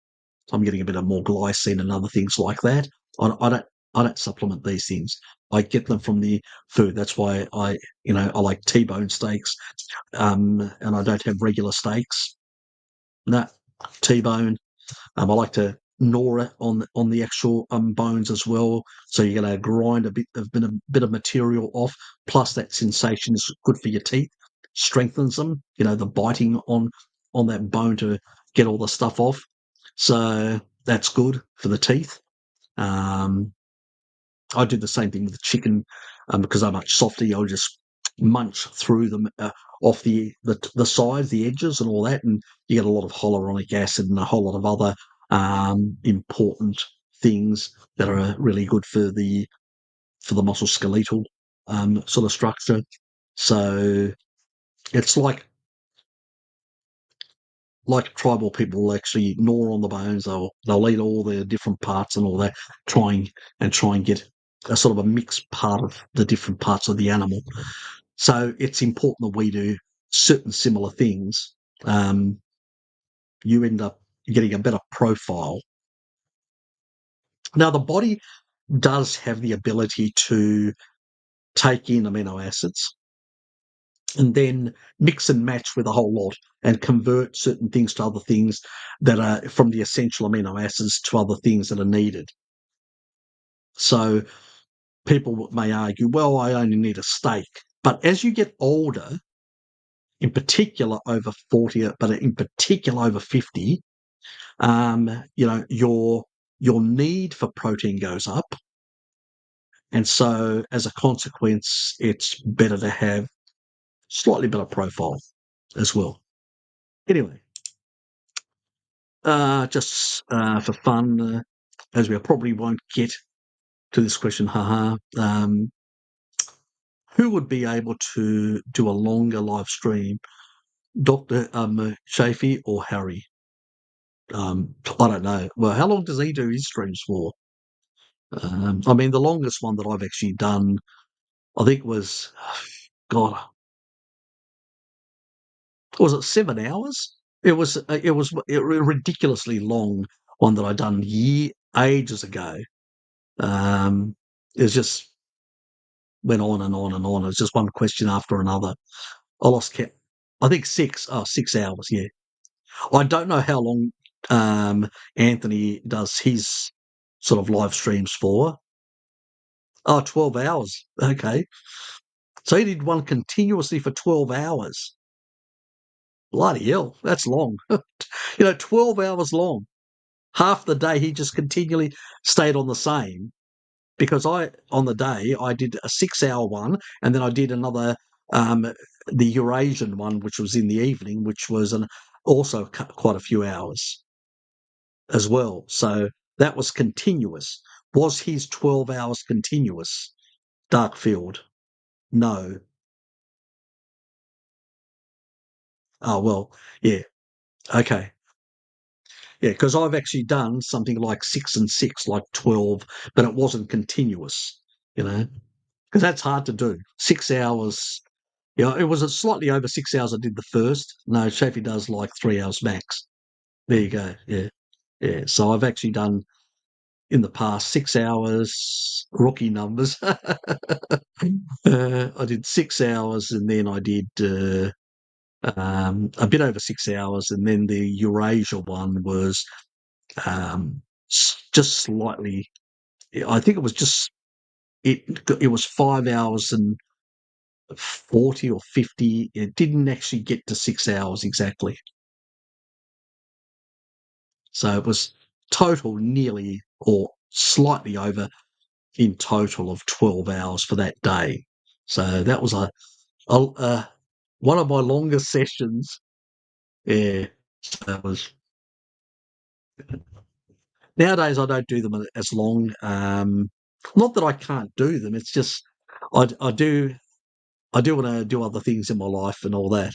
So I'm getting a bit of more glycine and other things like that. I don't supplement these things. I get them from the food. That's why I like T-bone steaks, and I don't have regular steaks. No, T-bone. I like to gnaw it on the actual bones as well. So you're going to grind a bit of material off. Plus, that sensation is good for your teeth. Strengthens them. The biting on that bone to get all the stuff off. So that's good for the teeth. I do the same thing with the chicken, because I'm much softer. I'll just munch through them off the sides, the edges, and all that, and you get a lot of hyaluronic acid and a whole lot of other important things that are really good for the musculoskeletal sort of structure. So it's like tribal people will actually gnaw on the bones. They'll eat all the different parts and all that, try and get a sort of a mixed part of the different parts of the animal. So it's important that we do certain similar things. You end up getting a better profile. Now, the body does have the ability to take in amino acids and then mix and match with a whole lot and convert certain things to other things that are from the essential amino acids to other things that are needed. So people may argue, well, I only need a steak. But as you get older, in particular over 40, but in particular over 50, your need for protein goes up. And so as a consequence, it's better to have slightly better profile as well. Anyway, just for fun, as we probably won't get to this question, who would be able to do a longer live stream, Dr. Shafi or Harry? I don't know. Well, how long does he do his streams for? I mean, the longest one that I've actually done, I think was, God, was it 7 hours? It was a ridiculously long one that I done ages ago. It was just went on and on and on. It was just one question after another. I lost count. I think 6 hours. Yeah, I don't know how long Anthony does his sort of live streams for. 12 hours. Okay, so he did one continuously for 12 hours. Bloody hell, that's long. 12 hours long. Half the day he just continually stayed on the same, because on the day I did a 6 hour one, and then I did another, the Eurasian one, which was in the evening, which was also quite a few hours as well. So that was continuous. Was his 12 hours continuous? Darkfield? No. Oh, well, yeah. Okay. Yeah, because I've actually done something like 6 and 6, like 12, but it wasn't continuous, because that's hard to do. 6 hours, it was a slightly over 6 hours I did the first. No, Shafi does like 3 hours max. There you go. Yeah. Yeah. So I've actually done in the past 6 hours, rookie numbers. I did 6 hours, and then I did a bit over 6 hours, and then the Eurasia one was just slightly. I think it was just it was 5 hours and 40 or 50. It didn't actually get to 6 hours exactly. So it was total nearly or slightly over in total of 12 hours for that day. So that was one of my longest sessions. Yeah, so that was. Nowadays, I don't do them as long. Not that I can't do them. It's just I do want to do other things in my life and all that.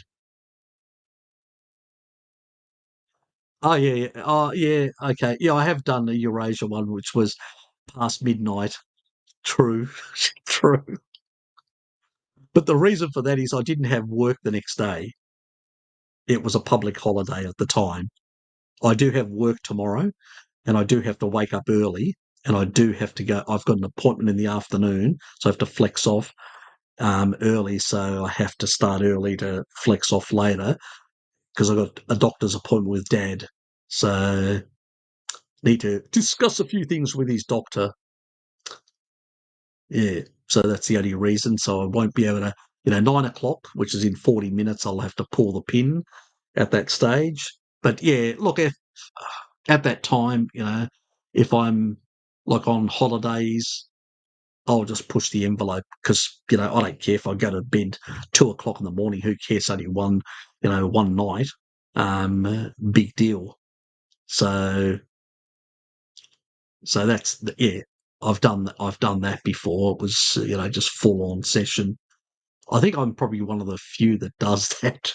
Oh yeah, yeah. Oh yeah. Okay. Yeah, I have done the Eurasia one, which was past midnight. True, true. But the reason for that is I didn't have work the next day. It was a public holiday at the time. I do have work tomorrow, and I do have to wake up early, and I do have to go. I've got an appointment in the afternoon, so I have to flex off early. So I have to start early to flex off later, because I've got a doctor's appointment with Dad. So need to discuss a few things with his doctor. Yeah, so that's the only reason. So I won't be able to, 9 o'clock, which is in 40 minutes, I'll have to pull the pin at that stage. But yeah, look, at that time, if I'm like on holidays, I'll just push the envelope, because, I don't care if I go to bed 2 o'clock in the morning. Who cares? Only one night. Big deal. So that's yeah. I've done that before. It was just full on session. I think I'm probably one of the few that does that.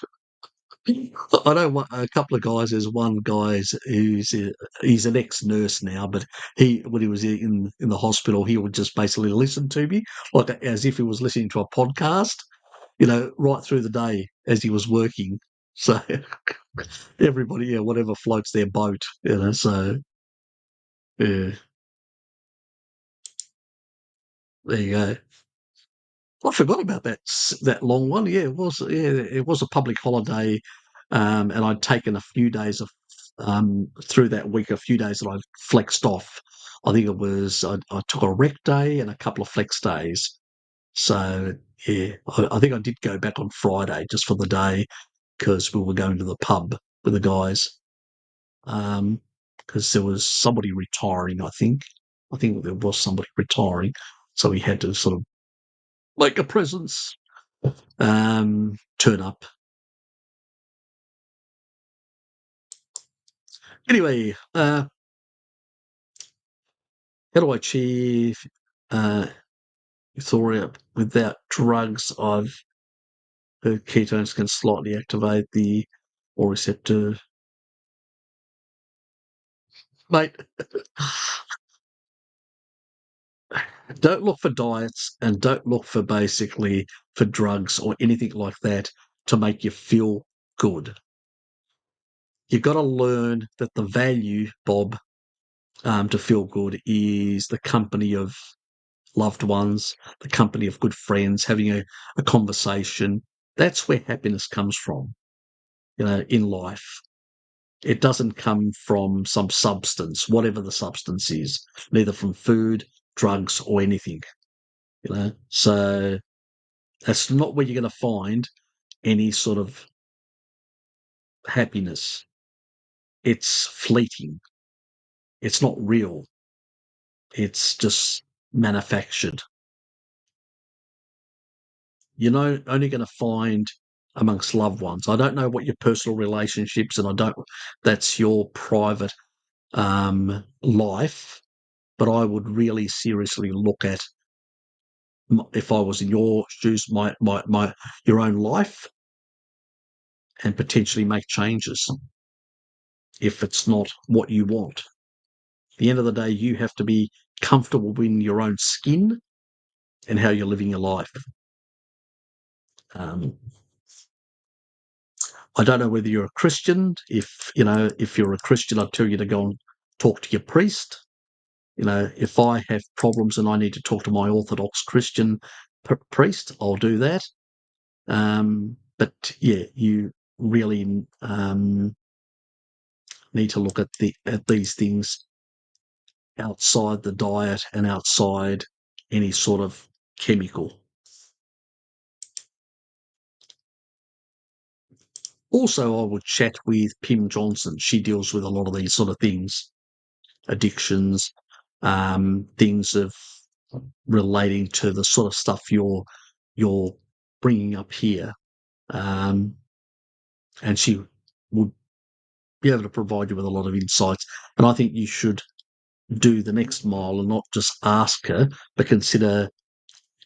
I know a couple of guys. There's one guy he's an ex-nurse now, but when he was in the hospital, he would just basically listen to me like as if he was listening to a podcast, right through the day as he was working. So everybody, yeah, whatever floats their boat, so, yeah, there you go. I forgot about that long one. Yeah, it was a public holiday, and I'd taken a few days of through that week, a few days that I flexed off. I think it was I took a rec day and a couple of flex days. So yeah, I think I did go back on Friday just for the day because we were going to the pub with the guys. Because there was somebody retiring. I think there was somebody retiring, so we had to sort of make a presence. Turn up. Anyway, how do I achieve euphoria without drugs? I've heard ketones can slightly activate the or receptor. Mate, don't look for diets and don't look for basically for drugs or anything like that to make you feel good. You've got to learn that the value, Bob, to feel good is the company of loved ones, the company of good friends, having a conversation. That's where happiness comes from, in life. It doesn't come from some substance, whatever the substance is, neither from food, drugs, or anything. So that's not where you're going to find any sort of happiness. It's fleeting. It's not real. It's just manufactured. Only going to find amongst loved ones. I don't know what your personal relationships, and that's your private life, but I would really seriously look at, if I was in your shoes, your own life, and potentially make changes if it's not what you want. At the end of the day, you have to be comfortable in your own skin and how you're living your life. Um, I don't know whether you're a Christian. If you're a Christian, I'd tell you to go and talk to your priest. If I have problems and I need to talk to my Orthodox Christian priest, I'll do that. But yeah, you really need to look at these things outside the diet and outside any sort of chemical. Also, I would chat with Pim Johnson. She deals with a lot of these sort of things, addictions, things of relating to the sort of stuff you're bringing up here, and she would be able to provide you with a lot of insights. And I think you should do the next mile and not just ask her, but consider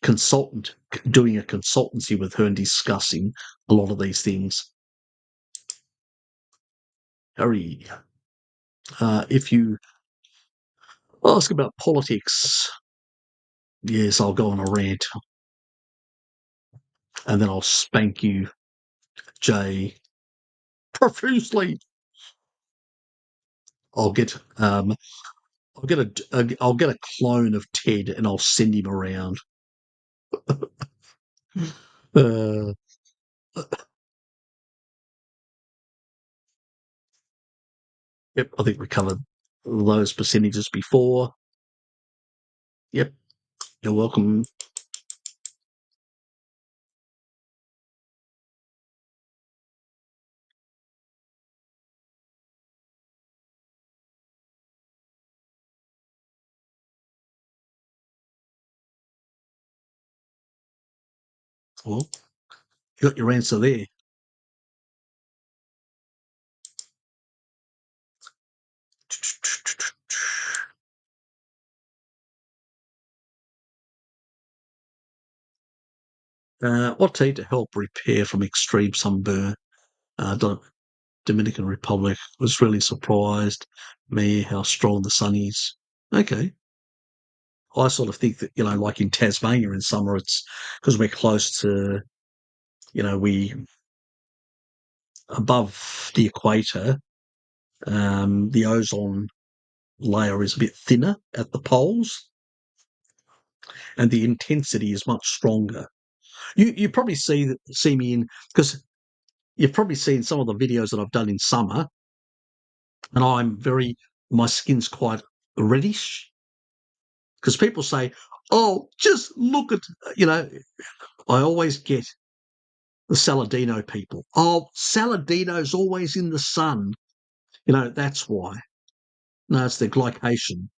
doing a consultancy with her and discussing a lot of these things. Harry, if you ask about politics, yes, I'll go on a rant, and then I'll spank you, Jay, profusely. I'll get I'll get a clone of Ted and I'll send him around. Uh, yep, I think we covered those percentages before. Yep, you're welcome. Well, you got your answer there. What tea to help repair from extreme sunburn? Dominican Republic was really surprised me how strong the sun is. Okay. I sort of think that, like in Tasmania in summer, it's because we're close to, we above the equator, the ozone layer is a bit thinner at the poles, and the intensity is much stronger. You probably see me in, because you've probably seen some of the videos that I've done in summer, and my skin's quite reddish, because people say, "Oh, just look at," you know. I always get the Saladino people. Oh, Saladino's always in the sun. That's why. No, it's the glycation.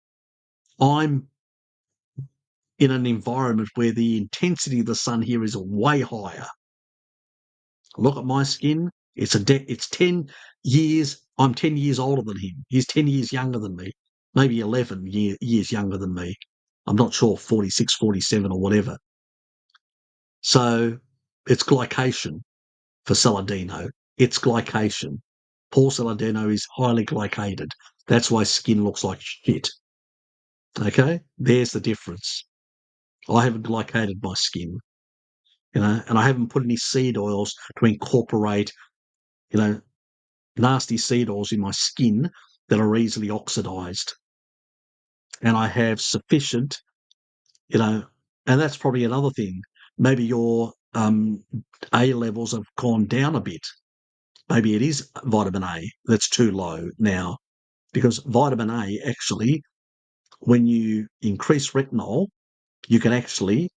I'm in an environment where the intensity of the sun here is way higher. Look at my skin. It's 10 years. I'm 10 years older than him. He's 10 years younger than me. Maybe 11 years younger than me. I'm not sure, 46, 47 or whatever. So it's glycation for Saladino. It's glycation. Paul Saladino is highly glycated. That's why skin looks like shit. Okay? There's the difference. I haven't glycated my skin, and I haven't put any seed oils to incorporate, you know, nasty seed oils in my skin that are easily oxidized. And I have sufficient, and that's probably another thing. Maybe your A levels have gone down a bit. Maybe it is vitamin A that's too low now, because vitamin A actually, when you increase retinol, you can actually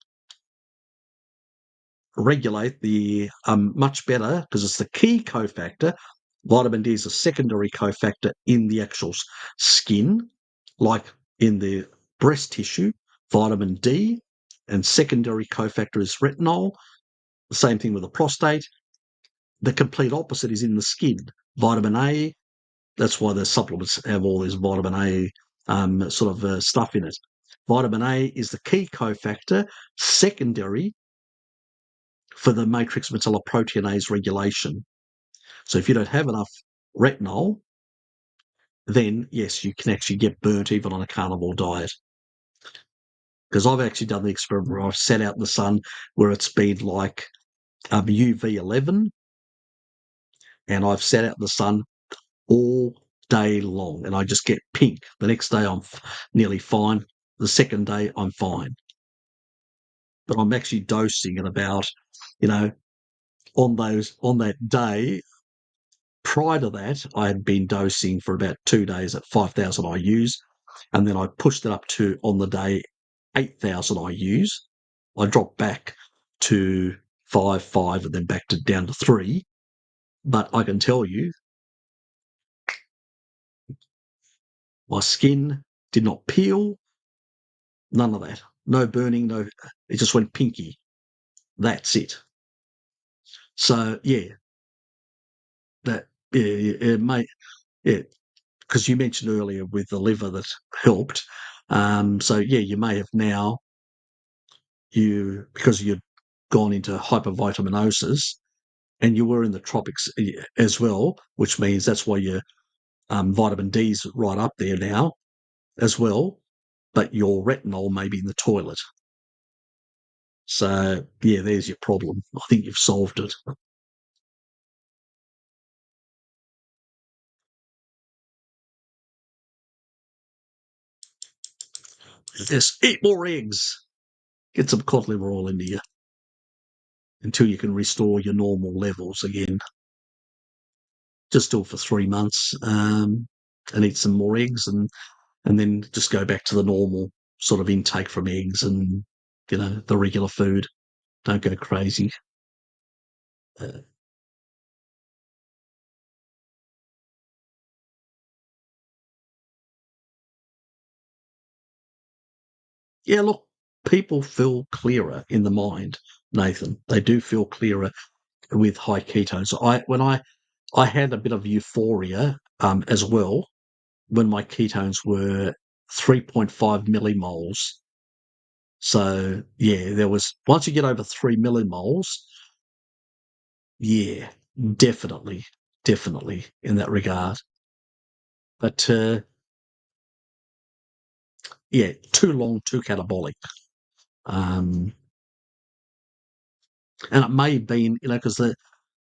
regulate the much better, because it's the key cofactor. Vitamin D is a secondary cofactor in the actual skin, like in the breast tissue, vitamin D, and secondary cofactor is retinol. The same thing with the prostate. The complete opposite is in the skin. Vitamin A, that's why the supplements have all this vitamin A stuff in it. Vitamin A is the key cofactor, secondary for the matrix metalloproteinase regulation. So if you don't have enough retinol, then yes, you can actually get burnt even on a carnivore diet. Because I've actually done the experiment where I've sat out in the sun where it's been like UV11, and I've sat out in the sun all day long, and I just get pink. The next day I'm nearly fine. The second day I'm fine. But I'm actually dosing at about, on that day. Prior to that, I had been dosing for about 2 days at 5,000 IUs, and then I pushed it up to, on the day, 8,000 IUs. I dropped back to 5, and then down to 3. But I can tell you, my skin did not peel, none of that. No burning, it just went pinky. That's it. So, yeah, it may, yeah, because you mentioned earlier with the liver that helped. So, yeah, you may have now, because you'd gone into hypervitaminosis, and you were in the tropics as well, which means that's why your vitamin D's right up there now as well, but your retinol may be in the toilet. So, yeah, there's your problem. I think you've solved it. Yes, eat more eggs. Get some cod liver oil into you until you can restore your normal levels again. Just do it for 3 months, and eat some more eggs, and then just go back to the normal sort of intake from eggs and, the regular food. Don't go crazy. Uh, yeah, look, people feel clearer in the mind, Nathan. They do feel clearer with high ketones. I had a bit of euphoria as well when my ketones were 3.5 millimoles. So yeah, there was, once you get over 3 millimoles, yeah, definitely, definitely in that regard. But yeah, too long, too catabolic. Um, and it may have been, because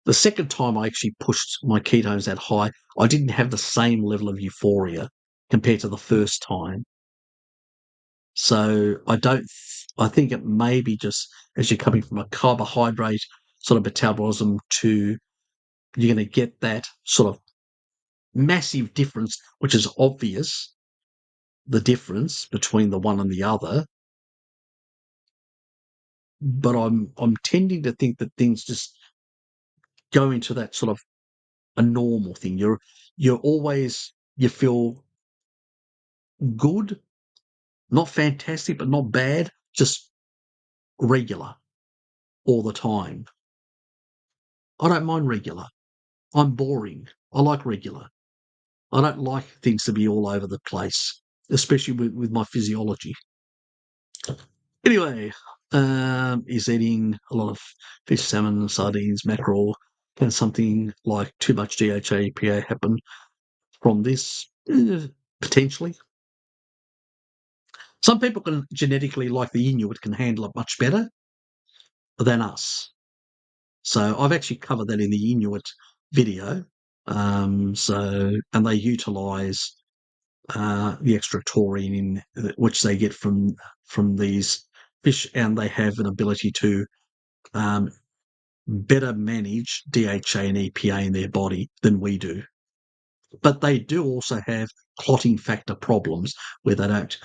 the second time I actually pushed my ketones that high, I didn't have the same level of euphoria compared to the first time. So I think it may be just as you're coming from a carbohydrate sort of metabolism to, you're going to get that sort of massive difference, which is obvious, the difference between the one and the other. But I'm tending to think that things just go into that sort of a normal thing. You're always, you feel good, not fantastic, but not bad, just regular all the time. I don't mind regular. I'm boring. I like regular. I don't like things to be all over the place, especially with my physiology. Anyway, is eating a lot of fish, salmon, sardines, mackerel. Can something like too much DHA, EPA happen from this? Potentially. Some people can genetically, like the Inuit, can handle it much better than us. So I've actually covered that in the Inuit video. And they utilise the extra taurine which they get from these fish, and they have an ability to better manage DHA and EPA in their body than we do. But they do also have clotting factor problems where they don't,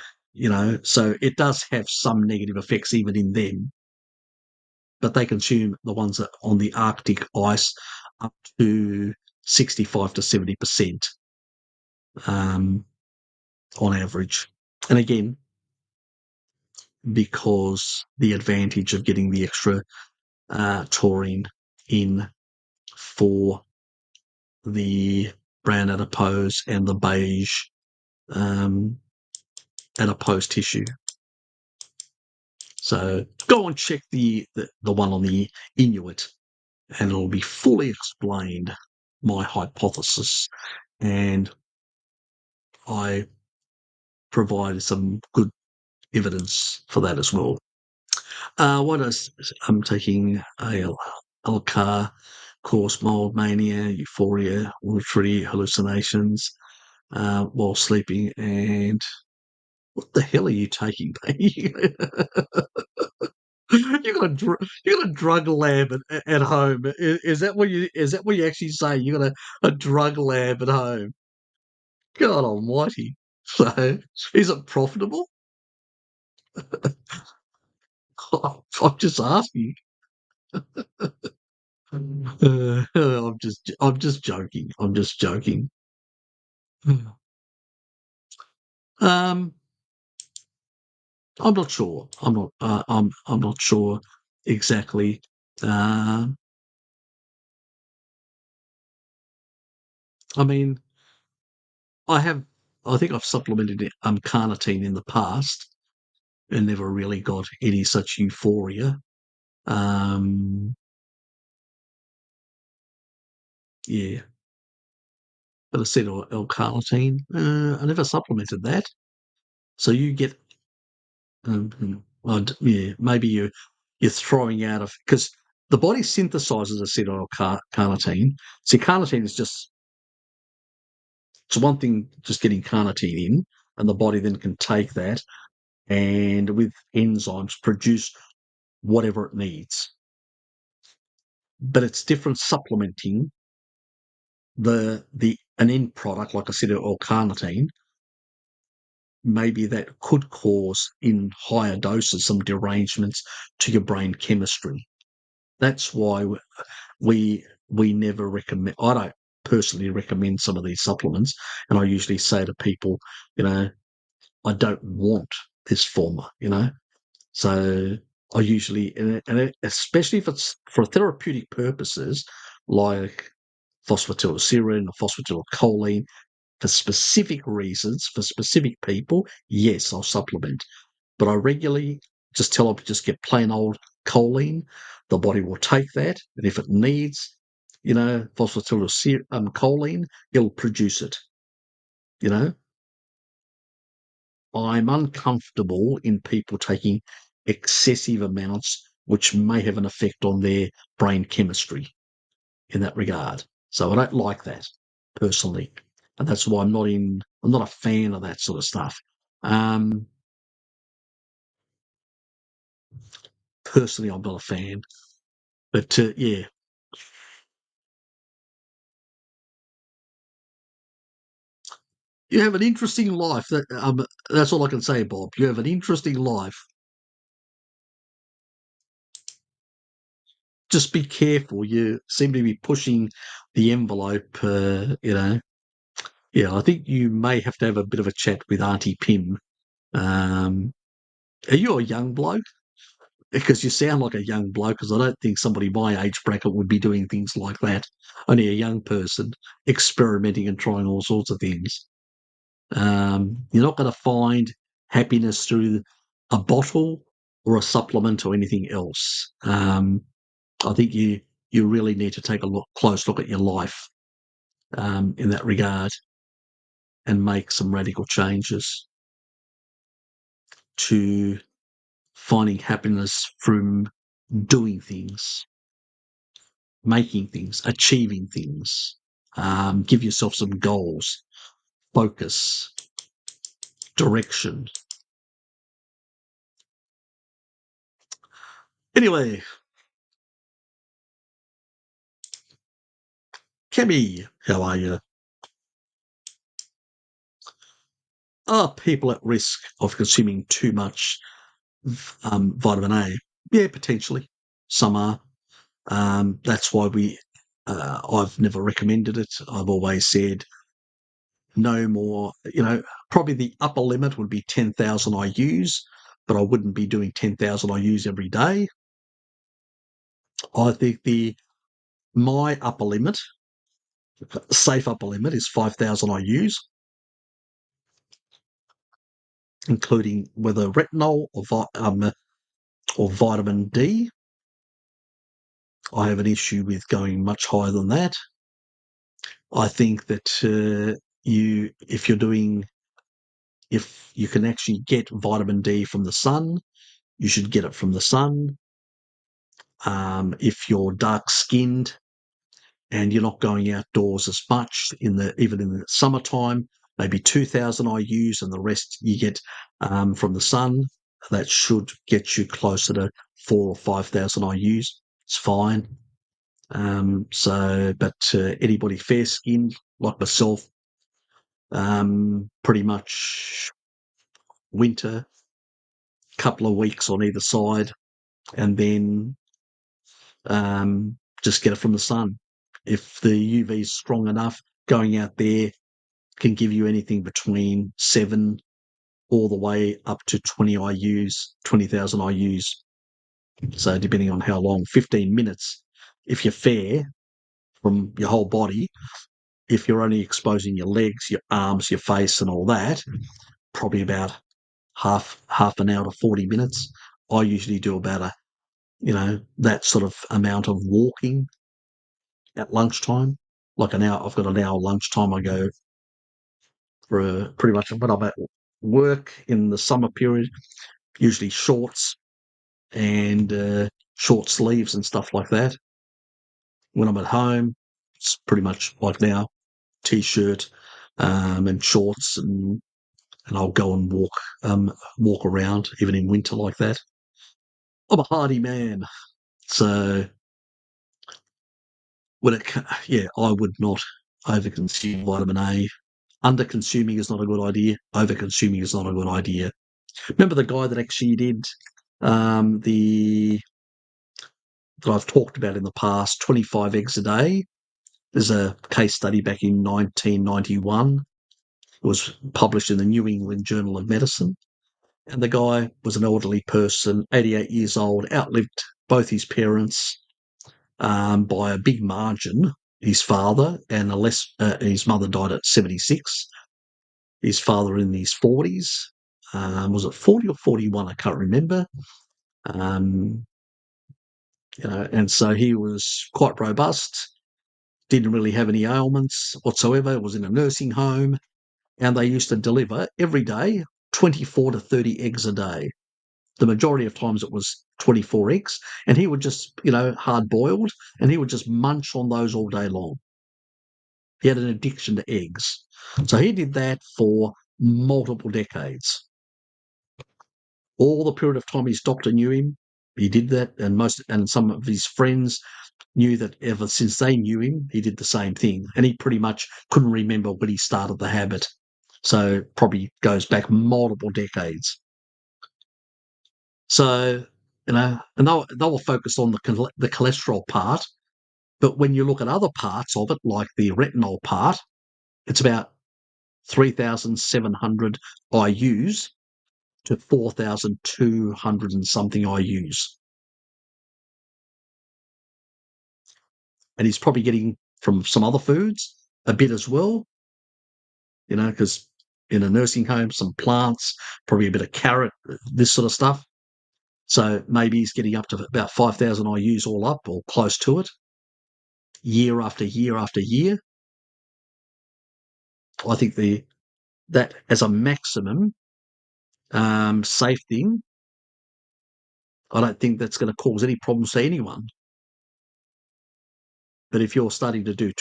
so it does have some negative effects even in them. But they consume the ones that on the Arctic ice up to 65 to 70% on average. And again, because the advantage of getting the extra taurine in for the brown adipose and the beige adipose tissue. So go and check the one on the Inuit, and it'll be fully explained, my hypothesis, and I provide some good evidence for that as well. What else? I'm taking a LCAR course, mold mania, euphoria, auditory hallucinations while sleeping, and what the hell are you taking, baby? You got a drug lab at home. Is that what you actually say? You got a drug lab at home? God Almighty! So is it profitable? I'm just asking. I'm just joking. I'm just joking. Um, I'm not sure. I'm not sure exactly. Um, I mean, I think I've supplemented carnitine in the past and never really got any such euphoria. Um, yeah, but I said L-carnitine. I never supplemented that. So you get, yeah, maybe you're throwing out of, because the body synthesizes acetyl-carnitine. See, carnitine is just, it's one thing just getting carnitine in, and the body then can take that and with enzymes produce whatever it needs. But it's different supplementing an end product like acetyl-carnitine. Maybe that could cause in higher doses some derangements to your brain chemistry. That's why we never recommend. I don't personally recommend some of these supplements, and I usually say to people, I don't want this former, So I usually, and especially if it's for therapeutic purposes, like phosphatidylserine or phosphatidylcholine, for specific reasons, for specific people, yes, I'll supplement. But I regularly just tell them to just get plain old choline. The body will take that, and if it needs, phosphatidylcholine, it'll produce it. I'm uncomfortable in people taking excessive amounts, which may have an effect on their brain chemistry. in that regard. So I don't like that personally, and that's why I'm not a fan of that sort of stuff. Um, Personally, I'm not a fan, but yeah, you have an interesting life. That's all I can say, Bob. You have an interesting life. Just be careful. You seem to be pushing the envelope. Yeah, I think you may have to have a bit of a chat with Auntie Pim. Um, are you a young bloke? Because you sound like a young bloke, because I don't think somebody my age bracket would be doing things like that. Only a young person experimenting and trying all sorts of things. You're not going to find happiness through a bottle or a supplement or anything else. I think you really need to take a close look at your life in that regard and make some radical changes to finding happiness from doing things, making things, achieving things. Give yourself some goals, focus, direction. Anyway, Kemi, how are you? Are people at risk of consuming too much vitamin A? Yeah, potentially. Some are. That's why I've never recommended it. I've always said no more. Probably the upper limit would be 10,000 IU's, but I wouldn't be doing 10,000 IU's every day. I think my upper limit, safe upper limit, is 5,000 IU's, including whether retinol or vitamin D. I have an issue with going much higher than that. I think that if you can actually get vitamin D from the sun, you should get it from the sun. If you're dark skinned and you're not going outdoors as much even in the summertime, maybe 2,000 IU's and the rest you get from the sun. That should get you closer to 4,000 or 5,000 IU's. It's fine. But anybody fair skinned like myself, pretty much winter, couple of weeks on either side, and then just get it from the sun. If the UV is strong enough, going out there can give you anything between 7 all the way up to 20 IU's, 20,000 IU's. So depending on how long, 15 minutes, if you're fair from your whole body. If you're only exposing your legs, your arms, your face and all that, probably about half an hour to 40 minutes. I usually do about that sort of amount of walking at lunchtime, like an hour. I've got an hour lunchtime. I go for pretty much when I'm at work in the summer period, usually shorts and short sleeves and stuff like that. When I'm at home, it's pretty much like now, t-shirt and shorts, and I'll go and walk around even in winter like that. I'm a hardy man, so yeah, I would not overconsume vitamin A. Under-consuming is not a good idea. Over-consuming is not a good idea. Remember the guy that actually did the that I've talked about in the past, 25 eggs a day? There's a case study back in 1991. It was published in the New England Journal of Medicine. And the guy was an elderly person, 88 years old, outlived both his parents by a big margin. His father and his mother died at 76. His father in his 40s. Was it 40 or 41? I can't remember. Um, and so he was quite robust. Didn't really have any ailments whatsoever. Was in a nursing home, and they used to deliver every day 24 to 30 eggs a day. The majority of times it was 24 eggs, and he would just, hard boiled, and he would just munch on those all day long. He had an addiction to eggs. So he did that for multiple decades. All the period of time his doctor knew him, he did that, and some of his friends knew that ever since they knew him, he did the same thing. And he pretty much couldn't remember when he started the habit. So probably goes back multiple decades. So, and they were focused on the cholesterol part. But when you look at other parts of it, like the retinol part, it's about 3,700 IUs to 4,200 and something IUs. And he's probably getting from some other foods a bit as well, because in a nursing home, some plants, probably a bit of carrot, this sort of stuff. So maybe he's getting up to about 5,000 IUs all up or close to it, year after year after year. I think that as a maximum safe thing, I don't think that's going to cause any problems to anyone. But if you're starting to do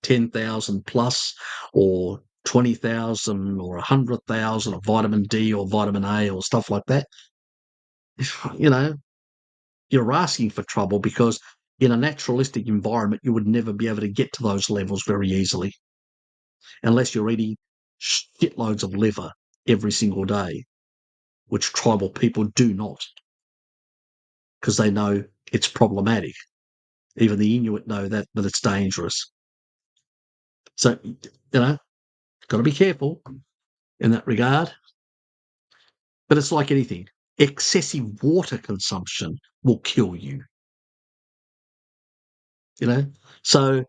10,000 plus or 20,000 or 100,000 of vitamin D or vitamin A or stuff like that, you're asking for trouble, because in a naturalistic environment, you would never be able to get to those levels very easily unless you're eating shitloads of liver every single day, which tribal people do not, because they know it's problematic. Even the Inuit know that it's dangerous. So, got to be careful in that regard. But it's like anything. Excessive water consumption will kill you. So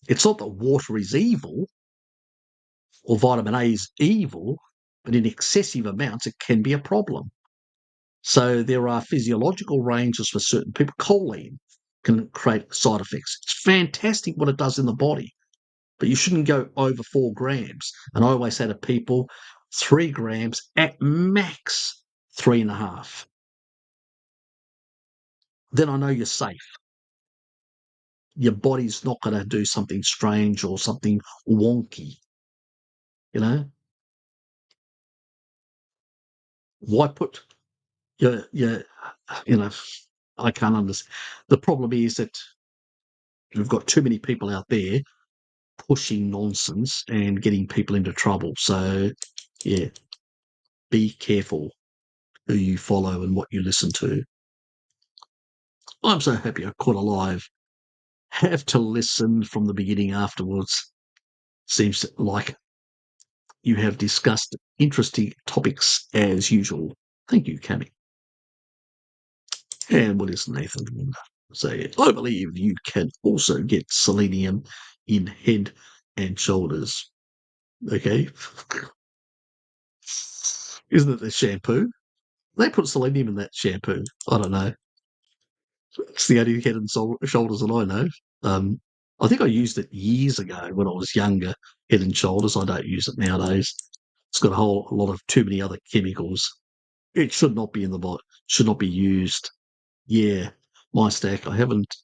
it's not that water is evil or vitamin A is evil, but in excessive amounts, it can be a problem. So there are physiological ranges for certain people. Choline can create side effects. It's fantastic what it does in the body, but you shouldn't go over 4 grams. And I always say to people, 3 grams at max 3.5. Then I know you're safe. Your body's not going to do something strange or something wonky. Why put your I can't understand. The problem is that we've got too many people out there pushing nonsense and getting people into trouble. So, yeah, be careful who you follow and what you listen to. I'm so happy I caught alive. Have to listen from the beginning afterwards. Seems like you have discussed interesting topics as usual. Thank you, Cami. And what is Nathan say? I believe you can also get selenium in head and shoulders. Okay. Isn't it the shampoo? They put selenium in that shampoo. I don't know. It's the only head and shoulders that I know. I think I used it years ago when I was younger, head and shoulders. I don't use it nowadays. It's got a whole lot of too many other chemicals. It should not be in the body. Should not be used. Yeah, my stack. I haven't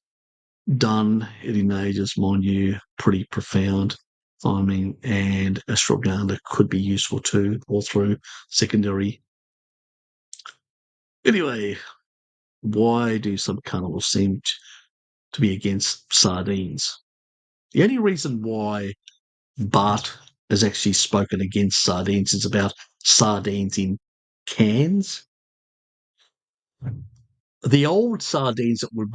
done it in ages, mind you. Pretty profound. I mean, and ashwagandha could be useful too, or through secondary. Anyway, why do some carnivores seem to be against sardines? The only reason why Bart has actually spoken against sardines is about sardines in cans. The old sardines that were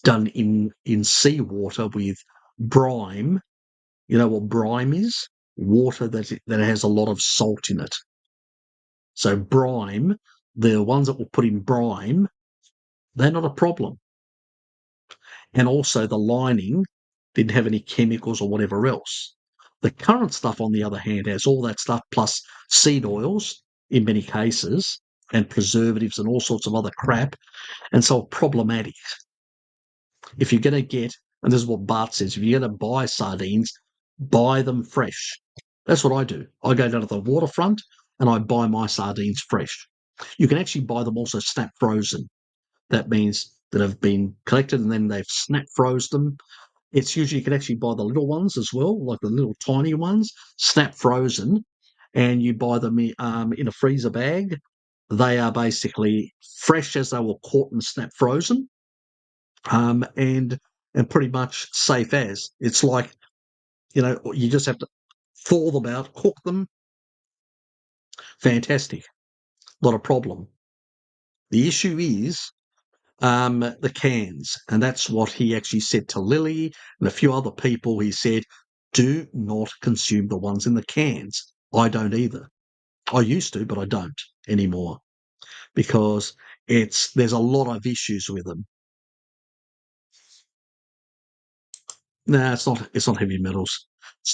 done in seawater with brine, you know what brine is? Water that has a lot of salt in it. So brine, the ones that were put in brine, they're not a problem. And also the lining didn't have any chemicals or whatever else. The current stuff, on the other hand, has all that stuff plus seed oils in many cases and preservatives and all sorts of other crap, and so problematic. If you're going to get, and this is what Bart says, if you're going to buy sardines, buy them fresh. That's what I do. I go down to the waterfront and I buy my sardines fresh. You can actually buy them also snap frozen. That means that have been collected and then they've snap froze them. It's usually you can actually buy the little ones as well, like the little tiny ones, snap frozen, and you buy them in a freezer bag. They are basically fresh as they were caught and snap frozen, and pretty much safe as. It's like, you just have to thaw them out, cook them. Fantastic, not a problem. The issue is the cans, and that's what he actually said to Lily and a few other people. He said, "Do not consume the ones in the cans." I don't either. I used to, but I don't anymore because there's a lot of issues with them. No, it's not. It's not heavy metals.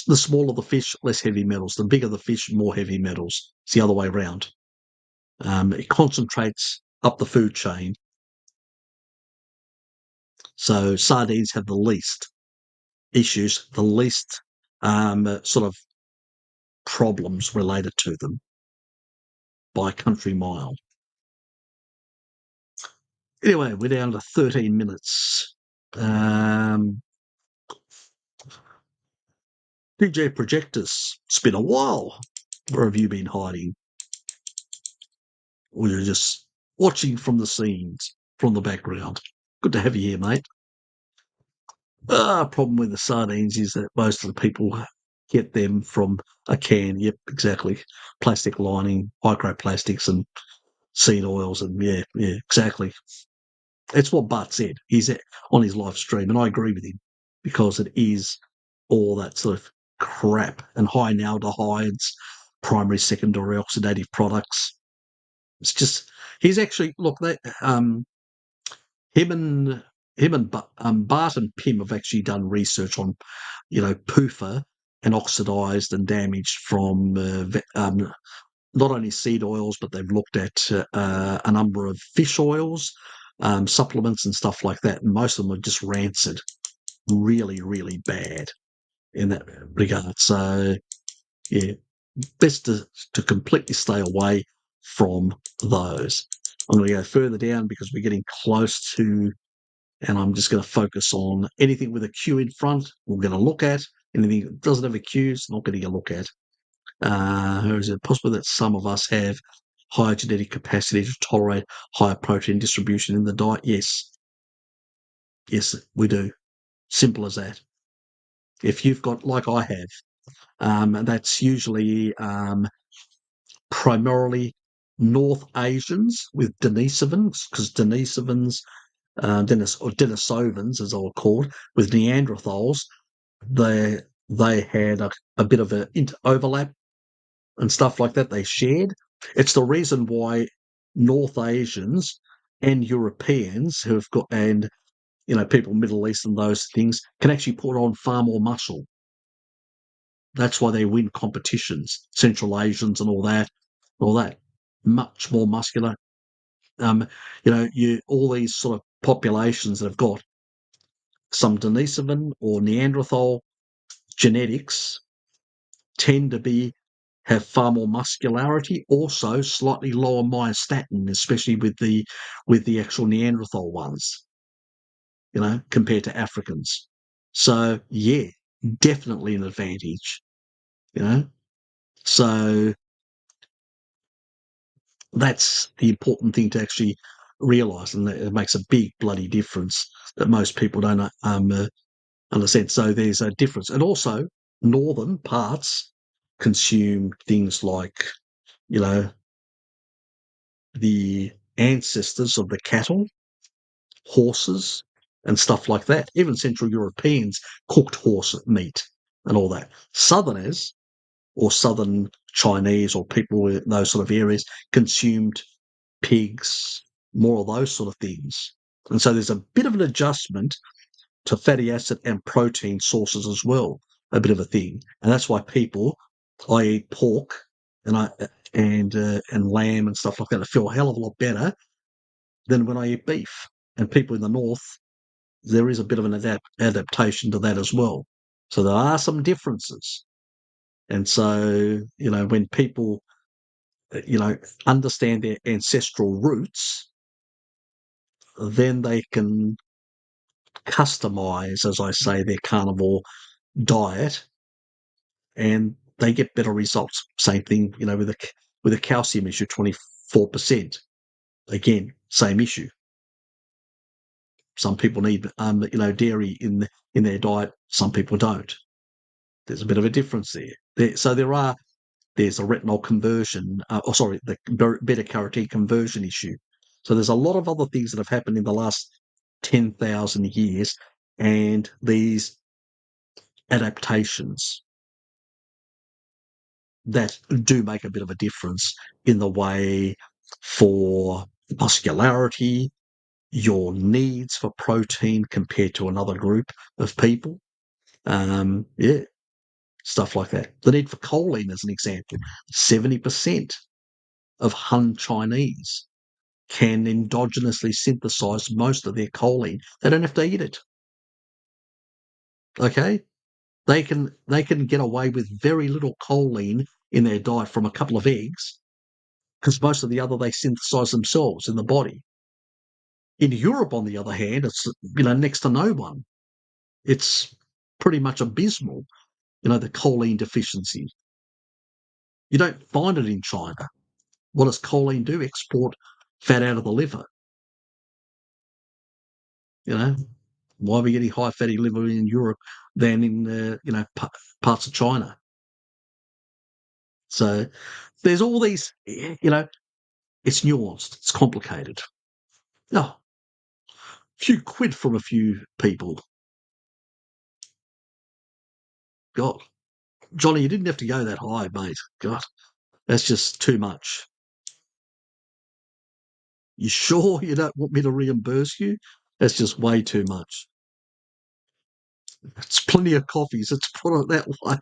The smaller the fish, less heavy metals. The bigger the fish, more heavy metals. It's the other way around. It concentrates up the food chain. So sardines have the least issues, the least sort of problems related to them by a country mile. Anyway, we're down to 13 minutes. DJ Projectus, it's been a while. Where have you been hiding? Or you're just watching from the scenes, from the background. Good to have you here, mate. Problem with the sardines is that most of the people get them from a can. Yep, exactly. Plastic lining, microplastics and seed oils, and yeah, exactly. It's what Bart said. He's on his live stream, and I agree with him because it is all that sort of crap and high in aldehydes, primary, secondary oxidative products. It's just he's actually look that him and Bart and Pim have actually done research on PUFA and oxidized and damaged from not only seed oils, but they've looked at a number of fish oils, supplements and stuff like that. And most of them are just rancid, really, really bad in that regard. So, yeah, best to completely stay away from those. I'm going to go further down because we're getting close to, and I'm just going to focus on anything with a Q in front. We're going to look at anything that doesn't have a Q. It's not going to look at. Is it possible that some of us have higher genetic capacity to tolerate higher protein distribution in the diet? Yes. Yes, we do. Simple as that. If you've got, like I have, that's usually primarily North Asians with Denisovans, because Denisovans, or Denisovans, as they were called, with Neanderthals, they had a bit of an overlap and stuff like that. They shared. It's the reason why North Asians and Europeans who have got, and people Middle East and those things, can actually put on far more muscle. That's why they win competitions. Central Asians and all that, much more muscular. All these sort of populations that have got some Denisovan or Neanderthal genetics tend to have far more muscularity, also slightly lower myostatin, especially with the actual Neanderthal ones, compared to Africans. So yeah, definitely an advantage, So that's the important thing to actually realise, and it makes a big bloody difference that most people don't understand. So there's a difference, and also northern parts consume things like the ancestors of the cattle, horses, and stuff like that. Even Central Europeans cooked horse meat and all that. Southerners or Southern Chinese or people in those sort of areas consumed pigs, more of those sort of things. And so there's a bit of an adjustment to fatty acid and protein sources as well, a bit of a thing. And that's why I eat pork and lamb and stuff like that. I feel a hell of a lot better than when I eat beef. And people in the north, there is a bit of an adaptation to that as well. So there are some differences. And so, when people understand their ancestral roots, then they can customize, as I say, their carnivore diet, and they get better results. Same thing, with a calcium issue, 24%. Again, same issue. Some people need, dairy in their diet. Some people don't. There's a bit of a difference there. So there's a retinol conversion, the beta-carotene conversion issue. So there's a lot of other things that have happened in the last 10,000 years, and these adaptations that do make a bit of a difference in the way for muscularity, your needs for protein compared to another group of people. Stuff like that. The need for choline, as an example, 70% of Han Chinese can endogenously synthesize most of their choline. They don't have to eat it. Okay? They can get away with very little choline in their diet from a couple of eggs, because most of the other they synthesize themselves in the body. In Europe, on the other hand, it's next to no one. It's pretty much abysmal, the choline deficiency. You don't find it in China. What does choline do? Export fat out of the liver. Why are we getting high fatty liver in Europe than in parts of China? So there's all these, it's nuanced, it's complicated. Oh, a few quid from a few people. God, Johnny, you didn't have to go that high, mate. God, that's just too much. You sure you don't want me to reimburse you? That's just way too much. It's plenty of coffees, let's put it that way.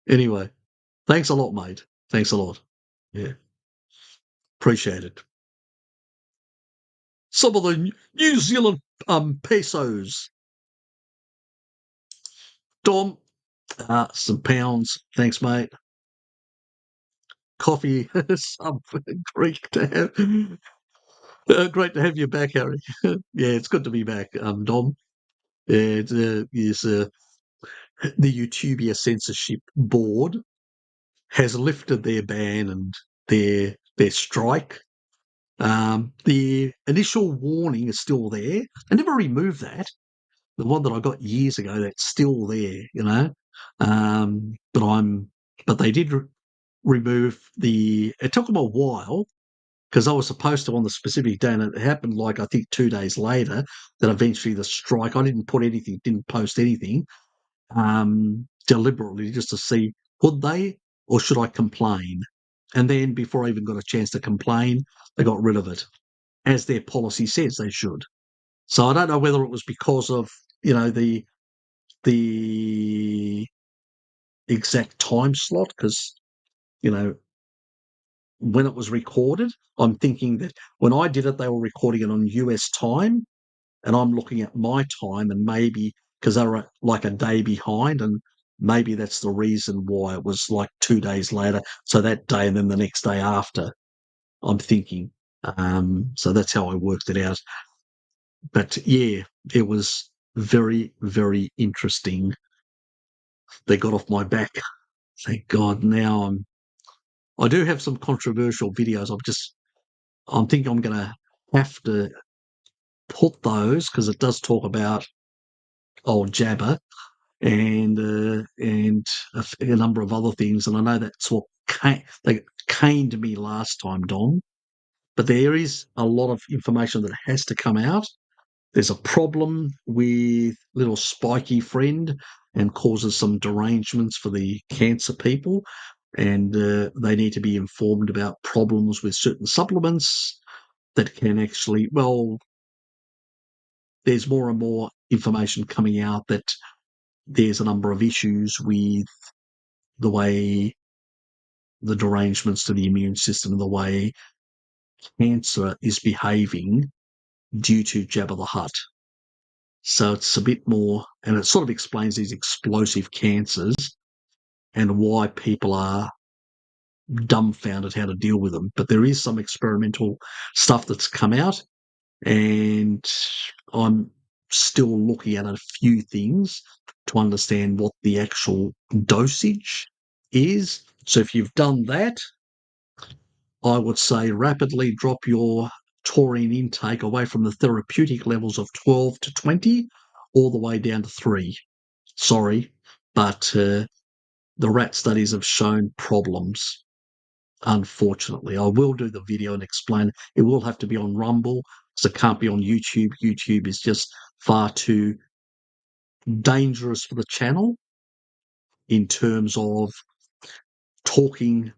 Anyway, thanks a lot, mate. Thanks a lot. Yeah, appreciate it. Some of the New Zealand pesos. Dom, some pounds. Thanks, mate. Coffee, something. Great to have. Great to have you back, Harry. Yeah, it's good to be back, Dom. It is the YouTubia censorship board has lifted their ban and their strike. The initial warning is still there. They never removed that. The one that I got years ago, that's still there, but they did remove it took them a while, because I was supposed to on the specific day, and it happened I think 2 days later, that eventually the strike, I didn't post anything, deliberately, just to see, would they or should I complain? And then before I even got a chance to complain, they got rid of it, as their policy says they should. So I don't know whether it was because of, the exact time slot, because, when it was recorded, I'm thinking that when I did it, they were recording it on US time, and I'm looking at my time, and maybe because they were like a day behind, and maybe that's the reason why it was 2 days later. So that day and then the next day after, I'm thinking. So that's how I worked it out. But yeah, it was very, very interesting. They got off my back. Thank God. Now I do have some controversial videos. I'm thinking I'm going to have to put those, because it does talk about old Jabba and a number of other things. And I know that's what they caned me last time, Don. But there is a lot of information that has to come out. There's a problem with little spiky friend and causes some derangements for the cancer people. And they need to be informed about problems with certain supplements that can actually, there's more and more information coming out that there's a number of issues with the way the derangements to the immune system and the way cancer is behaving due to Jabba the Hutt. So it's a bit more, and it sort of explains these explosive cancers and why people are dumbfounded how to deal with them. But there is some experimental stuff that's come out, and I'm still looking at a few things to understand what the actual dosage is. So if you've done that, I would say rapidly drop your taurine intake away from the therapeutic levels of 12 to 20 all the way down to 3. Sorry, but the rat studies have shown problems, unfortunately. I will do the video and explain. It will have to be on Rumble because it can't be on YouTube. YouTube is just far too dangerous for the channel in terms of talking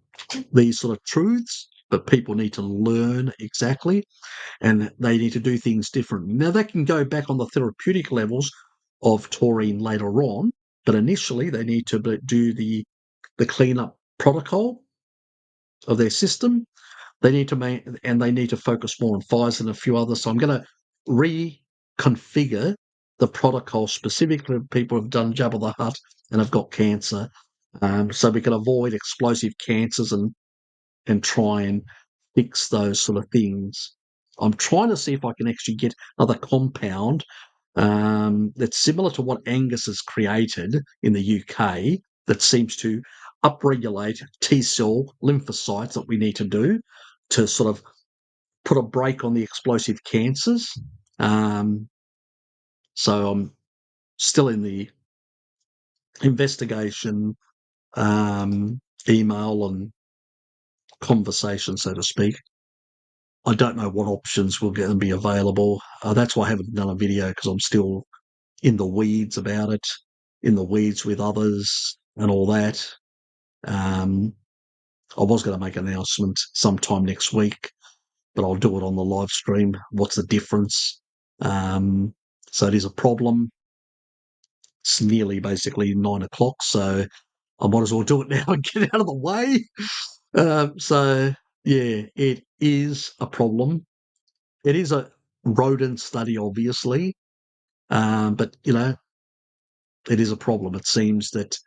these sort of truths, but people need to learn exactly, and they need to do things differently. Now, they can go back on the therapeutic levels of taurine later on, but initially they need to do the cleanup protocol of their system. They need to they need to focus more on fires and a few others. So I'm going to reconfigure the protocol specifically for people who've done Jabba the Hutt and have got cancer, so we can avoid explosive cancers and try and fix those sort of things. I'm trying to see if I can actually get another compound that's similar to what Angus has created in the UK that seems to upregulate T-cell lymphocytes that we need to do to sort of put a break on the explosive cancers. So I'm still in the investigation, email and conversation, so to speak. I don't know what options will get and be available. That's why I haven't done a video, because I'm still in the weeds about it, in the weeds with others and all that. I was going to make an announcement sometime next week, but I'll do it on the live stream. What's the difference? So it is a problem. It's nearly basically 9 o'clock, so I might as well do it now and get out of the way. So, yeah, it is a problem. It is a rodent study, obviously, but, it is a problem. It seems that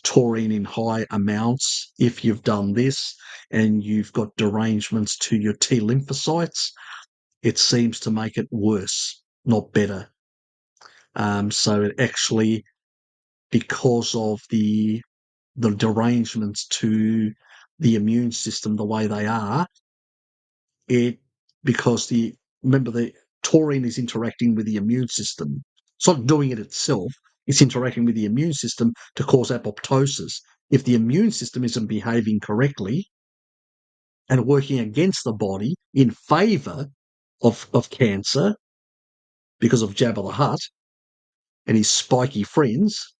taurine in high amounts, if you've done this and you've got derangements to your T lymphocytes, it seems to make it worse, not better. So it actually, because of the derangements to the immune system the way they are, remember the taurine is interacting with the immune system. It's not doing it itself. It's interacting with the immune system to cause apoptosis. If the immune system isn't behaving correctly and working against the body in favour of cancer because of Jabba the Hutt and his spiky friends,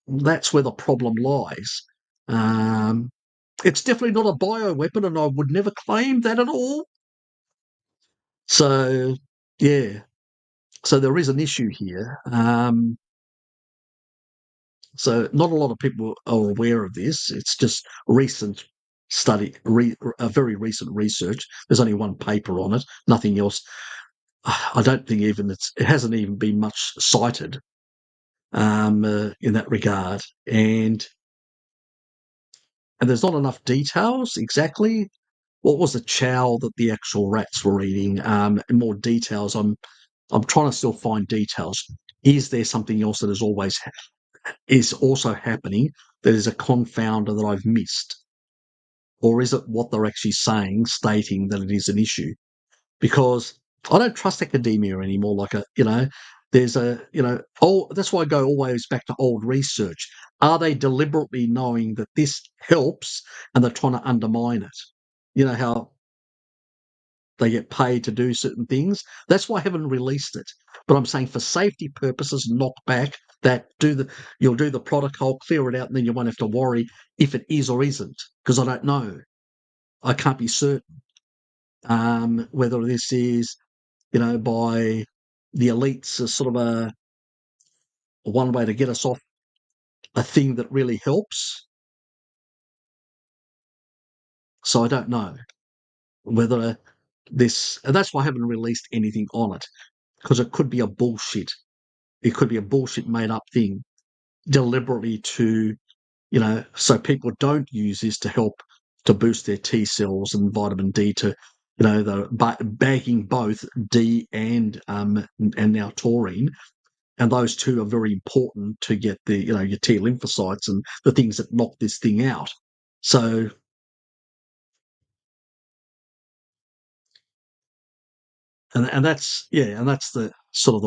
that's where the problem lies. It's definitely not a bioweapon, and I would never claim that at all. So, yeah. So there is an issue here. So not a lot of people are aware of this. It's just recent a very recent research. There's only one paper on it, nothing else. I don't think it hasn't even been much cited in that regard, and there's not enough details exactly. What was the chow that the actual rats were eating? And more details. I'm trying to still find details. Is there something else that is also happening that is a confounder that I've missed? Or is it what they're actually saying, stating that it is an issue? Because I don't trust academia anymore. That's why I go always back to old research. Are they deliberately knowing that this helps and they're trying to undermine it? You know how they get paid to do certain things. That's why I haven't released it. But I'm saying for safety purposes, knock back that you'll do the protocol, clear it out, and then you won't have to worry if it is or isn't, because I don't know. I can't be certain whether this is, by the elites as sort of a one way to get us off a thing that really helps. So I don't know whether and that's why I haven't released anything on it, because it could be a bullshit. It could be a bullshit made up thing deliberately to so people don't use this to help to boost their T cells and vitamin D to, the bagging both D and now taurine, and those two are very important to get your T lymphocytes and the things that knock this thing out. So, and that's the sort of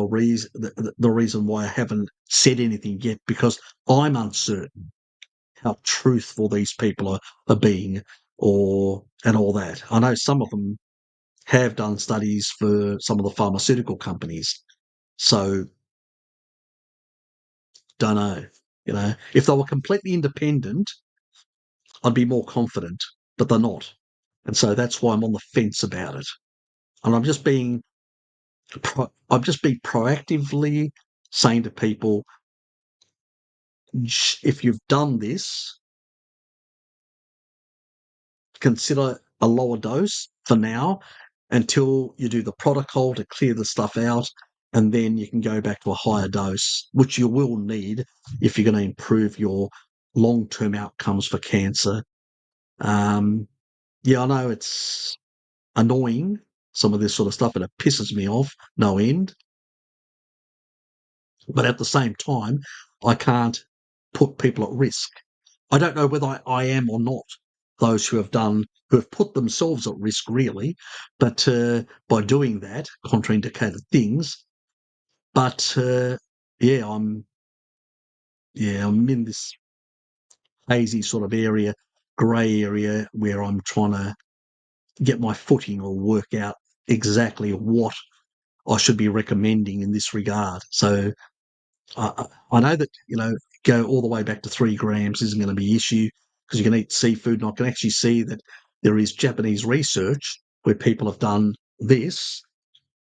the reason why I haven't said anything yet, because I'm uncertain how truthful these people are being, and all that. I know some of them have done studies for some of the pharmaceutical companies, so don't know. If they were completely independent, I'd be more confident, but they're not, and so that's why I'm on the fence about it. And I'm just being proactively saying to people, if you've done this, consider a lower dose for now until you do the protocol to clear the stuff out, and then you can go back to a higher dose, which you will need if you're going to improve your long-term outcomes for cancer. Yeah, I know it's annoying, some of this sort of stuff, and it pisses me off no end. But at the same time, I can't put people at risk. I don't know whether I am or not, those who have put themselves at risk, really, but by doing that, contraindicated things. But yeah, I'm in this hazy sort of area, grey area, where I'm trying to get my footing or work out exactly what I should be recommending in this regard. So I know that, go all the way back to 3 grams isn't going to be an issue, because you can eat seafood, and I can actually see that there is Japanese research where people have done this,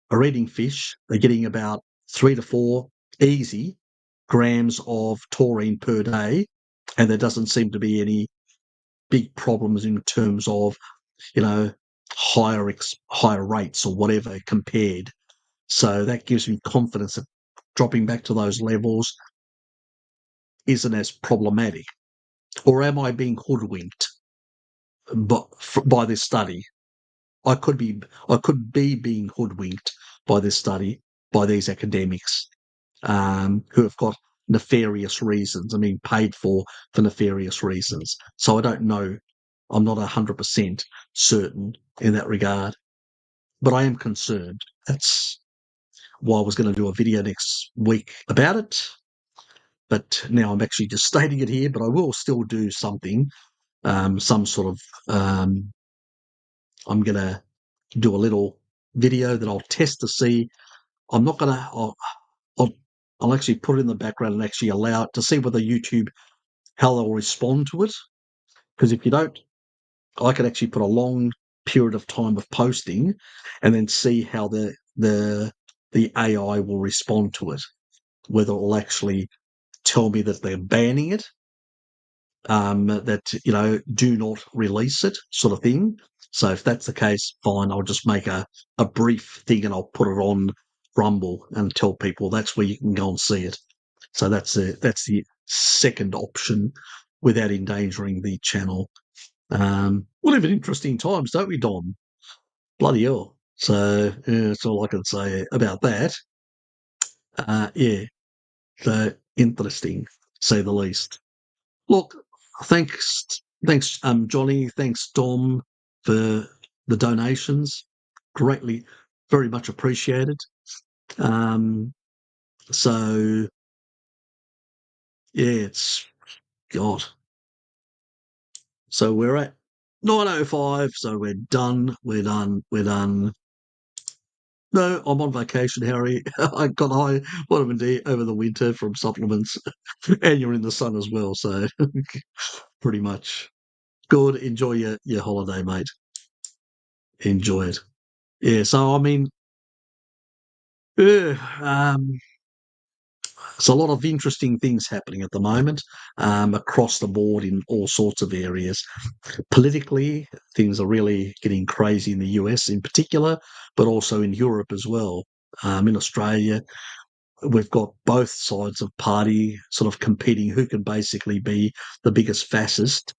are eating fish, they're getting about 3 to 4 easy grams of taurine per day, and there doesn't seem to be any big problems in terms of, you know, higher rates or whatever compared. So that gives me confidence that dropping back to those levels isn't as problematic. Or am I being hoodwinked by this study? I could be being hoodwinked by this study, by these academics, who have got nefarious reasons. I mean, paid for nefarious reasons. So I don't know. I'm not 100% certain in that regard, but I am concerned. That's why I was going to do a video next week about it. But now I'm actually just stating it here, but I will still do something, some sort of, I'm going to do a little video that I'll test to see. I'm not going to, I'll, I'll actually put it in the background and actually allow it to see whether YouTube, how they'll respond to it. Because if you don't, I could actually put a long period of time of posting and then see how the AI will respond to it, whether it will actually tell me that they're banning it, that, do not release it, sort of thing. So if that's the case, fine, I'll just make a brief thing and I'll put it on Rumble and tell people that's where you can go and see it. So that's the second option without endangering the channel. We live in interesting times, don't we, Don? Bloody hell. So that's all I can say about that. Yeah, so interesting, to say the least. Look, thanks, Johnny. Thanks, Dom, for the donations. Greatly, very much appreciated. Um, so yeah, it's God. So we're at 9:05. So we're done. We're done. We're done. No, I'm on vacation, Harry. I got high vitamin D over the winter from supplements, and you're in the sun as well. So pretty much good. Enjoy your holiday, mate. Enjoy it. Yeah. So I mean, yeah, there's a lot of interesting things happening at the moment, across the board in all sorts of areas. Politically, things are really getting crazy in the US in particular, but also in Europe as well. In Australia, we've got both sides of party sort of competing who can basically be the biggest fascist,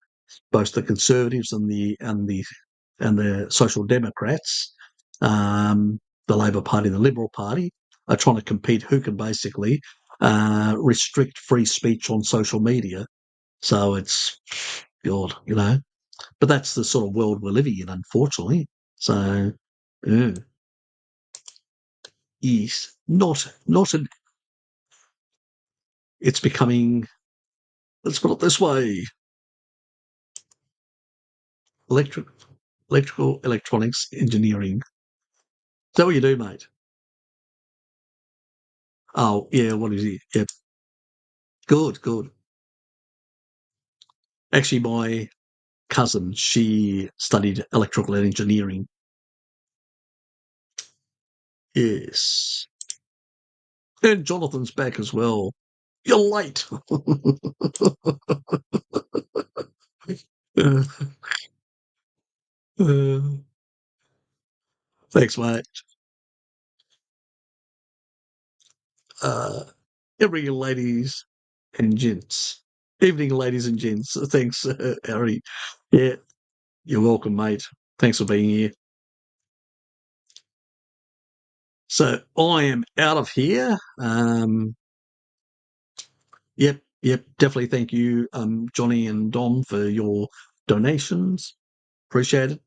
both the Conservatives and the Social Democrats, the Labor Party and the Liberal Party are trying to compete who can basically restrict free speech on social media. So it's God, but that's the sort of world we're living in, unfortunately. So, yeah, yes, not an. It's becoming. Let's put it this way: electric, electronics engineering. Is that what you do, mate? Oh, yeah. What is he? Yep. Good, good. Actually, my cousin, she studied electrical engineering. Yes. And Jonathan's back as well. You're late. Uh, uh, thanks, mate. Uh, Every ladies and gents. Evening, ladies and gents. Thanks, Harry. Yeah, you're welcome, mate. Thanks for being here. So I am out of here. Yep. Definitely thank you, Johnny and Dom, for your donations. Appreciate it.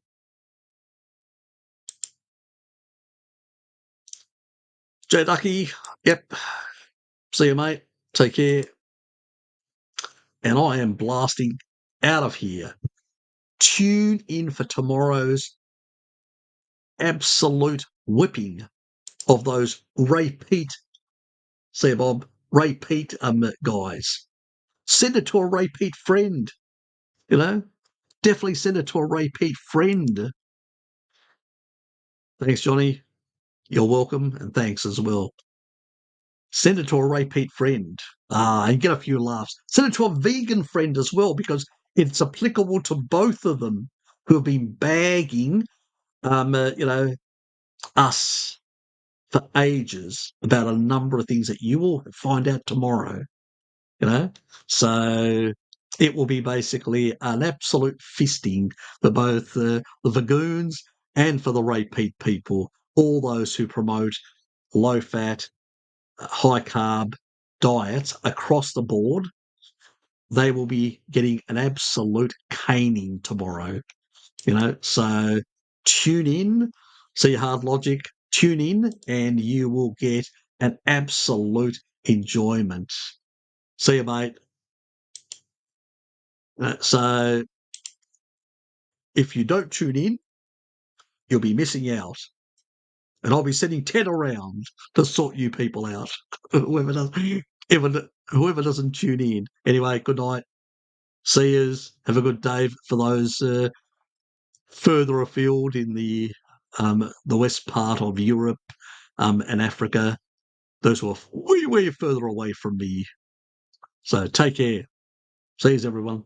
Jay Ducky. Yep. See you, mate. Take care. And I am blasting out of here. Tune in for tomorrow's absolute whipping of those repeat, see you, Bob, repeat guys. Send it to a repeat friend, Definitely send it to a repeat friend. Thanks, Johnny. You're welcome, and thanks as well. Send it to a repeat friend. And get a few laughs. Send it to a vegan friend as well, because it's applicable to both of them who have been bagging, us for ages about a number of things that you will find out tomorrow. So it will be basically an absolute fisting for both the Vagoons and for the repeat people, all those who promote low-fat, high-carb diets across the board. They will be getting an absolute caning tomorrow, So tune in, see Hard Logic, tune in, and you will get an absolute enjoyment. See you, mate. So if you don't tune in, you'll be missing out. And I'll be sending Ted around to sort you people out. Whoever doesn't tune in. Anyway, good night. See yous. Have a good day for those further afield in the west part of Europe and Africa. Those who are way, way further away from me. So take care. See yous, everyone.